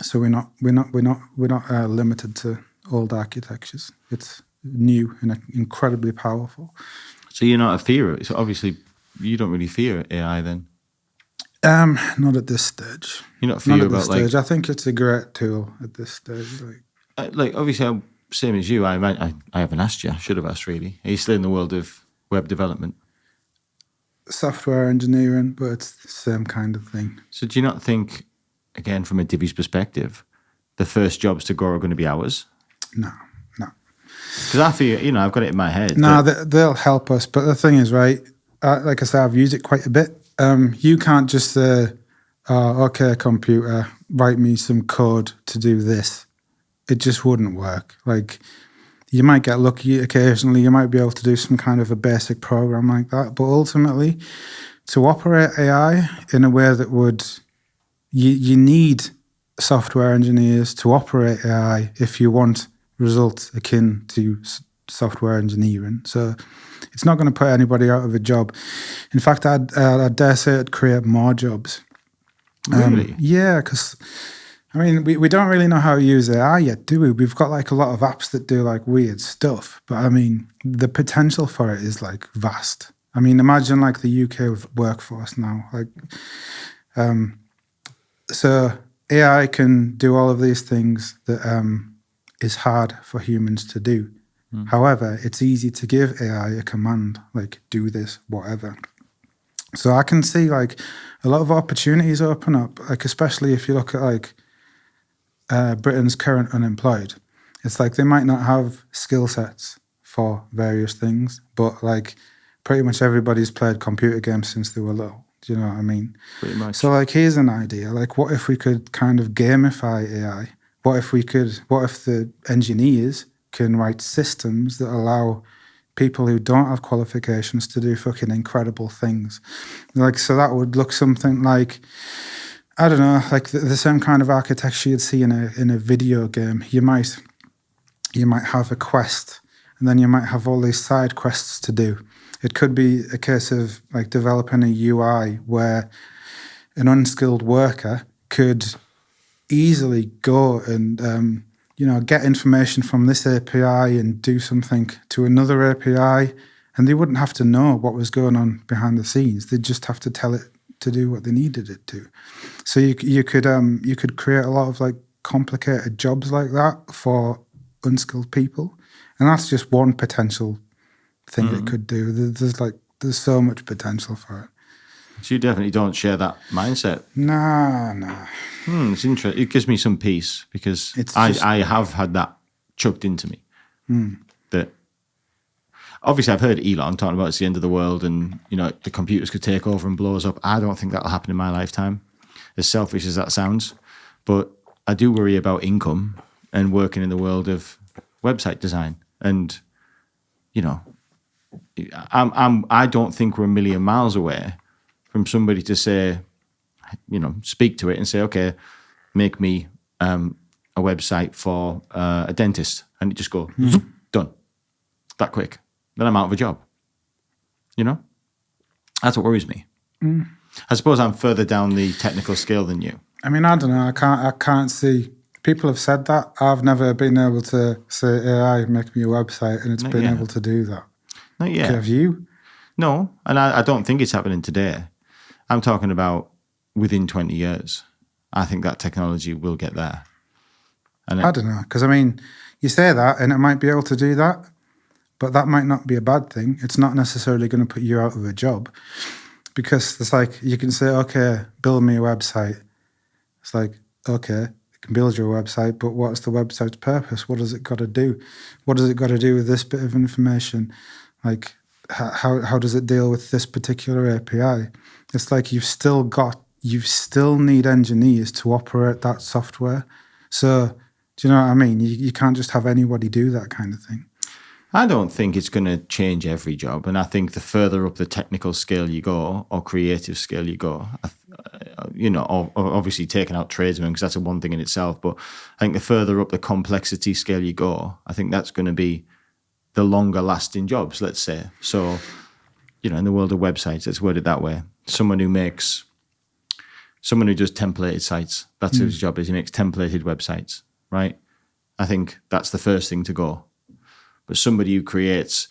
So we're not limited to old architectures. It's new and incredibly powerful. So you're not a fearer. So obviously, you don't really fear AI then. Not at this stage. You're not fear about like. I think it's a great tool at this stage. Like obviously, I'm same as you. I haven't asked you. I should have asked really. Are you still in the world of web development? Software engineering, but it's the same kind of thing. So do you not think, again, from a Divi's perspective, the first jobs to go are going to be ours? No. Because I feel, I've got it in my head. No, they'll help us. But the thing is, right, like I said, I've used it quite a bit. You can't just say, okay, computer, write me some code to do this. It just wouldn't work. Like, you might get lucky occasionally. You might be able to do some kind of a basic program like that. But ultimately, to operate AI in a way that would, you need software engineers to operate AI if you want results akin to software engineering. So it's not going to put anybody out of a job. In fact, I dare say it'd create more jobs. Really? Yeah, because, I mean, we don't really know how to use AI yet, do we? We've got like a lot of apps that do like weird stuff. But I mean, the potential for it is like vast. I mean, imagine like the UK workforce now. Like, so AI can do all of these things that is hard for humans to do. However, it's easy to give AI a command, like do this, whatever. So I can see like a lot of opportunities open up, like especially if you look at like Britain's current unemployed. It's like they might not have skill sets for various things, but like pretty much everybody's played computer games since they were little. Do you know what I mean? Pretty much. So like here's an idea, like what if we could kind of gamify AI? What if the engineers can write systems that allow people who don't have qualifications to do fucking incredible things? Like, so that would look something like, I don't know, like the same kind of architecture you'd see in a video game. You might have a quest, and then you might have all these side quests to do. It could be a case of like developing a UI where an unskilled worker could easily go and get information from this API and do something to another API, and they wouldn't have to know what was going on behind the scenes. They'd just have to tell it to do what they needed it to. So you could create a lot of like complicated jobs like that for unskilled people, and that's just one potential thing it could do. There's so much potential for it. So you definitely don't share that mindset. Nah. It's interesting. It gives me some peace because I have had that chucked into me. That obviously I've heard Elon talking about it's the end of the world and the computers could take over and blow us up. I don't think that'll happen in my lifetime, as selfish as that sounds. But I do worry about income and working in the world of website design. And I don't think we're a million miles away from somebody to say, speak to it and say, okay, make me a website for a dentist, and it just go zoop, done that quick. Then I'm out of a job. That's what worries me. I suppose I'm further down the technical scale than you. I mean, I don't know. I can't see. People have said that. I've never been able to say AI make me a website, and it's been able to do that. Not yet. Have you? No, and I don't think it's happening today. I'm talking about within 20 years. I think that technology will get there. And I don't know, because I mean, you say that, and it might be able to do that, but that might not be a bad thing. It's not necessarily going to put you out of a job, because it's like you can say, okay, build me a website. It's like, okay, you can build your website, but what's the website's purpose? What does it got to do? What does it got to do with this bit of information? Like, how does it deal with this particular API? It's like you still need engineers to operate that software. So, do you know what I mean? You can't just have anybody do that kind of thing. I don't think it's going to change every job. And I think the further up the technical scale you go or creative scale you go, or obviously taking out tradesmen, because that's a one thing in itself. But I think the further up the complexity scale you go, I think that's going to be the longer lasting jobs, let's say. So, in the world of websites, let's word it that way. Someone who does templated sites, that's whose job is. He makes templated websites, right? I think that's the first thing to go. But somebody who creates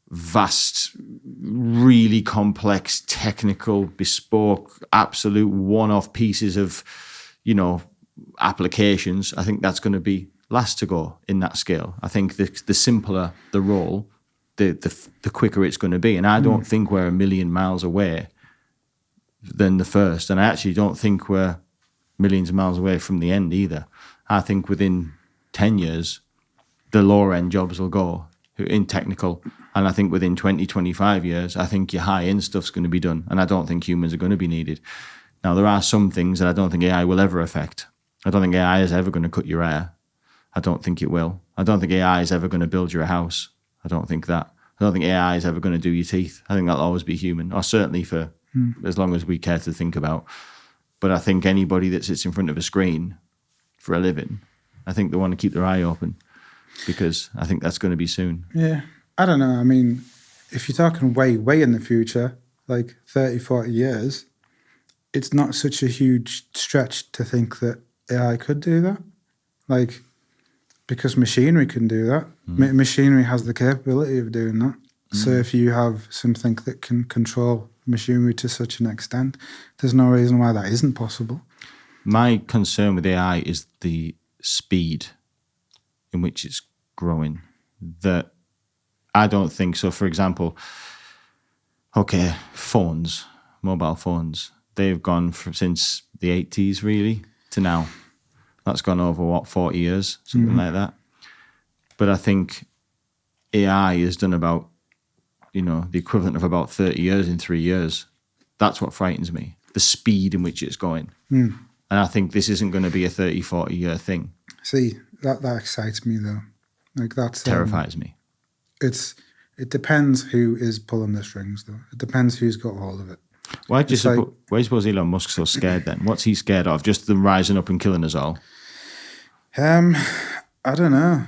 vast, really complex, technical, bespoke, absolute one-off pieces of, applications, I think that's going to be last to go in that scale. I think the simpler the role, the quicker it's going to be. And I don't think we're a million miles away than the first. And I actually don't think we're millions of miles away from the end either. I think within 10 years, the lower end jobs will go in technical. And I think within 20, 25 years, I think your high end stuff's going to be done. And I don't think humans are going to be needed. Now, there are some things that I don't think AI will ever affect. I don't think AI is ever going to cut your hair. I don't think it will. I don't think AI is ever going to build you a house. I don't think that. I don't think AI is ever going to do your teeth. I think that'll always be human, or certainly for as long as we care to think about. But I think anybody that sits in front of a screen for a living, I think they want to keep their eye open, because I think that's going to be soon. Yeah. I don't know. I mean, if you're talking way, way in the future, like 30, 40 years, it's not such a huge stretch to think that AI could do that. Like, because machinery can do that. Machinery has the capability of doing that. So if you have something that can control machinery to such an extent, there's no reason why that isn't possible. My concern with AI is the speed in which it's growing. That I don't think so. For example, okay, mobile phones, they've gone from since the 80s really to now. That's gone over, 40 years, something like that. But I think AI has done about, the equivalent of about 30 years in 3 years. That's what frightens me, the speed in which it's going. And I think this isn't going to be a 30, 40 year thing. See, that excites me though. Like that's terrifies me. It depends who is pulling the strings though. It depends who's got hold of it. Why do you suppose Elon Musk's so scared then? What's he scared of? Just them rising up and killing us all? I don't know.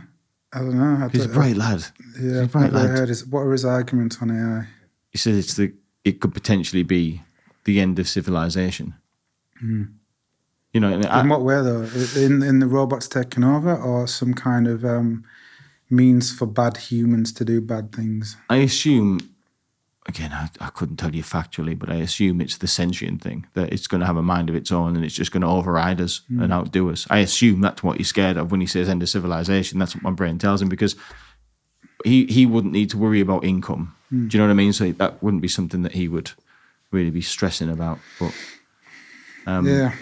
He's a bright lad. Yeah, I've never heard what are his arguments on AI? He says it could potentially be the end of civilization. In what way though? In the robots taking over, or some kind of means for bad humans to do bad things? I assume again, I couldn't tell you factually, but I assume it's the sentient thing, that it's going to have a mind of its own and it's just going to override us and outdo us. I assume that's what he's scared of when he says end of civilization. That's what my brain tells him, because he wouldn't need to worry about income. Do you know what I mean? So that wouldn't be something that he would really be stressing about. But yeah.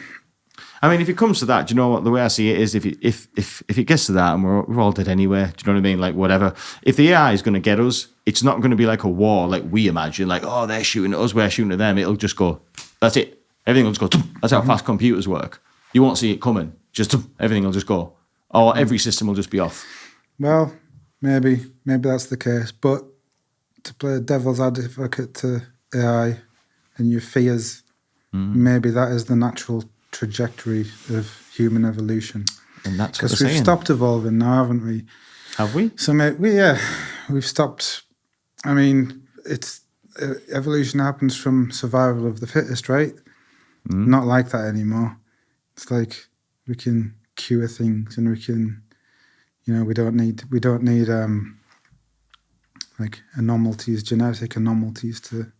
I mean, if it comes to that, do you know what? The way I see it is, if it gets to that and we're all dead anyway, do you know what I mean? Like, whatever. If the AI is going to get us, it's not going to be like a war like we imagine, like, oh, they're shooting at us, we're shooting at them. It'll just go, that's it. Everything will just go, that's how fast computers work. You won't see it coming. Just everything will just go. Or every system will just be off. Well, maybe that's the case. But to play devil's advocate to AI and your fears, maybe that is the natural trajectory of human evolution. And that's what because they're we've saying. stopped evolving now, haven't we? Have we? So we've stopped. I mean, it's evolution happens from survival of the fittest, right? Not like that anymore. It's like we can cure things, and we can, we don't need like genetic anomalies to.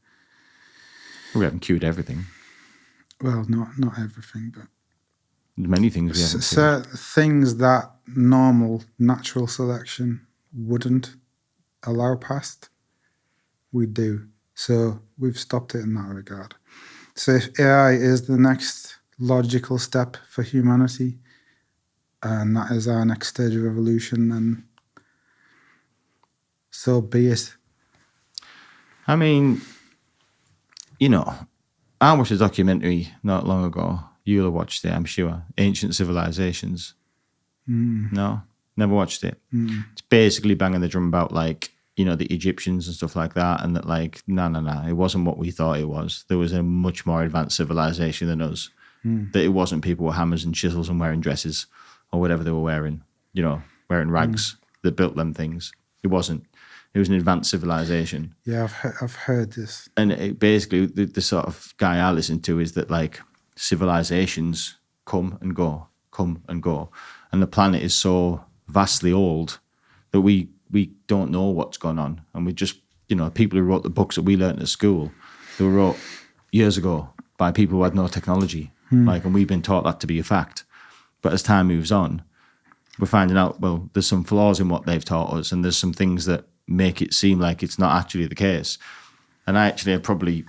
We haven't cured everything. Well, not everything, but Many things we haven't cured. things that normal natural selection wouldn't allow past, we do. So we've stopped it in that regard. So if AI is the next logical step for humanity, and that is our next stage of evolution, then so be it. I mean, I watched a documentary not long ago. You'll have watched it, I'm sure. Ancient Civilizations. No, never watched it. It's basically banging the drum about, like, the Egyptians and stuff like that, and that, like, no, it wasn't what we thought it was. There was a much more advanced civilization than us. That it wasn't people with hammers and chisels and wearing dresses or whatever they were wearing, wearing rags that built them things. It wasn't. It was an advanced civilization. Yeah, I've heard this. And it basically, the sort of guy I listen to is that, like, civilizations come and go. And the planet is so vastly old that we don't know what's gone on. And we just, people who wrote the books that we learned at school, they were wrote years ago by people who had no technology. And we've been taught that to be a fact. But as time moves on, we're finding out, well, there's some flaws in what they've taught us, and there's some things that make it seem like it's not actually the case. And I actually am probably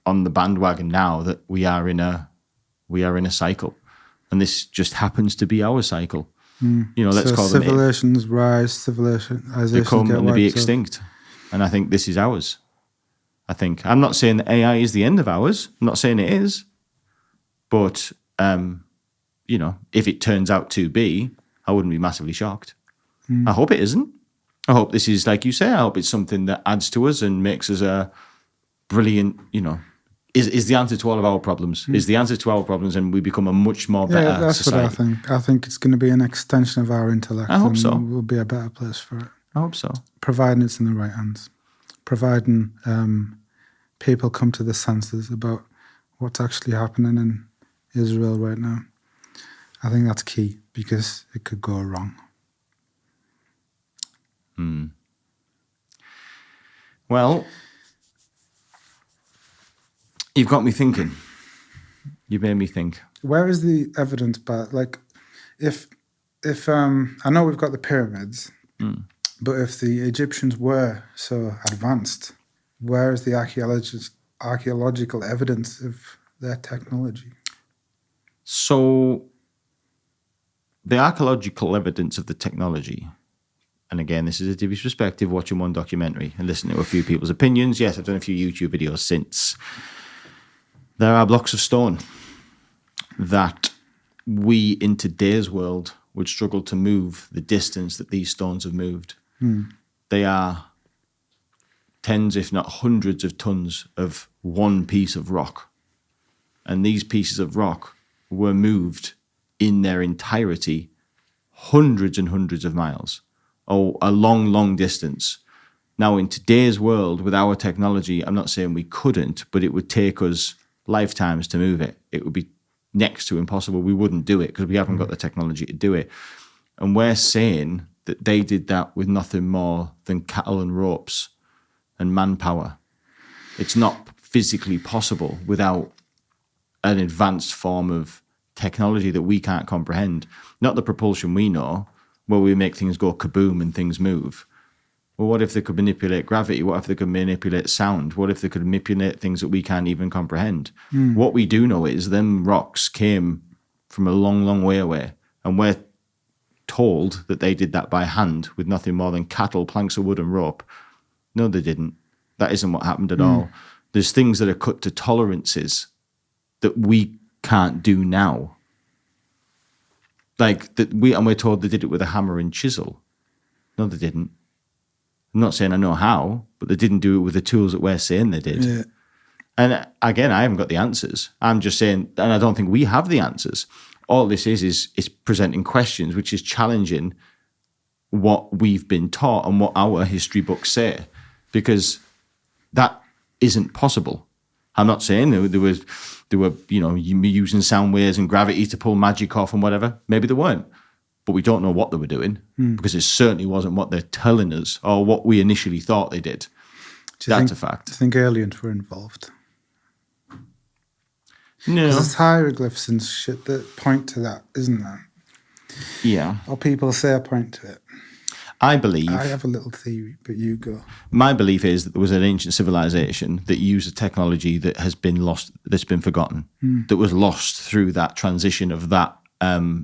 on the bandwagon now that we are in a cycle, and this just happens to be our cycle. Let's call them civilizations rise, civilizations they come get and they be wiped out. extinct. And I think this is ours. I'm not saying that AI is the end of ours. I'm not saying it is, but if it turns out to be, I wouldn't be massively shocked. I hope it isn't. I hope this is, like you say, I hope it's something that adds to us and makes us a brilliant, is the answer to all of our problems. Is the answer to our problems, and we become a much more better Yeah, that's society. what I think. I think it's going to be an extension of our intellect. I hope and so. We'll be a better place for it, I hope so. providing it's in the right hands. Providing people come to the senses about what's actually happening in Israel right now. I think that's key, because it could go wrong. Well, you've got me thinking. You made me think. Where is the evidence? But like, if I know we've got the pyramids, but if the Egyptians were so advanced, where is the archaeological evidence of their technology? So, the archaeological evidence of the technology, and again, this is a different perspective, watching one documentary and listening to a few people's opinions. Yes, I've done a few YouTube videos since. There are blocks of stone that we, in today's world, would struggle to move the distance that these stones have moved. They are tens, if not hundreds of tons of one piece of rock. And these pieces of rock were moved in their entirety hundreds and hundreds of miles, or a long, long distance. Now, in today's world, with our technology, I'm not saying we couldn't, but it would take us lifetimes to move it. It would be next to impossible. We wouldn't do it because we haven't got the technology to do it. And we're saying that they did that with nothing more than cattle and ropes and manpower. It's not physically possible without an advanced form of technology that we can't comprehend. Not the propulsion we know, where we make things go kaboom and things move. Well, what if they could manipulate gravity? What if they could manipulate sound? What if they could manipulate things that we can't even comprehend? What we do know is them rocks came from a long, long way away. And we're told that they did that by hand with nothing more than cattle, planks of wood and rope. No, they didn't. That isn't what happened at all. There's things that are cut to tolerances that we can't do now. Like that we're told they did it with a hammer and chisel. No, they didn't. I'm not saying I know how, but they didn't do it with the tools that we're saying they did. Yeah. And again, I haven't got the answers. I'm just saying, and I don't think we have the answers. All this is presenting questions, which is challenging what we've been taught and what our history books say, because that isn't possible. I'm not saying there were using sound waves and gravity to pull magic off and whatever. Maybe they weren't. But we don't know what they were doing because it certainly wasn't what they're telling us or what we initially thought they did. That's a fact. Do you think aliens were involved? No. Because there's hieroglyphs and shit that point to that, isn't there? Yeah. Or people say point to it. I believe. I have a little theory, but you go. My belief is that there was an ancient civilization that used a technology that has been lost, that's been forgotten, that was lost through that transition of that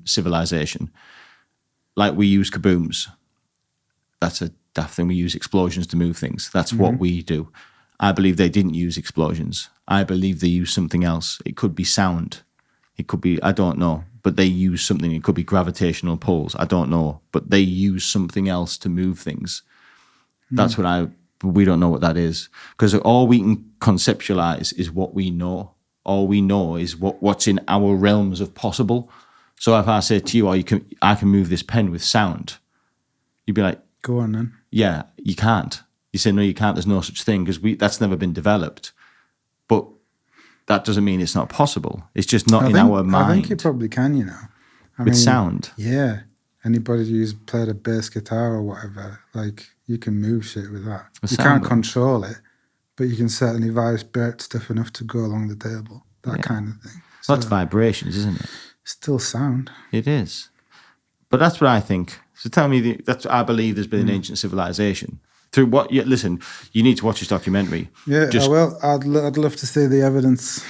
civilization. Like we use kabooms. That's a daft thing. We use explosions to move things. That's what we do. I believe they didn't use explosions. I believe they used something else. It could be sound. It could be, I don't know, but they use something. It could be gravitational pulls. I don't know, but they use something else to move things. That's what we don't know what that is. Because all we can conceptualize is what we know. All we know is what's in our realms of possible. So if I say to you, I can move this pen with sound, you'd be like, go on then. Yeah, you can't. You say, no, you can't. There's no such thing because that's never been developed. But that doesn't mean it's not possible. It's just not in our mind. I think you probably can, you know. With sound. Yeah. Anybody who's played a bass guitar or whatever, like you can move shit with that. You can't control it, but you can certainly vibrate stuff enough to go along the table. That kind of thing. So that's vibrations, isn't it? Still sound. It is. But that's what I think. So tell me, I believe there's been an ancient civilization. Through what? Listen, you need to watch this documentary. Yeah, I will. I'd love to see the evidence.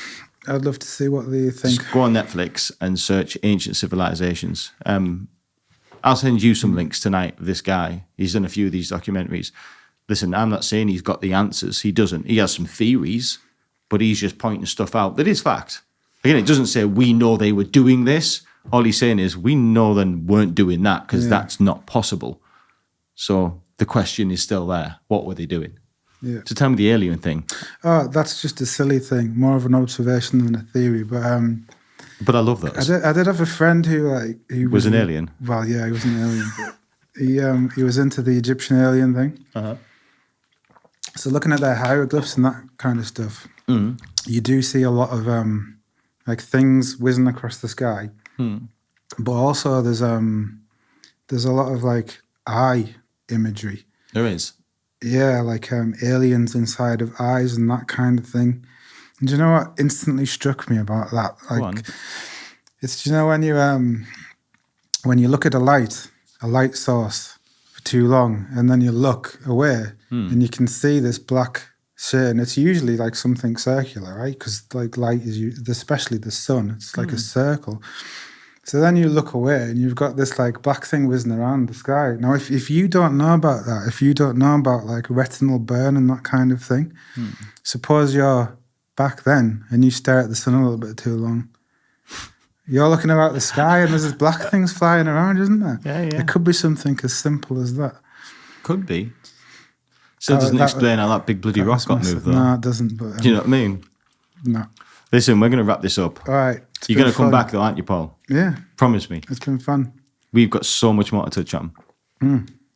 I'd love to see what they think. Just go on Netflix and search ancient civilizations. I'll send you some links tonight of this guy. He's done a few of these documentaries. Listen, I'm not saying he's got the answers. He doesn't. He has some theories, but he's just pointing stuff out that is fact. Again, it doesn't say we know they were doing this. All he's saying is we know they weren't doing that because that's not possible. So the question is still there. What were they doing? Yeah. So tell me the alien thing. Oh, that's just a silly thing. More of an observation than a theory. But I love those. I did have a friend who was an alien. Well, yeah, he was an alien. But he was into the Egyptian alien thing. Uh-huh. So looking at their hieroglyphs and that kind of stuff, you do see a lot of like things whizzing across the sky. But also there's a lot of like eye imagery. There is. Yeah, like aliens inside of eyes and that kind of thing. And do you know what instantly struck me about that? Like, it's, you know, when you look at a light source for too long, and then you look away and you can see this black shit, and it's usually like something circular, right? Because like light is, especially the sun, it's like a circle. So then you look away and you've got this like black thing whizzing around the sky. Now, if you don't know about that, if you don't know about like retinal burn and that kind of thing, suppose you're back then and you stare at the sun a little bit too long. You're looking about the sky and there's this black things flying around, isn't there? Yeah. It could be something as simple as that. Could be. Still doesn't explain how that big bloody rock got moved, though. No, it doesn't. But, do you know what I mean? No. Listen, we're going to wrap this up. All right. You're going to come back, though, aren't you, Paul? Yeah. Promise me. It's been fun. We've got so much more to touch on.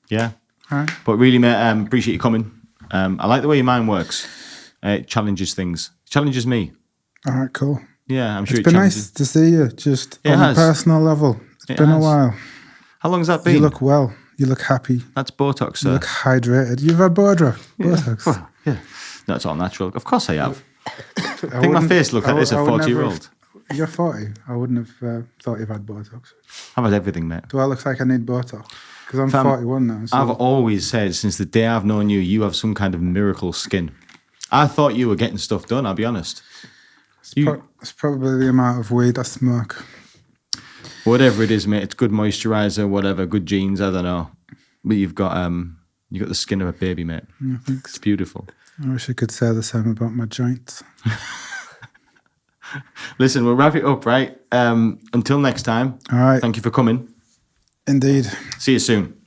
Yeah. All right. But really, mate, appreciate you coming. I like the way your mind works. It challenges things. It challenges me. All right, cool. Yeah, I'm sure it's been nice to see you, just on a personal level. It's been a while. How long has that been? You look well. You look happy. That's Botox, sir. You look hydrated. You've had Botox. Well, yeah. No, it's all natural. Of course I have. I think my wouldn't- face looked like this at I would never 40-year-old. You're 40. I wouldn't have thought you've had Botox. I've had everything, mate. Do I look like I need Botox? Because I'm Fam, 41 now. So I've always said since the day I've known you, you have some kind of miracle skin. I thought you were getting stuff done, I'll be honest. it's probably the amount of weed I smoke. Whatever it is, mate, it's good moisturizer, whatever, good genes, I don't know. But you've got the skin of a baby, mate. Yeah, thanks. It's beautiful. I wish I could say the same about my joints. Listen, we'll wrap it up, right? Until next time. All right. Thank you for coming. Indeed. See you soon.